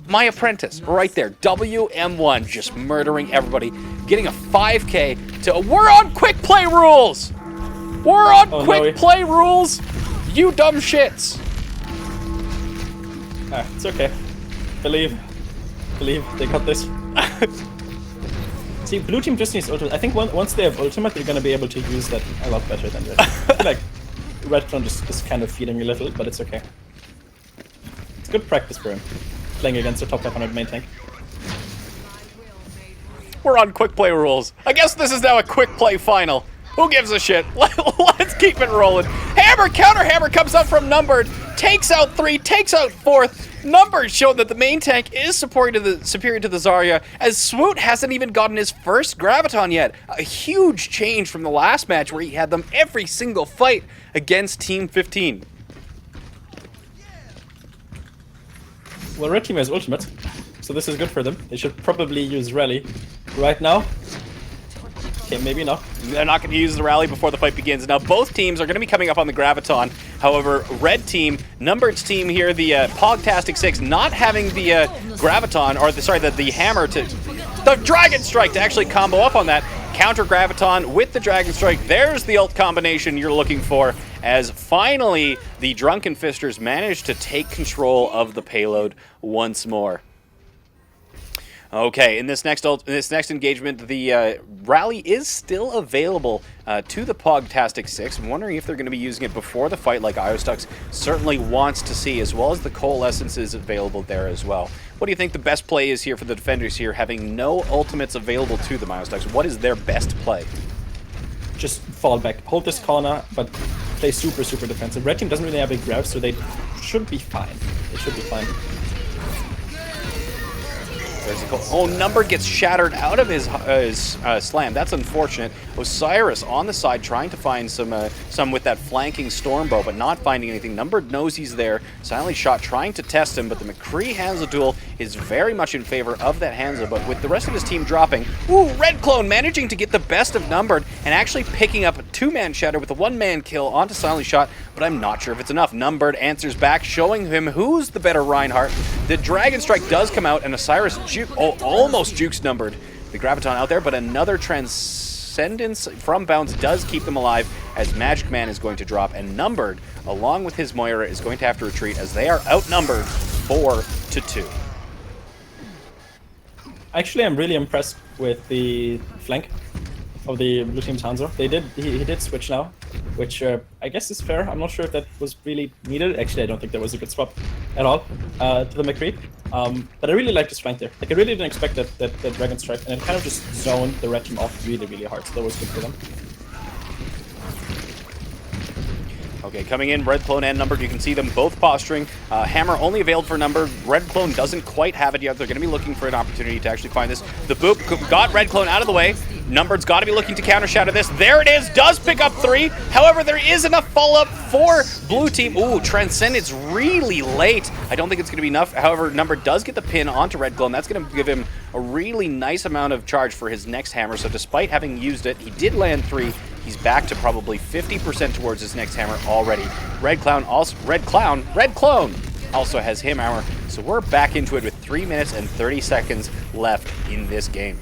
my apprentice, right there. WM1 just murdering everybody, getting a 5K to. We're on quick play rules. We're on quick play rules. You dumb shits. It's okay. Believe, they got this. See, blue team just needs ultimate. I think once they have ultimate, they're gonna be able to use that a lot better than red. I feel like red clone just is kind of feeding a little, but it's okay. It's good practice for him, playing against a top 500 main tank. We're on quick play rules. I guess this is now a quick play final. Who gives a shit? Let's keep it rolling. Hammer, counter hammer comes up from Numbered, takes out 3, takes out 4th. Numbered showed that the main tank is superior to the Zarya, as Swoot hasn't even gotten his first Graviton yet. A huge change from the last match where he had them every single fight against Team 15. Well, red team has ultimate, so this is good for them. They should probably use Rally right now. Okay, maybe not. They're not going to use the rally before the fight begins. Now, both teams are going to be coming up on the Graviton. However, red team, Numbered's team here, the Pogtastic 6, not having the Graviton, or the hammer to... The Dragon Strike to actually combo up on that. Counter Graviton with the Dragon Strike. There's the ult combination you're looking for, as finally the Drunken Fisters managed to take control of the payload once more. Okay, in this next engagement, the rally is still available to the Pogtastic 6. I'm wondering if they're going to be using it before the fight, like Iostux certainly wants to see, as well as the Coalescence is available there as well. What do you think the best play is here for the defenders here, having no ultimates available to them, Iostux? What is their best play? Just fall back, hold this corner, but play super defensive. Red team doesn't really have a grab, so they should be fine. They should be fine. Oh, Numbered gets shattered out of his slam. That's unfortunate. Osiris on the side trying to find some with that flanking Stormbow, but not finding anything. Numbered knows he's there. Silently Shot trying to test him, but the McCree Hanzo duel is very much in favor of that Hanzo, but with the rest of his team dropping, ooh, Red Clone managing to get the best of Numbered and actually picking up a 2-man shatter with a 1-man kill onto Silently Shot, but I'm not sure if it's enough. Numbered answers back, showing him who's the better Reinhardt. The Dragon Strike does come out, and Osiris almost jukes Numbered. The Graviton out there, but another Transcendence from Bounce does keep them alive, as Magic Man is going to drop, and Numbered, along with his Moira, is going to have to retreat, as they are outnumbered 4-2. Actually, I'm really impressed with the flank of the blue team's Hanzo. He did switch now, which I guess is fair. I'm not sure if that was really needed. Actually, I don't think that was a good swap at all to the McCree. But I really liked his flank there. Like, I really didn't expect that Dragon Strike, and it kind of just zoned the red team off really hard, so that was good for them. Okay, coming in, Red Clone and Numbered, you can see them both posturing. Hammer only available for Numbered. Red Clone doesn't quite have it yet. They're going to be looking for an opportunity to actually find this. The Boop got Red Clone out of the way. Numbered's got to be looking to counter shatter this. There it is, does pick up 3. However, there is enough follow-up for blue team. Ooh, Transcendence really late. I don't think it's going to be enough. However, Numbered does get the pin onto Red Clone. That's going to give him a really nice amount of charge for his next hammer. So despite having used it, he did land 3. He's back to probably 50% towards his next hammer already. Red Clone also has him hammer. So we're back into it with 3 minutes and 30 seconds left in this game.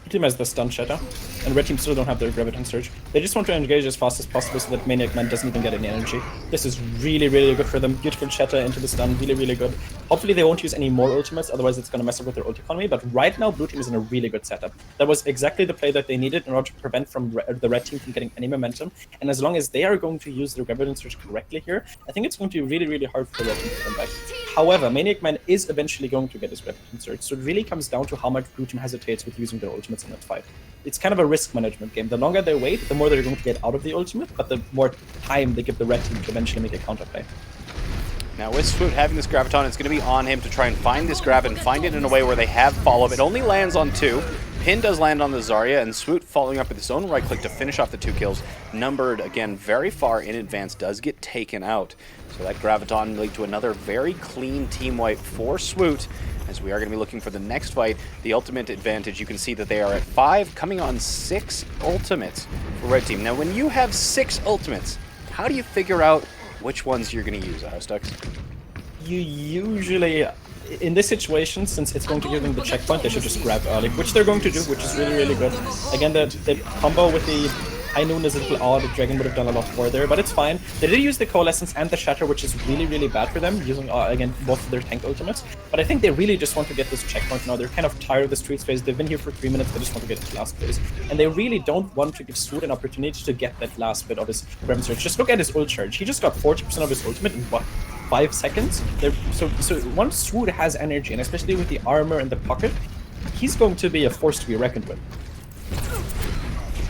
Blue team has the stun shatter, and red team still don't have their Graviton Surge. They just want to engage as fast as possible so that Maniac Man doesn't even get any energy. This is really good for them. Beautiful shatter into the stun, really good. Hopefully they won't use any more ultimates, otherwise it's going to mess up with their ult economy, but right now blue team is in a really good setup. That was exactly the play that they needed in order to prevent the red team from getting any momentum, and as long as they are going to use their Graviton Surge correctly here, I think it's going to be really hard for the red team to come back. However, Maniac Man is eventually going to get his Graviton Surge, so it really comes down to how much blue team hesitates with using their ultimates in that fight. It's kind of a risk management game. The longer they wait, the more they're going to get out of the ultimate, but the more time they give the red team to eventually make a counterplay. Now with Swoot having this Graviton, it's going to be on him to try and find this grab and find it in a way where they have follow-up. It only lands on 2. pin does land on the Zarya, and Swoot following up with his own right click to finish off the 2 kills. Numbered, again, very far in advance, does get taken out. So that Graviton lead to another very clean team wipe for Swoot, as we are going to be looking for the next fight. The ultimate advantage, you can see that they are at 5, coming on 6 ultimates for Red Team. Now, when you have 6 ultimates, how do you figure out which ones you're going to use, Hostux? You usually, in this situation, since it's going to give them the checkpoint, they should just grab early, which they're going to do, which is really, really good. Again, the combo with the High Noon is a little odd. The Dragon would have done a lot more there, but it's fine. They did use the Coalescence and the Shatter, which is really, really bad for them, using, again, both of their tank ultimates. But I think they really just want to get this checkpoint now. They're kind of tired of the Streets phase. They've been here for 3 minutes. They just want to get to the last phase. And they really don't want to give Swoot an opportunity to get that last bit of his Revenant Surge. Just look at his ult charge. He just got 40% of his ultimate in, what, 5 seconds? So once Swoot has energy, and especially with the armor in the pocket, he's going to be a force to be reckoned with.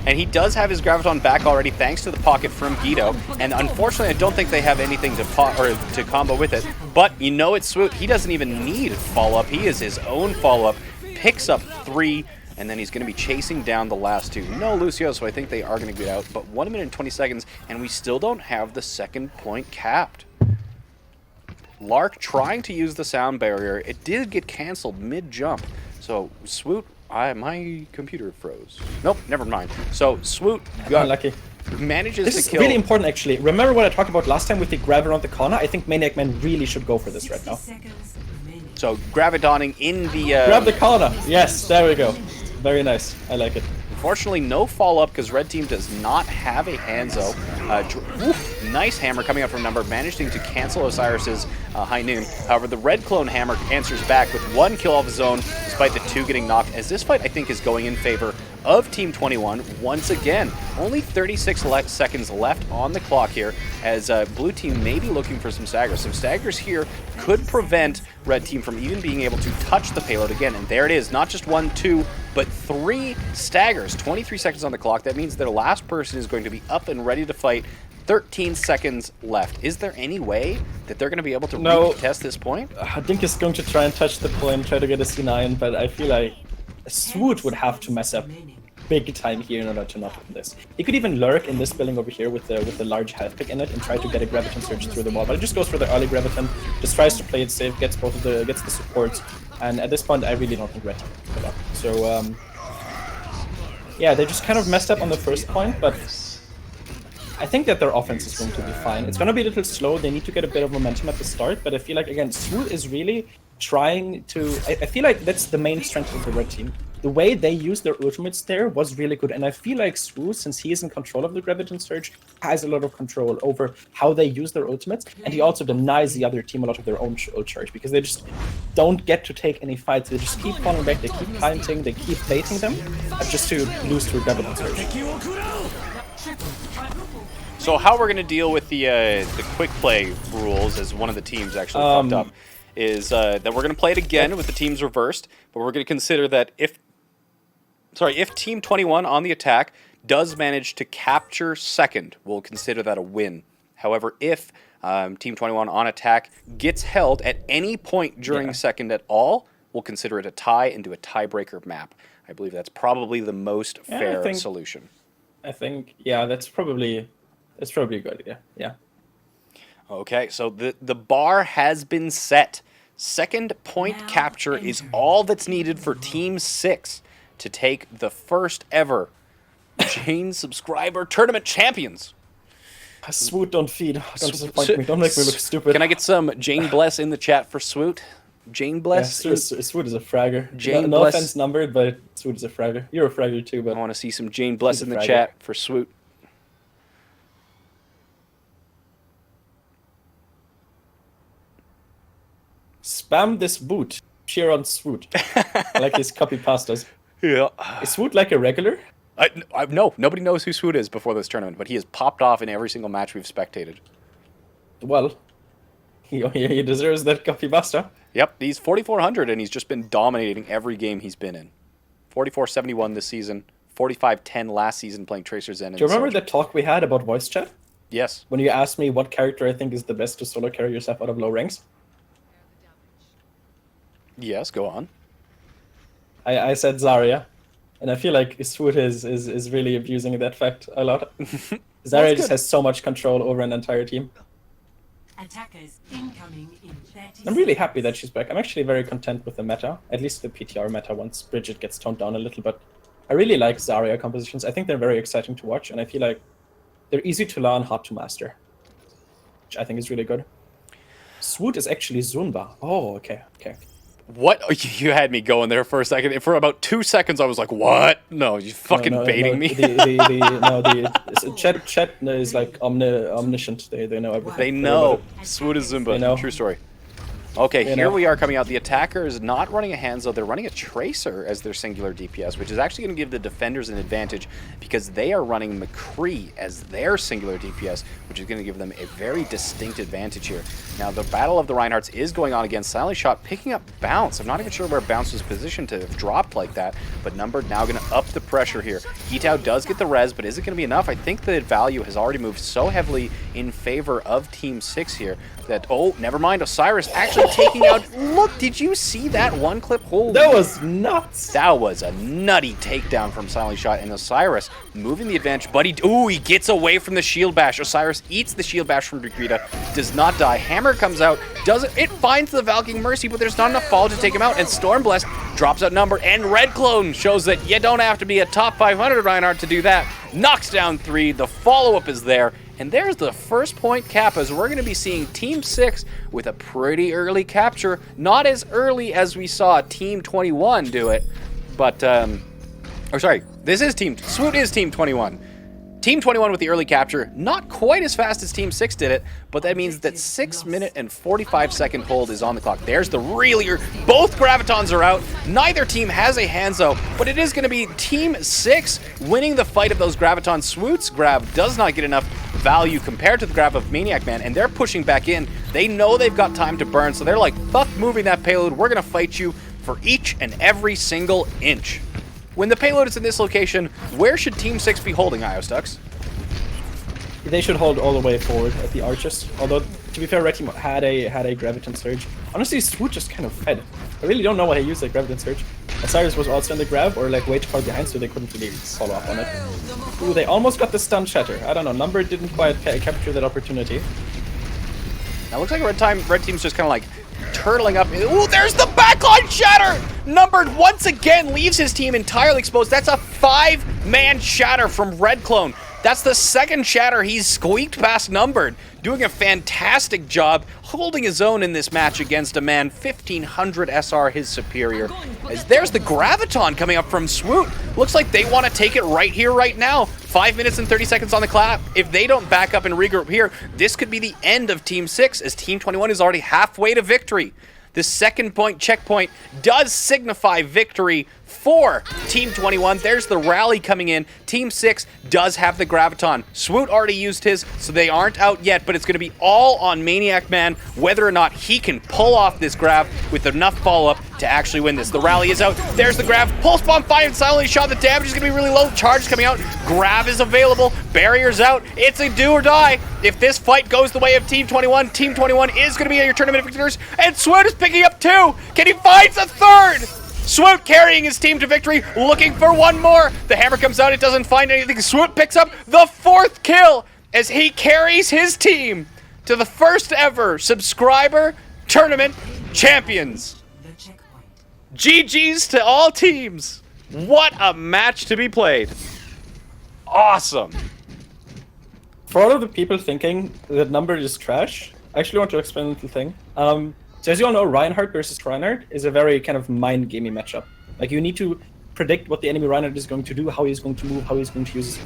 And he does have his Graviton back already, thanks to the pocket from Guido. And unfortunately, I don't think they have anything to combo with it. But you know it's Swoot. He doesn't even need follow-up. He is his own follow-up. Picks up 3, and then he's going to be chasing down the last 2. No Lucio, so I think they are going to get out. But 1 minute and 20 seconds, and we still don't have the second point capped. Lark trying to use the sound barrier. It did get canceled mid-jump. So Swoot, my computer froze. Nope, never mind. So Swoot Unlucky. Manages This to is kill. really important, actually. Remember what I talked about last time with the grab around the corner? I think Maniac Man really should go for this right now. 60 seconds remaining. So Gravidoning in the... Grab the corner. Yes, there we go. Very nice. I like it. Unfortunately, no follow-up because Red Team does not have a Hanzo. Nice hammer coming up from Number, managing to cancel Osiris's High Noon. However, the Red Clone hammer answers back with 1 kill of his own, despite the 2 getting knocked, as this fight, I think, is going in favor of Team 21 once again. Only 36 seconds left on the clock here, as Blue Team may be looking for some staggers. Some staggers here could prevent Red Team from even being able to touch the payload again, and there it is. Not just 1, 2, but 3 staggers. 23 seconds on the clock. That means their last person is going to be up and ready to fight. 13 seconds left. Is there any way that they're going to be able to retest this point? I think he's going to try and touch the point, try to get a C9, but I feel like Swoot would have to mess up big time here in order to not win this. He could even lurk in this building over here with the large health pick in it and try to get a Graviton Surge through the wall, but it just goes for the early Graviton, just tries to play it safe, gets the supports, and at this point I really don't think Red Team can give up. So yeah, they just kind of messed up on the first point, but I think that their offense is going to be fine. It's going to be a little slow. They need to get a bit of momentum at the start, but I feel like, again, Swoot is really trying to... I feel like that's the main strength of the Red Team. The way they used their ultimates there was really good, and I feel like Swoot, since he is in control of the Graviton Surge, has a lot of control over how they use their ultimates, and he also denies the other team a lot of their own ult charge, because they just don't get to take any fights. They just keep falling back, they keep planting, they keep baiting them, just to lose to a Graviton Surge. So how we're going to deal with the quick play rules, as one of the teams actually fucked up, is that we're going to play it again with the teams reversed, but we're going to consider that if Team 21 on the attack does manage to capture second, we'll consider that a win. However, if Team 21 on attack gets held at any point during second at all, we'll consider it a tie and do a tiebreaker map. I believe that's probably the most fair solution. I think, yeah, that's probably a good idea. Yeah. Okay, so the bar has been set. Second point capture is all that's needed for Team 6 to take the first ever Jayne subscriber tournament champions. Swoot, don't feed. Don't disappoint me. Don't make me look stupid. Can I get some Jayne Bless in the chat for Swoot? Jayne Bless? Yeah, Swoot is a fragger. Jayne no Bless. offense numbered, but Swoot is a fragger. You're a fragger too, but... I want to see some Jayne Bless in the fragger. chat for Swoot. Spam this boot. Cheer on Swoot. I like his copy pastas. Yeah. Is Swoot like a regular? No, nobody knows who Swoot is before this tournament, but he has popped off in every single match we've spectated. Well, he deserves that copy pasta. Yep, he's 4,400, and he's just been dominating every game he's been in. 44-71 this season, 45-10 last season playing Tracer Zen. Do you remember the talk we had about voice chat? Yes. When you asked me what character I think is the best to solo carry yourself out of low ranks? Yes, go on. I said Zarya. And I feel like Swoot is really abusing that fact a lot. Zarya just has so much control over an entire team. Attackers incoming in 30 I'm really happy that she's back. I'm actually very content with the meta, at least the PTR meta once Bridget gets toned down a little. But I really like Zarya compositions. I think they're very exciting to watch, and I feel like they're easy to learn, hard to master, which I think is really good. Swoot is actually Zunba. Oh, okay. What? You had me going there for a second. And for about 2 seconds, I was like, what? No, you fucking baiting me. Chat is like omniscient. They know everything. They know. Swoot is Zumba. They know. True story. Okay, You here know. we are coming out. The attacker is not running a Hanzo. They're running a Tracer as their singular DPS, which is actually going to give the defenders an advantage because they are running McCree as their singular DPS, which is going to give them a very distinct advantage here. Now, the Battle of the Reinhardts is going on again. Silent Shot picking up Bounce. I'm not even sure where Bounce was positioned to have dropped like that, but Numbered now going to up the pressure here. Hitao does get the res, but is it going to be enough? I think the value has already moved so heavily in favor of Team 6 here that, oh, never mind, Osiris actually taking out... Look, did you see that one clip? Holy... That was nuts. That was a nutty takedown from Silent Shot, and Osiris moving the advantage, but he gets away from the shield bash. Osiris eats the shield bash from Brigida, does not die. Hammer comes out, it finds the Valking Mercy, but there's not enough fall to take him out, and Stormblast drops out Number, and Red Clone shows that you don't have to be a top 500 Reinhardt to do that. Knocks down 3, the follow-up is there, and there's the first point cap as we're going to be seeing Team 6 with a pretty early capture. Not as early as we saw Team 21 do it, but, Swoot is Team 21. Team 21 with the early capture, not quite as fast as Team 6 did it, but that means that 6-minute and 45-second hold is on the clock. There's the reeler. Both Gravitons are out. Neither team has a Hanzo, but it is going to be Team 6 winning the fight of those Gravitons. Swoot's grab does not get enough value compared to the grab of Maniac Man, and they're pushing back in. They know they've got time to burn, so they're like, fuck moving that payload. We're going to fight you for each and every single inch. When the payload is in this location, where should Team 6 be holding, Iostux? They should hold all the way forward at the arches. Although, to be fair, Red Team had a Graviton Surge. Honestly, Swoot just kind of fed. I really don't know why he used that Graviton Surge. Osiris was also in the grab, or like way too far behind, so they couldn't really follow up on it. Ooh, they almost got the stun shatter. I don't know, Number didn't quite capture that opportunity. Now, looks like Red Team's just kind of like turtling up. Ooh, there's the backline shatter! Numbered once again leaves his team entirely exposed. That's a 5-man shatter from Red Clone. That's the second shatter he's squeaked past Numbered, doing a fantastic job holding his own in this match against a man 1500 SR his superior. As there's the Graviton coming up from Swoot. Looks like they want to take it right here, right now. 5 minutes and 30 seconds on the clock. If they don't back up and regroup here, this could be the end of Team 6, as Team 21 is already halfway to victory. The second point checkpoint does signify victory for Team 21. There's the rally coming in. Team 6 does have the Graviton. Swoot already used his, so they aren't out yet, but it's going to be all on Maniac Man whether or not he can pull off this grab with enough follow-up to actually win this. The rally is out. There's the grab. Pulse Bomb 5 and Silently Shot. The damage is going to be really low. Charge is coming out. Grab is available. Barrier's out. It's a do or die. If this fight goes the way of Team 21 is going to be your tournament victors, and Swoot is picking up 2. Can he find a third? Swoot carrying his team to victory, looking for one more. The hammer comes out, it doesn't find anything. Swoot picks up the 4th kill as he carries his team to the first ever subscriber tournament champions. the checkpoint. GG's to all teams. What a match to be played. Awesome. For all of the people thinking that Number is trash, I actually want to explain a little thing. So as you all know, Reinhardt versus Reinhardt is a very kind of mind-gamey matchup. Like, you need to predict what the enemy Reinhardt is going to do, how he's going to move, how he's going to use his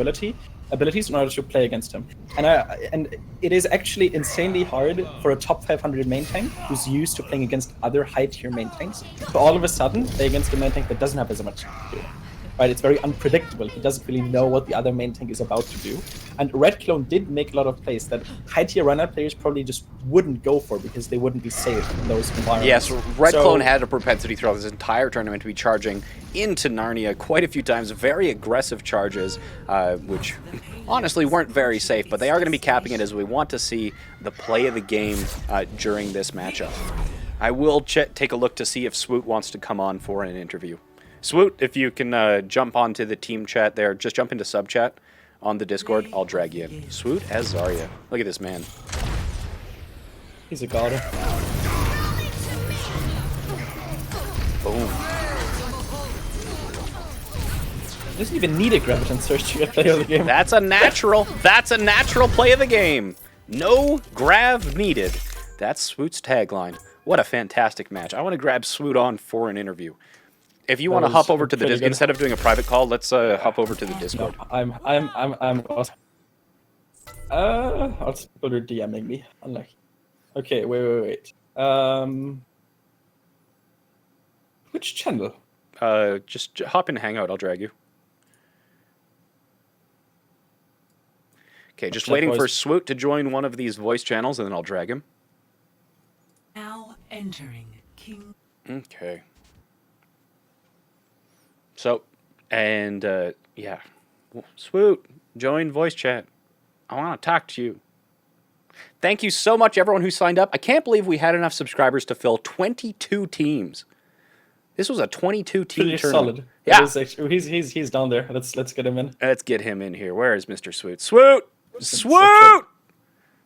abilities in order to play against him. And it is actually insanely hard for a top 500 main tank who's used to playing against other high-tier main tanks to all of a sudden play against a main tank that doesn't have as much to do. Right, it's very unpredictable. He doesn't really know what the other main tank is about to do. And Red Clone did make a lot of plays that high-tier Reinhardt players probably just wouldn't go for because they wouldn't be safe in those environments. Yes, Red Clone had a propensity throughout this entire tournament to be charging into Narnia quite a few times. Very aggressive charges, which honestly weren't very safe, but they are going to be capping it as we want to see the play of the game during this matchup. I will take a look to see if Swoot wants to come on for an interview. Swoot, if you can jump onto the team chat there, just jump into sub chat on the Discord. I'll drag you in. Swoot as Zarya. Look at this man. He's a god. Boom. Doesn't even need a Graviton Surge to get play of the game. That's a natural. That's a natural play of the game. No grav needed. That's Swoot's tagline. What a fantastic match. I want to grab Swoot on for an interview. If you want to was hop over to the pretty Discord, good. instead of doing a private call, let's hop over to the Discord. No, I'm also people are DMing me. Unlucky. Okay, wait. Which channel? Just hop in Hangout. I'll drag you. Okay, just Chat waiting for voice. Swoot to join one of these voice channels, and then I'll drag him. Now entering King. Okay. So, and yeah, Swoot, join voice chat. I want to talk to you. Thank you so much, everyone who signed up. I can't believe we had enough subscribers to fill 22 teams. This was a 22 team Pretty tournament. solid. Yeah. It is actually, he's down there. Let's get him in. Let's get him in here. Where is Mr. Swoot? Swoot! Swoot!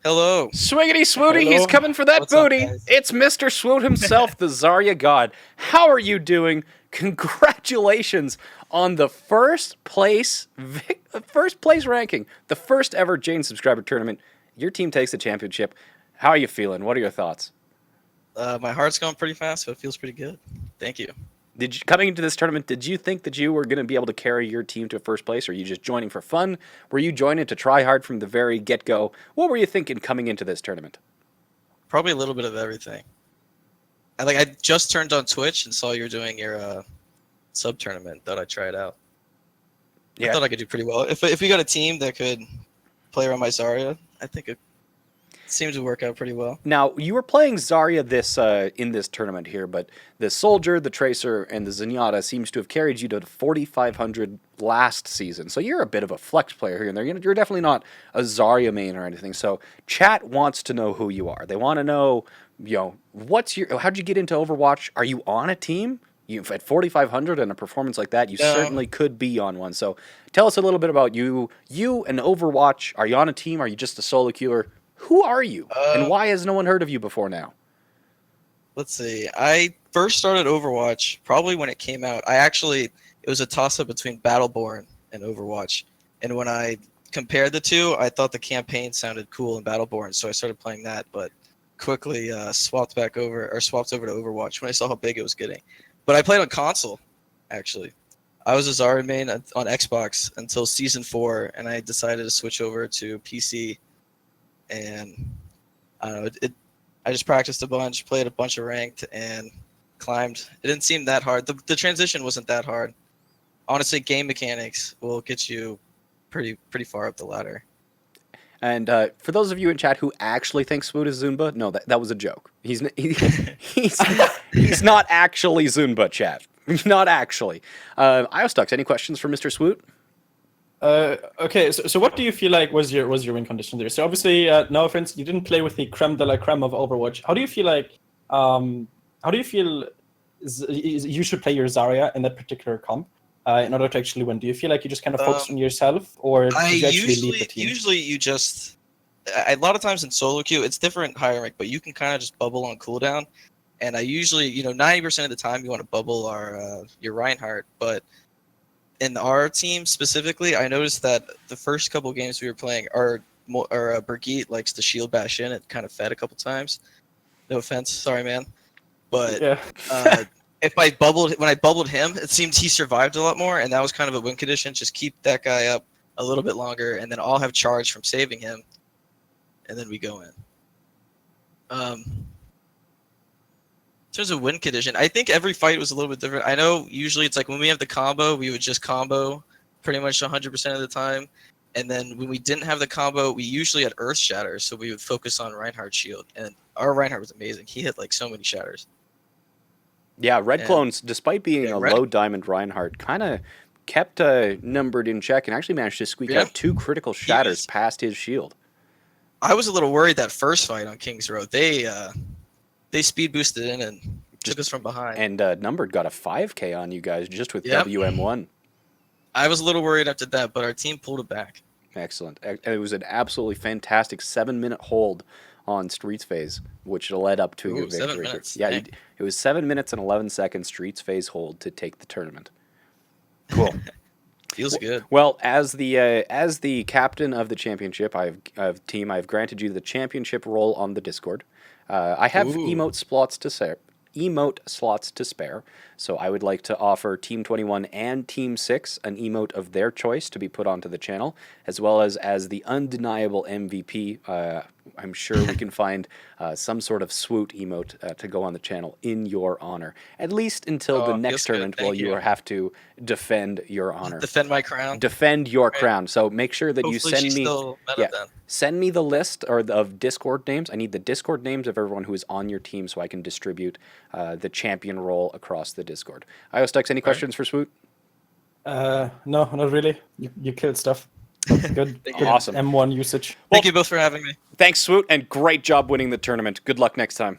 Hello. Swiggity Swooty, Hello. he's coming for that What's up, booty. guys? It's Mr. Swoot himself, the Zarya God. How are you doing? Congratulations on the first place ranking, the first ever Jayne subscriber tournament. Your team takes the championship. How are you feeling? What are your thoughts? My heart's going pretty fast, so it feels pretty good. Thank you. Coming into this tournament, did you think that you were going to be able to carry your team to first place? Or are you just joining for fun? Were you joining to try hard from the very get-go? What were you thinking coming into this tournament? Probably a little bit of everything. I just turned on Twitch and saw you were doing your sub tournament. Thought I'd try it out. I thought I could do pretty well. If we got a team that could play around my Zarya, I think it seems to work out pretty well. Now, you were playing Zarya in this tournament here, but the Soldier, the Tracer, and the Zenyatta seems to have carried you to 4,500 last season. So you're a bit of a flex player here and there. You're definitely not a Zarya main or anything. So chat wants to know who you are. They want to know, how'd you get into Overwatch? Are you on a team? You've at 4,500 and a performance like that, you certainly could be on one. So tell us a little bit about you and Overwatch. Are you on a team? Are you just a solo queuer? Who are you, and why has no one heard of you before now? Let's see. I first started Overwatch probably when it came out. It was a toss-up between Battleborn and Overwatch. And when I compared the two, I thought the campaign sounded cool in Battleborn, so I started playing that, but quickly swapped over to Overwatch when I saw how big it was getting. But I played on console, actually. I was a Zarya main on Xbox until Season 4, and I decided to switch over to PC. And I don't know, I just practiced a bunch, played a bunch of ranked, and climbed. It didn't seem that hard. The transition wasn't that hard. Honestly, game mechanics will get you pretty far up the ladder. And for those of you in chat who actually think Swoot is Zunba, no, that was a joke. He's not actually Zunba, chat. Not actually. Iostux, any questions for Mr. Swoot? Okay, so what do you feel like was your win condition there? So obviously, no offense, you didn't play with the creme de la creme of Overwatch. How do you feel like? You should play your Zarya in that particular comp in order to actually win? Do you feel like you just kind of focus on yourself, or did you actually lead the team? Usually you just a lot of times in solo queue it's different higher rank, but you can kind of just bubble on cooldown. And I usually 90% of the time you want to bubble your Reinhardt, but in our team specifically, I noticed that the first couple games we were playing, Brigitte likes to shield bash in. It kind of fed a couple times. No offense, sorry, man. But Yeah. when I bubbled him, it seemed he survived a lot more, and that was kind of a win condition. Just keep that guy up a little bit longer, and then I'll have charge from saving him, and then we go in. In terms of win condition, I think every fight was a little bit different. I know usually it's like when we have the combo, we would just combo pretty much 100% of the time. And then when we didn't have the combo, we usually had Earth Shatter, so we would focus on Reinhardt's shield. And our Reinhardt was amazing. He hit like so many shatters. Yeah, Red Clones, despite being a low diamond Reinhardt, kind of kept numbered in check and actually managed to squeak out 2 critical shatters past his shield. I was a little worried that first fight on King's Road. They speed boosted in and Took us from behind. And Numbered got a 5K on you guys just with Yep. WM1. I was a little worried after that, but our team pulled it back. Excellent. It was an absolutely fantastic 7-minute hold on Streets Phase, which led up to your Ooh, 7 victory. minutes. Yeah, Dang. it was 7 minutes and 11 seconds Streets Phase hold to take the tournament. Cool. Feels good. Well, as the captain of the championship, I've granted you the championship role on the Discord. I have Ooh. emote slots to spare, so I would like to offer Team 21 and Team 6 an emote of their choice to be put onto the channel, as well as the undeniable MVP. I'm sure we can find some sort of swoot emote to go on the channel in your honor, at least until the Oh, next feels good. tournament, Thank while you you. have to defend your honor. Defend my crown. Defend your Right. crown. So make sure that you Hopefully send she's me. still meta Yeah, then. send me the list of Discord names. I need the Discord names of everyone who is on your team, so I can distribute the champion role across the Discord. Iostux, any questions for Swoot? No, not really. You killed stuff. Good. Thank Good you. Awesome. M1 usage. Thank you both for having me. Thanks, Swoot, and great job winning the tournament. Good luck next time.